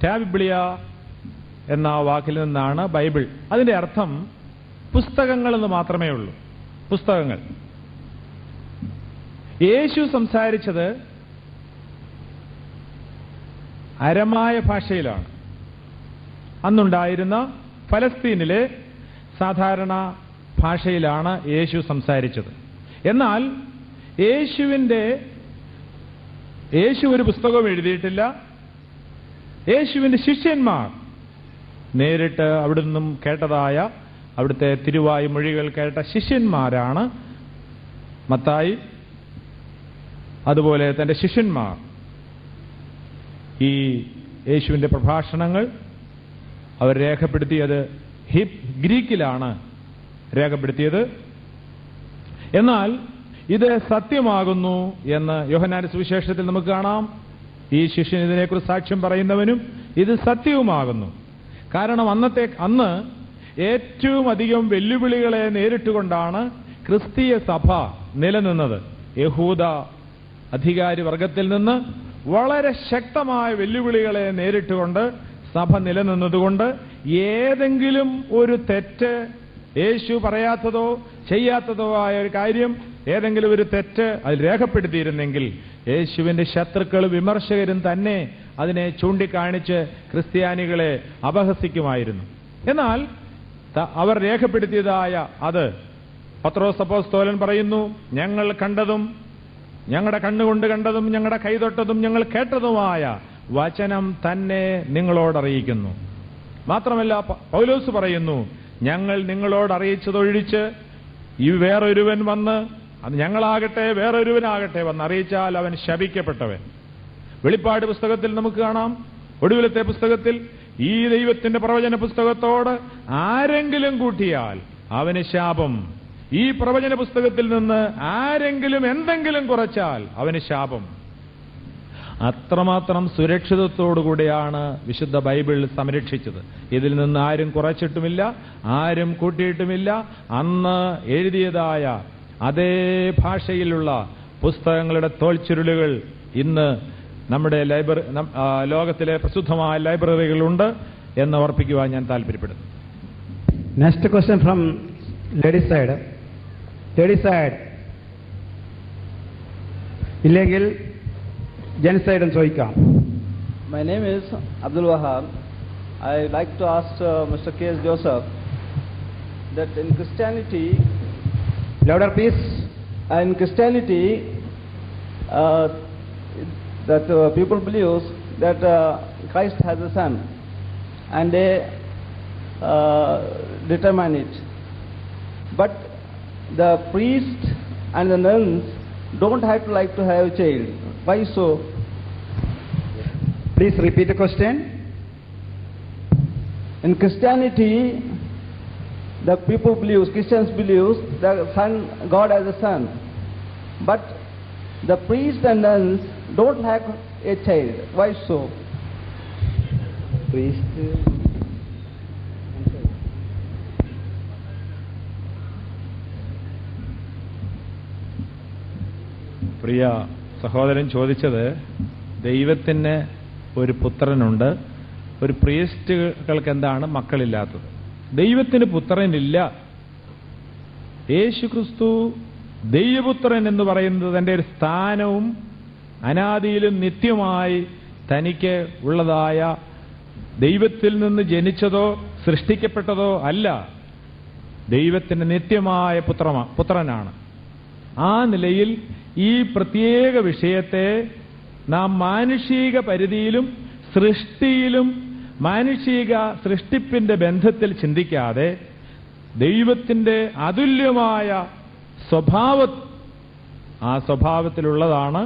ടാ ബിബ്ലിയ എന്ന വാക്കിൽ നിന്നാണ് ബൈബിൾ. അതിന്റെ അർത്ഥം പുസ്തകങ്ങൾ എന്ന് മാത്രമേ ഉള്ളൂ. പുസ്തകങ്ങൾ. യേശു സംസാരിച്ചത് അരമായ ഭാഷയിലാണ്. അന്നുണ്ടായിരുന്ന ഫലസ്തീനിലെ സാധാരണ ഭാഷയിലാണ് യേശു സംസാരിച്ചത്. എന്നാൽ യേശു ഒരു പുസ്തകവും എഴുതിയിട്ടില്ല. യേശുവിന്റെ ശിഷ്യന്മാർ നേരിട്ട് അവിടെ നിന്നും കേട്ടതായ അവിടുത്തെ തിരുവായ് മൊഴികൾ കേട്ട ശിഷ്യന്മാരാണ് മത്തായി. അതുപോലെ തന്റെ ശിഷ്യന്മാർ ഈ യേശുവിന്റെ പ്രഭാഷണങ്ങൾ അവർ രേഖപ്പെടുത്തിയത് ഗ്രീക്കിലാണ് രേഖപ്പെടുത്തിയത്. എന്നാൽ ഇത് സത്യമാകുന്നു എന്ന് യോഹന്നാന്റെ സുവിശേഷത്തിൽ നമുക്ക് കാണാം. ഈ ശിഷ്യൻ ഇതിനെക്കുറിച്ച് സാക്ഷ്യം പറയുന്നവനും ഇത് സത്യവുമാകുന്നു. കാരണം അന്ന് ഏറ്റവും അധികം വെല്ലുവിളികളെ നേരിട്ടുകൊണ്ടാണ് ക്രിസ്തീയ സഭ നിലനിന്നത്. യഹൂദ അധികാരി വർഗത്തിൽ നിന്ന് വളരെ ശക്തമായ വെല്ലുവിളികളെ നേരിട്ടുകൊണ്ട് സഭ നിലനിന്നതുകൊണ്ട് ഏതെങ്കിലും ഒരു തെറ്റ്, യേശു പറയാത്തതോ ചെയ്യാത്തതോ ആയ ഒരു കാര്യം, ഏതെങ്കിലും ഒരു തെറ്റ് അതിൽ രേഖപ്പെടുത്തിയിരുന്നെങ്കിൽ യേശുവിന്റെ ശത്രുക്കളും വിമർശകരും തന്നെ അതിനെ ചൂണ്ടിക്കാണിച്ച് ക്രിസ്ത്യാനികളെ അപഹസിക്കുമായിരുന്നു. എന്നാൽ അവർ രേഖപ്പെടുത്തിയതായ അത് പത്രോസ് അപ്പോസ്തലൻ പറയുന്നു, ഞങ്ങൾ കണ്ടതും ഞങ്ങളുടെ കണ്ണുകൊണ്ട് കണ്ടതും ഞങ്ങളുടെ കൈതൊട്ടതും ഞങ്ങൾ കേട്ടതുമായ വചനം തന്നെ നിങ്ങളോടറിയിക്കുന്നു. മാത്രമല്ല പൗലോസ് പറയുന്നു, ഞങ്ങൾ നിങ്ങളോട് അറിയിച്ചതൊഴിച്ച് ഈ വേറൊരുവൻ വന്ന്, അത് ഞങ്ങളാകട്ടെ വേറൊരുവനാകട്ടെ വന്ന് അറിയിച്ചാൽ അവൻ ശപിക്കപ്പെട്ടവൻ. വെളിപ്പാട് പുസ്തകത്തിൽ നമുക്ക് കാണാം, ഒടുവിലത്തെ പുസ്തകത്തിൽ ഈ ദൈവത്തിന്റെ പ്രവചന പുസ്തകത്തോട് ആരെങ്കിലും കൂട്ടിയാൽ അവന് ശാപം. ഈ പ്രവചന പുസ്തകത്തിൽ നിന്ന് ആരെങ്കിലും എന്തെങ്കിലും കുറച്ചാൽ അവന് ശാപം. അത്രമാത്രം സുരക്ഷിതത്തോടുകൂടിയാണ് വിശുദ്ധ ബൈബിൾ സംരക്ഷിച്ചത്. ഇതിൽ നിന്ന് ആരും കുറച്ചിട്ടുമില്ല, ആരും കൂട്ടിയിട്ടുമില്ല. അന്ന് എഴുതിയതായ അതേ ഭാഷയിലുള്ള പുസ്തകങ്ങളുടെ തോൾച്ചുരുളുകൾ ഇന്ന് നമ്മുടെ ലോകത്തിലെ പ്രസിദ്ധമായ ലൈബ്രറികളുണ്ട് എന്ന് ഓർപ്പിക്കുവാൻ ഞാൻ താല്പര്യപ്പെടുന്നു. Next question from ladies side. Ladies side ഇല്ലെങ്കിൽ ജെൻസ് സൈഡും ചോദിക്കാം. My name is Abdul Wahab. I like to ask Mr. K.S. Joseph that in Christianity, louder please. In Christianity, that people believe that Christ has a son, and they determine it. But the priest and the nuns don't have to like to have a child. Why so? Please repeat the question. In Christianity, the people believe, Christians believe that God has a son, but the priests and nuns don't have a child. Why so? Priest. പ്രിയ സഹോദരൻ ചോദിച്ചത്, ദൈവത്തിന് ഒരു പുത്രനുണ്ട്, ഒരു പ്രീസ്റ്റുകൾക്ക് എന്താണ് മക്കളില്ലാത്തത്? ദൈവത്തിന് പുത്രനില്ല. യേശുക്രിസ്തു ദൈവപുത്രൻ എന്ന് പറയുന്നത് തന്റെ ഒരു സ്ഥാനവും അനാദിയിലും നിത്യമായി തനിക്ക് ഉള്ളതായ ദൈവത്തിൽ നിന്ന് ജനിച്ചതോ സൃഷ്ടിക്കപ്പെട്ടതോ അല്ല. ദൈവത്തിന്റെ നിത്യമായ പുത്രനാണ്. ആ നിലയിൽ ഈ പ്രത്യേക വിഷയത്തെ നാം മാനുഷിക പരിധിയിലും സൃഷ്ടിയിലും മാനുഷിക സൃഷ്ടിപ്പിന്റെ ബന്ധത്തിൽ ചിന്തിക്കാതെ ദൈവത്തിന്റെ അതുല്യമായ ആ സ്വഭാവത്തിലുള്ളതാണ്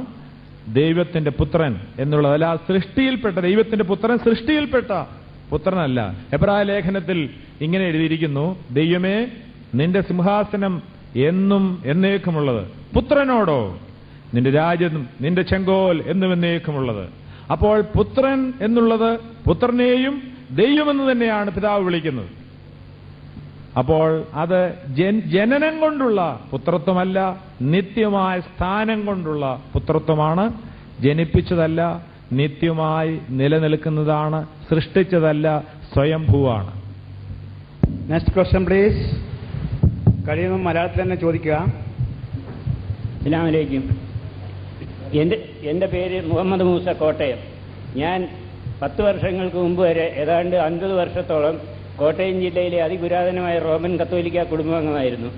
ദൈവത്തിന്റെ പുത്രൻ എന്നുള്ളത്. അല്ല സൃഷ്ടിയിൽപ്പെട്ട ദൈവത്തിന്റെ പുത്രൻ സൃഷ്ടിയിൽപ്പെട്ട പുത്രനല്ല. എബ്രായ ലേഖനത്തിൽ ഇങ്ങനെ എഴുതിയിരിക്കുന്നു, ദൈവമേ നിന്റെ സിംഹാസനം എന്നും എന്നേക്കുമുള്ളത്, പുത്രനോടോ നിന്റെ രാജ്യം നിന്റെ ചെങ്കോൽ എന്നും എന്നേക്കുമുള്ളത്. അപ്പോൾ പുത്രൻ എന്നുള്ളത് പുത്രനെയും ദൈവമെന്ന് തന്നെയാണ് പിതാവ് വിളിക്കുന്നത്. അപ്പോൾ അത് ജനനം കൊണ്ടുള്ള പുത്രത്വമല്ല, നിത്യമായ സ്ഥാനം കൊണ്ടുള്ള പുത്രത്വമാണ്. ജനിപ്പിച്ചതല്ല, നിത്യമായി നിലനിൽക്കുന്നതാണ്. സൃഷ്ടിച്ചതല്ല, സ്വയംഭൂവാണ്. Next question please. കഴിയുമ്പോൾ മലയാളത്തിൽ തന്നെ ചോദിക്കുക. അസ്സലാമു അലൈക്കും. എൻ്റെ പേര് മുഹമ്മദ് മൂസ, കോട്ടയം. ഞാൻ 10 വർഷങ്ങൾക്ക് മുമ്പ് വരെ ഏതാണ്ട് 50 വർഷത്തോളം കോട്ടയം ജില്ലയിലെ അതിപുരാതനമായ റോമൻ കത്തോലിക്ക കുടുംബാംഗമായിരുന്നു.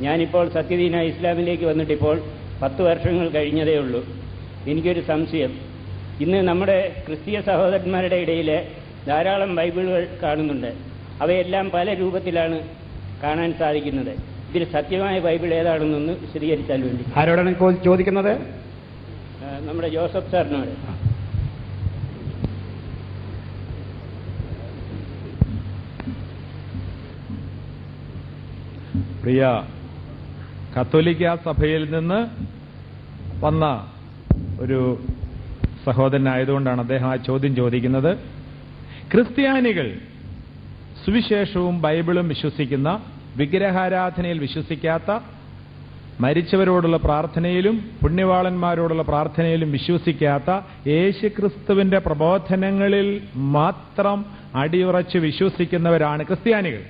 ഞാനിപ്പോൾ സത്യദീന ഇസ്ലാമിലേക്ക് വന്നിട്ടിപ്പോൾ 10 വർഷങ്ങൾ കഴിഞ്ഞതേ ഉള്ളൂ. എനിക്കൊരു സംശയം. ഇന്ന് നമ്മുടെ ക്രിസ്തീയ സഹോദരന്മാരുടെ ഇടയിൽ ധാരാളം ബൈബിളുകൾ കാണുന്നുണ്ട്. അവയെല്ലാം പല രൂപത്തിലാണ് കാണാൻ സാധിക്കുന്നത്. ഇതിൽ സത്യമായ ബൈബിൾ ഏതാണെന്നൊന്ന് വിശദീകരിച്ചാൽ വേണ്ടി. ആരോടാണ് ചോദിക്കുന്നത്? നമ്മുടെ ജോസഫ് സാറിനോട്. പ്രിയ കത്തോലിക്ക സഭയിൽ നിന്ന് വന്ന ഒരു സഹോദരനായതുകൊണ്ടാണ് അദ്ദേഹം ആ ചോദ്യം ചോദിക്കുന്നത്. ക്രിസ്ത്യാനികൾ സുവിശേഷവും ബൈബിളും വിശ്വസിക്കുന്ന, വിഗ്രഹാരാധനയിൽ വിശ്വസിക്കാത്ത, മരിച്ചവരോടുള്ള പ്രാർത്ഥനയിലും പുണ്യവാളന്മാരോടുള്ള പ്രാർത്ഥനയിലും വിശ്വസിക്കാത്ത, യേശുക്രിസ്തുവിന്റെ പ്രബോധനങ്ങളിൽ മാത്രം അടിയുറച്ച് വിശ്വസിക്കുന്നവരാണ് ക്രിസ്ത്യാനികൾ.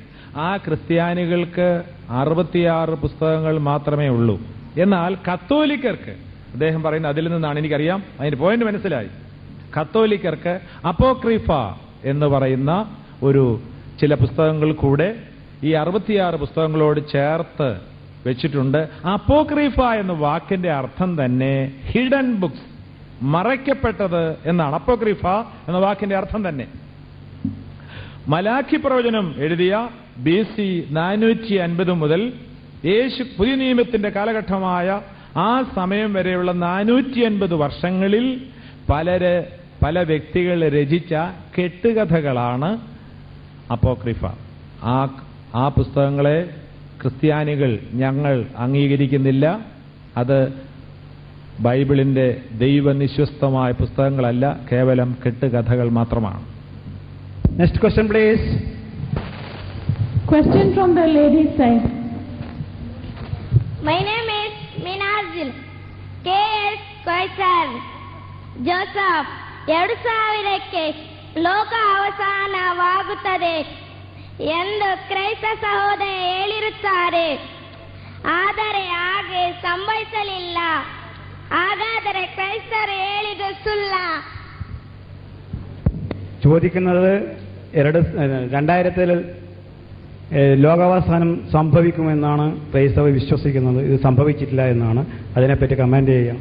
ആ ക്രിസ്ത്യാനികൾക്ക് 66 പുസ്തകങ്ങൾ മാത്രമേ ഉള്ളൂ. എന്നാൽ കത്തോലിക്കർക്ക്, അദ്ദേഹം പറയുന്നത് അതിൽ നിന്നാണ്, എനിക്കറിയാം, അതിന്റെ പോയിന്റ് മനസ്സിലായി. കത്തോലിക്കർക്ക് അപ്പോക്രിഫ എന്ന് പറയുന്ന ഒരു ചില പുസ്തകങ്ങൾ കൂടെ ഈ 66 പുസ്തകങ്ങളോട് ചേർത്ത് വെച്ചിട്ടുണ്ട്. അപ്പോക്രിഫ എന്ന വാക്കിന്റെ അർത്ഥം തന്നെ ഹിഡൻ ബുക്സ്, മറയ്ക്കപ്പെട്ടത് എന്നാണ്. അപ്പോക്രിഫ എന്ന വാക്കിന്റെ അർത്ഥം തന്നെ. മലാഖി പ്രവചനം എഴുതിയ BC 450 മുതൽ പുതിയ നിയമത്തിന്റെ കാലഘട്ടമായ ആ സമയം വരെയുള്ള 450 വർഷങ്ങളിൽ പല വ്യക്തികൾ രചിച്ച കെട്ടുകഥകളാണ് അപ്പോക്രിഫ. ആ പുസ്തകങ്ങളെ ക്രിസ്ത്യാനികൾ ഞങ്ങൾ അംഗീകരിക്കുന്നില്ല. അത് ബൈബിളിന്റെ ദൈവനിശ്വസ്തമായ പുസ്തകങ്ങളല്ല, കേവലം കെട്ടുകഥകൾ മാത്രമാണ്. Next question please. Question from the ladies side. My name is Minazil. K.S. Kaisar. Joseph. 2000ಕ್ಕೆ ಲೋಕ ಅವಸಾನವಾಗುತ್ತದೆ ಎಂದು ಕ್ರೈಸ್ತ ಸಹೋದರ ಹೇಳಿರುತ್ತಾರೆ. ಆದರೆ ಹಾಗೆ ಸಂಭವಿಸಲಿಲ್ಲ. ಹಾಗಾದರೆ ಕ್ರೈಸ್ತರು ಹೇಳಿದ್ದು ಸುಳ್ಳ? ചോദിക്കുന്നത് 2000 ലോകാവസാനം സംഭവിക്കുമെന്നാണ് ക്രൈസ്തവർ വിശ്വസിക്കുന്നത്. ഇത് സംഭവിച്ചിട്ടില്ല എന്നാണ്. അതിനെപ്പറ്റി കമന്റ് ചെയ്യാം.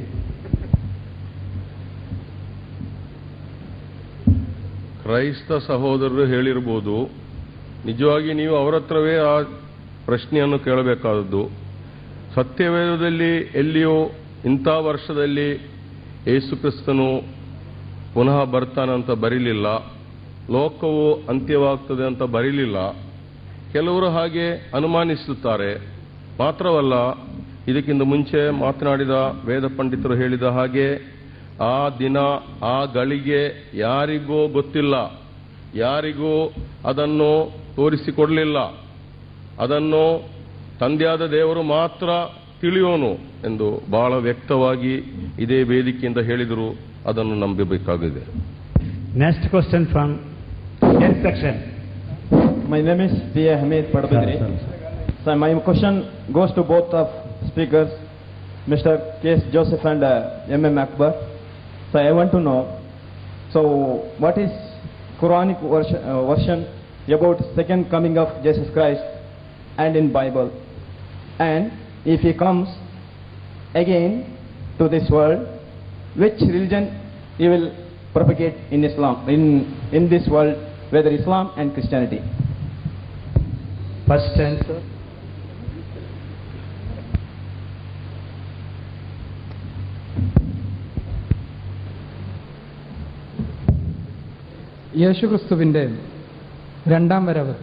ಕ್ರೈಸ್ತ ಸಹೋದರರು ಹೇಳಿರ್ಬೋದು. ನಿಜವಾಗಿ ನೀವು ಅವರ ಹತ್ರವೇ ಆ ಪ್ರಶ್ನೆಯನ್ನು ಕೇಳಬೇಕಾದದ್ದು. ಸತ್ಯವೇದದಲ್ಲಿ ಎಲ್ಲಿಯೋ ಇಂಥ ವರ್ಷದಲ್ಲಿ ಯೇಸು ಕ್ರಿಸ್ತನು ಪುನಃ ಬರ್ತಾನಂತ ಬರೀಲಿಲ್ಲ, ಲೋಕವು ಅಂತ್ಯವಾಗ್ತದೆ ಅಂತ ಬರೀಲಿಲ್ಲ. ಕೆಲವರು ಹಾಗೆ ಅನುಮಾನಿಸುತ್ತಾರೆ. ಮಾತ್ರವಲ್ಲ, ಇದಕ್ಕಿಂತ ಮುಂಚೆ ಮಾತನಾಡಿದ ವೇದ ಪಂಡಿತರು ಹೇಳಿದ ಹಾಗೆ ಆ ದಿನ, ಆ ಗಳಿಗೆ ಯಾರಿಗೂ ಗೊತ್ತಿಲ್ಲ, ಯಾರಿಗೂ ಅದನ್ನು ತೋರಿಸಿಕೊಡಲಿಲ್ಲ. ಅದನ್ನು ತಂದೆಯಾದ ದೇವರು ಮಾತ್ರ ತಿಳಿಯೋನು ಎಂದು ಬಹಳ ವ್ಯಕ್ತವಾಗಿ ಇದೇ ವೇದಿಕೆಯಿಂದ ಹೇಳಿದರು. ಅದನ್ನು ನಂಬಬೇಕಾಗಿದೆ. Next question from N section. My name is P.A. Hamid Padbidri. So my question goes to both of speakers, Mr. K.S. Joseph and M.M. Akbar. So I want to know, so what is Quranic version about second coming of Jesus Christ and in Bible? And if he comes again to this world, which religion he will propagate in Islam, in this world, whether Islam and Christianity? First answer. യേശുക്രിസ്തുവിന്റെ രണ്ടാം വരവ്,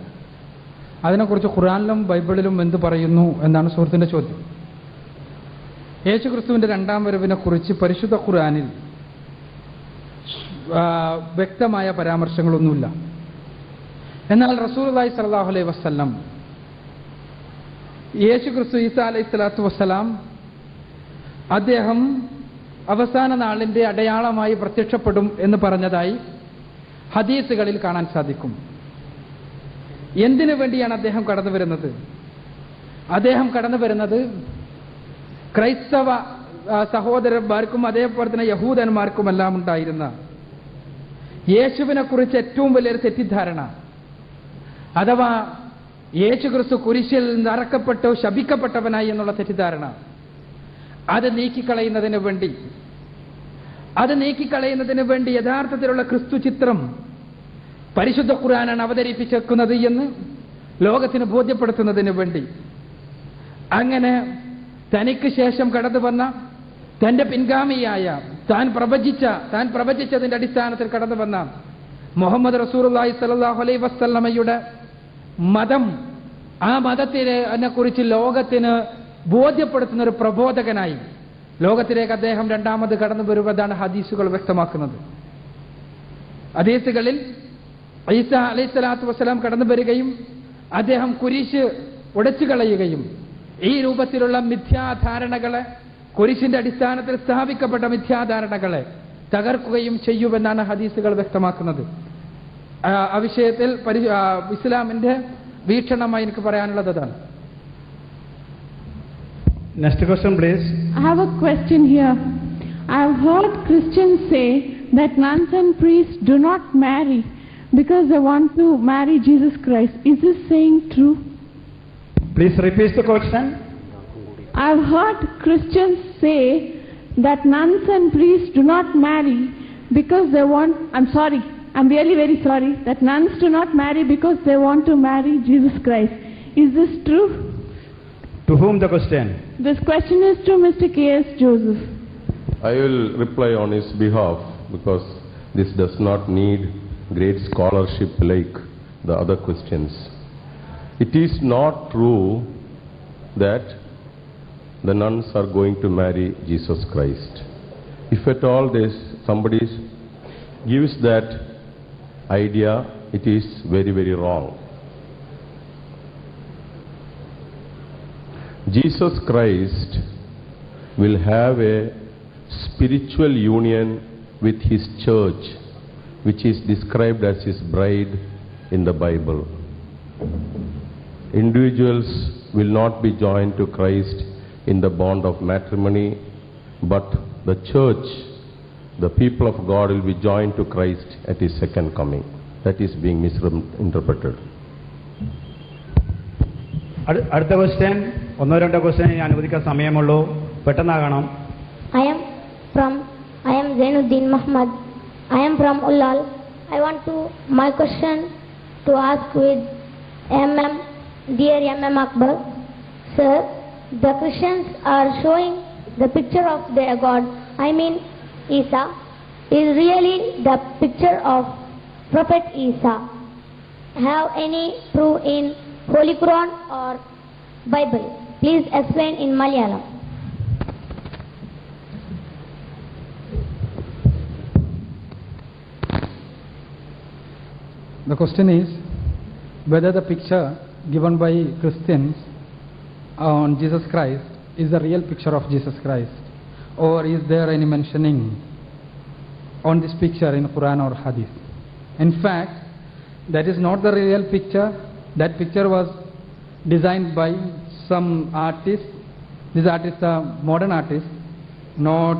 അതിനെക്കുറിച്ച് ഖുർആനിലും ബൈബിളിലും എന്ത് പറയുന്നു എന്നാണ് സുഹൃത്തിന്റെ ചോദ്യം. യേശുക്രിസ്തുവിന്റെ രണ്ടാം വരവിനെ കുറിച്ച് പരിശുദ്ധ ഖുർആനിൽ വ്യക്തമായ പരാമർശങ്ങളൊന്നുമില്ല. എന്നാൽ റസൂലുള്ളാഹി സ്വല്ലല്ലാഹു അലൈഹി വസല്ലം യേശുക്രിസ്തു ഈസാ അലൈഹി സ്വലാത്തു വസ്സലാം അദ്ദേഹം അവസാന നാളിന്റെ അടയാളമായി പ്രത്യക്ഷപ്പെടും എന്ന് പറഞ്ഞതായി ഹദീസുകളിൽ കാണാൻ സാധിക്കും. എന്തിനു വേണ്ടിയാണ് അദ്ദേഹം കടന്നു വരുന്നത്? അദ്ദേഹം കടന്നു വരുന്നത് ക്രൈസ്തവ സഹോദരന്മാർക്കും അതേപോലെ തന്നെ യഹൂദന്മാർക്കുമെല്ലാം ഉണ്ടായിരുന്ന യേശുവിനെ കുറിച്ച് ഏറ്റവും വലിയൊരു തെറ്റിദ്ധാരണ, അഥവാ യേശുക്രിസ്തു കുരിശിൽ നരക്കപ്പെട്ടു ശപിക്കപ്പെട്ടവനായി എന്നുള്ള തെറ്റിദ്ധാരണ, അത് നീക്കിക്കളയുന്നതിന് വേണ്ടി യഥാർത്ഥത്തിലുള്ള ക്രിസ്തു ചിത്രം പരിശുദ്ധ ഖുർആനാണ് അവതരിപ്പിച്ചേക്കുന്നത് എന്ന് ലോകത്തിന് ബോധ്യപ്പെടുത്തുന്നതിന് വേണ്ടി, അങ്ങനെ തനിക്ക് ശേഷം കടന്നു വന്ന തന്റെ പിൻഗാമിയായ താൻ പ്രവചിച്ചതിന്റെ അടിസ്ഥാനത്തിൽ കടന്നു വന്ന മുഹമ്മദ് റസൂലുള്ളാഹി സ്വല്ലല്ലാഹു അലൈഹി വസല്ലമയുടെ മതം, ആ മതത്തിനെ കുറിച്ച് ലോകത്തിന് ബോധ്യപ്പെടുത്തുന്ന ഒരു പ്രബോധകനായി ലോകത്തിലേക്ക് അദ്ദേഹം രണ്ടാമത് കടന്നു വരുന്നതാണ് ഹദീസുകൾ വ്യക്തമാക്കുന്നത്. ഹദീസുകളിൽ ഈസാ അലൈഹി സ്വലാത്തു വസ്സലാം കടന്നു വരികയും അദ്ദേഹം കുരിശ് ഉടച്ചു കളയുകയും ഈ രൂപത്തിലുള്ള മിഥ്യാധാരണകളെ, കുരിശിന്റെ അടിസ്ഥാനത്തിൽ സ്ഥാപിക്കപ്പെട്ട മിഥ്യാധാരണകളെ തകർക്കുകയും ചെയ്യുമെന്നാണ് ഹദീസുകൾ വ്യക്തമാക്കുന്നത്. ആ വിഷയത്തിൽ ഇസ്ലാമിന്റെ വീക്ഷണമായി എനിക്ക് പറയാനുള്ളത് അതാണ്. Next question, please. I have a question here. I have heard Christians say that nuns and priests do not marry because they want to marry Jesus Christ. Is this saying true? Please repeat the question. I have heard Christians say that nuns and priests do not marry because they want, I'm really very sorry, that nuns do not marry because they want to marry Jesus Christ. Is this true? To whom the question? This question is to Mr. K.S. Joseph. I will reply on his behalf because this does not need great scholarship like the other questions. It is not true that the nuns are going to marry Jesus Christ. If at all somebody gives that idea, it is very, very wrong. Jesus Christ will have a spiritual union with his church, which is described as his bride in the Bible. Individuals will not be joined to Christ in the bond of matrimony, but the church, the people of God, will be joined to Christ at his second coming. That is being misinterpreted. അടുത്ത question, ഒന്നോ രണ്ടോ question ഞാൻ അനുവദിക്കാൻ സമയമുള്ളൂ, പെട്ടെന്നാകണം. I am Zainuddin Muhammad. I am from Ullal. I want my question to ask with dear Akbar. Sir, the Christians are showing the picture of their God, I mean Isa, is really the picture of Prophet Isa. Have any proof in Holy Quran or Bible? Please explain in Malayalam. The question is whether the picture given by Christians on Jesus Christ is the real picture of Jesus Christ, or is there any mentioning on this picture in Quran or Hadith. In fact, that is not the real picture. That picture was designed by some artist. This artist is a modern artist. Not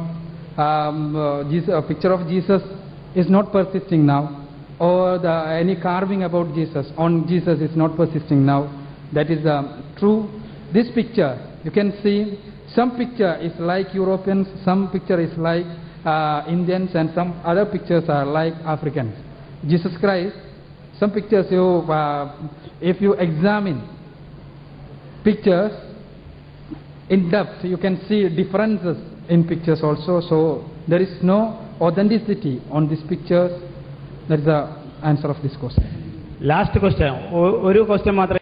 a picture of Jesus is not persisting now, or any carving about Jesus on Jesus is not persisting now. That is true. This picture, you can see some picture is like Europeans, some picture is like Indians, and some other pictures are like Africans. Jesus Christ, some pictures if you examine pictures in depth, you can see differences in pictures also. So there is no authenticity on these pictures. That is the answer of this question. Last question. ഒരു question മാത്രമേ